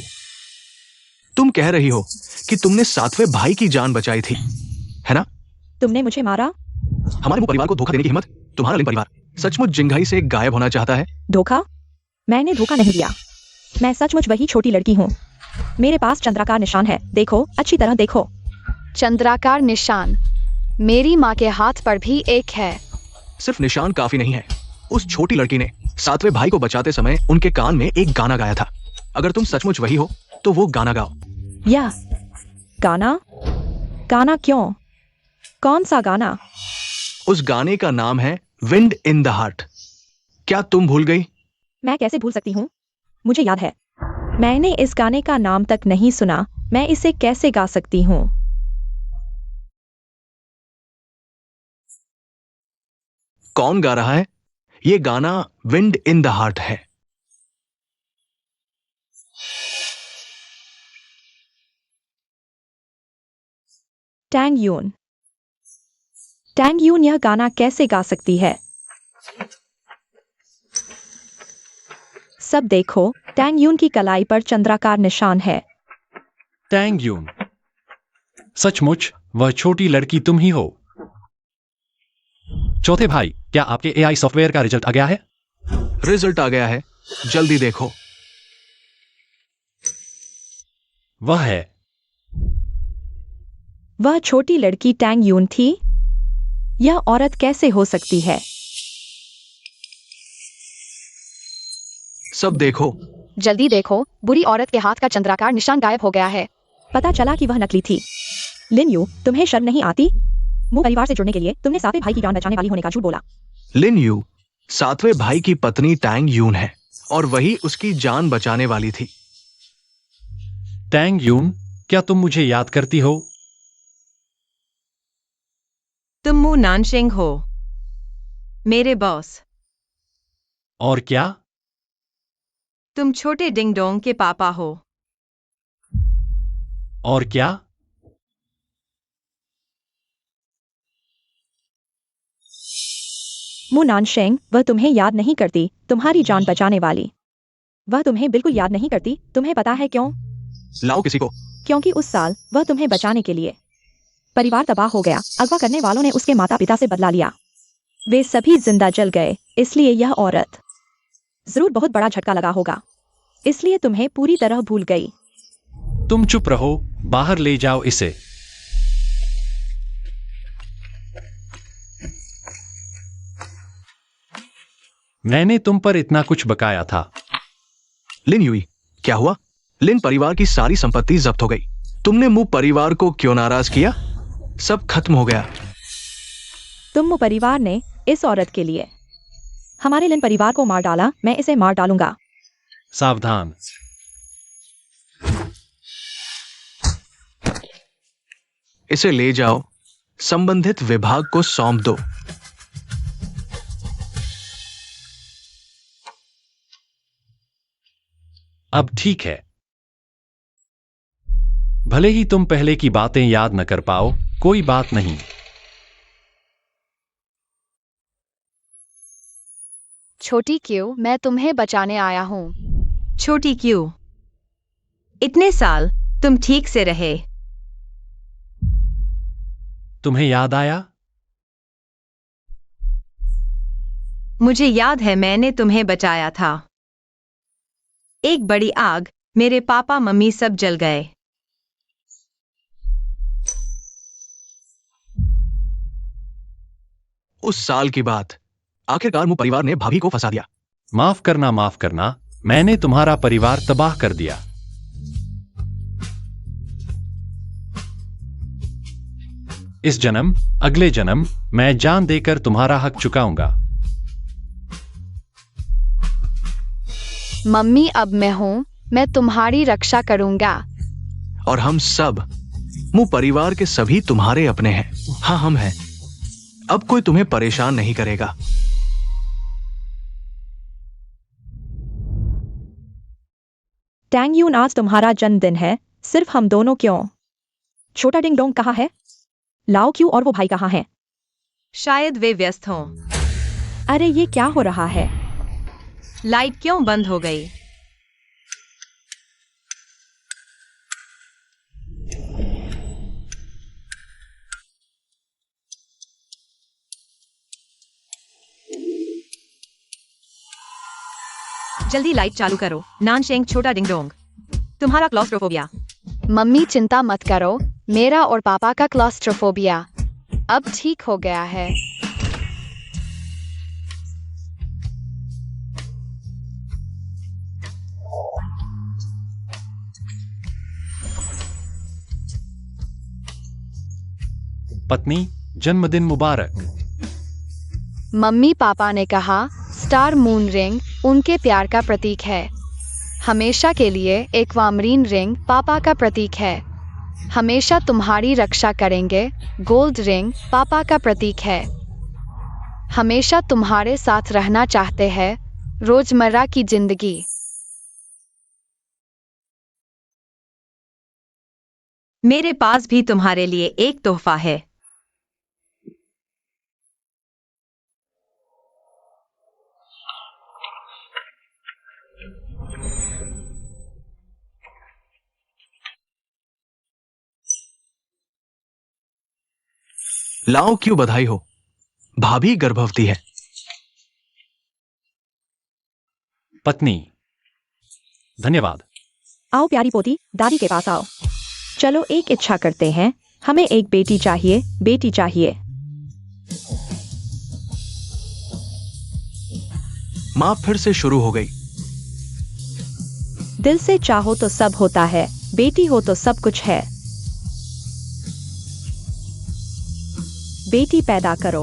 तुम कह रही हो कि तुमने सातवें भाई की जान बचाई थी, है ना? तुमने मुझे मारा? हमारे मू परिवार को धोखा देने की हिम्मत? तुम्हारा लिन परिवार सचमुच जिंघाई से गायब होना चाहता है? धोखा? मैंने धोखा नहीं दिया। मैं सचमुच वही छोटी लड़की हूँ। मेरे पास चंद्राकार निशान है, देखो, अच्छी तरह देखो। चंद्राकार निशान? मेरी माँ के हाथ पर भी एक है। सिर्फ निशान काफी नहीं है। उस छोटी लड़की ने सातवें भाई को बचाते समय उनके कान में एक गाना गाया था। अगर तुम सचमुच वही हो तो वो गाना गाओ। या गाना? गाना क्यों? कौन सा गाना? उस गाने का नाम है विंड इन द हार्ट। क्या तुम भूल गई? मैं कैसे भूल सकती हूँ? मुझे याद है। मैंने इस गाने का नाम तक नहीं सुना। मैं इसे कैसे गा सकती हूँ? कौन गा रहा है? ये गाना विंड इन द हार्ट है। टैंग यून। टैंग यून यह गाना कैसे गा सकती है? सब देखो, टैंग यून की कलाई पर चंद्राकार निशान है। टैंग यून, सचमुच वह छोटी लड़की तुम ही हो। चौथे भाई, क्या आपके एआई सॉफ्टवेयर का रिजल्ट आ गया है? रिजल्ट आ गया है, जल्दी देखो। वह है। वह छोटी लड़की टैंग यून थी? यह औरत कैसे हो सकती है? सब देखो। जल्दी देखो, बुरी औरत के हाथ का चंद्राकार निशान गायब हो गया है। पता चला कि वह नकली थी। लिन यू, तुम्हें शर्म नहीं आती? मू परिवार से जुड़ने के लिए तुमने सातवें भाई की जान बचाने वाली होने का झूठ बोला। लिन यू सातवें भाई की पत्नी टैंग यून है और वही उसकी जान बचाने वाली थी। टैंग यून, क्या तुम मुझे याद करती हो? तुम मू नानशिंग हो, मेरे बॉस। और क्या? तुम छोटे डिंग डोंग के पापा हो। और क्या? मू नानशेंग, वह तुम्हें याद नहीं करती, तुम्हारी जान बचाने वाली। वह तुम्हें बिल्कुल याद नहीं करती। तुम्हें पता है क्यों? लाओ किसी को। क्योंकि उस साल वह तुम्हें बचाने के लिए परिवार तबाह हो गया। अगवा करने वालों ने उसके माता पिता से बदला लिया। वे सभी जिंदा जल गए, इसलिए यह औरत जरूर बहुत बड़ा झटका लगा होगा, इसलिए तुम्हें पूरी तरह भूल गई। तुम चुप रहो, बाहर ले जाओ इसे। मैंने तुम पर इतना कुछ बकाया था। लिन युई, क्या हुआ? लिन परिवार की सारी संपत्ति जब्त हो गई। तुमने मू परिवार को क्यों नाराज किया? सब खत्म हो गया। तुम परिवार ने इस औरत के लिए हमारे लिन परिवार को मार डाला, मैं इसे मार डालूंगा। सावधान। इसे ले जाओ, संबंधित विभाग को सौंप दो। अब ठीक है। भले ही तुम पहले की बातें याद न कर पाओ, कोई बात नहीं। छोटी क्यू, मैं तुम्हें बचाने आया हूँ। छोटी क्यों? इतने साल तुम ठीक से रहे। तुम्हें याद आया? मुझे याद है, मैंने तुम्हें बचाया था। एक बड़ी आग, मेरे पापा मम्मी सब जल गए। उस साल की बात। आखिरकार मू परिवार ने भाभी को फंसा दिया। माफ करना, मैंने तुम्हारा परिवार तबाह कर दिया। इस जन्म, अगले जन्म मैं जान देकर तुम्हारा हक चुकाऊंगा। मम्मी, अब मैं हूँ, मैं तुम्हारी रक्षा करूंगा। और हम सब, मू परिवार के सभी तुम्हारे अपने हैं। हाँ, हम हैं। अब कोई तुम्हें परेशान नहीं करेगा। टैंग यून, आज तुम्हारा जन्मदिन है, सिर्फ हम दोनों क्यों? छोटा डिंग डोंग कहाँ है? लाओ क्यू और वो भाई कहाँ हैं? शायद वे व्यस्त हों। अरे ये क्या हो रहा है? लाइट क्यों बंद हो गई? जल्दी लाइट चालू करो। नानशेंग, छोटा डिंगडोंग, तुम्हारा क्लॉस्ट्रोफोबिया। मम्मी चिंता मत करो, मेरा और पापा का क्लॉस्ट्रोफोबिया अब ठीक हो गया है। पत्नी, जन्मदिन मुबारक। मम्मी पापा ने कहा स्टार मून रिंग उनके प्यार का प्रतीक है। हमेशा के लिए एक्वामरीन रिंग पापा का प्रतीक है। हमेशा तुम्हारी रक्षा करेंगे। गोल्ड रिंग पापा का प्रतीक है। हमेशा तुम्हारे साथ रहना चाहते हैं रोजमर्रा की जिंदगी। मेरे पास भी तुम्हारे लिए एक तोहफा है। लाओ क्यों, बधाई हो, भाभी गर्भवती है। पत्नी, धन्यवाद। आओ प्यारी पोती, दादी के पास आओ। चलो एक इच्छा करते हैं, हमें एक बेटी चाहिए, बेटी चाहिए। माँ फिर से शुरू हो गई। दिल से चाहो तो सब होता है, बेटी हो तो सब कुछ है। बेटी पैदा करो।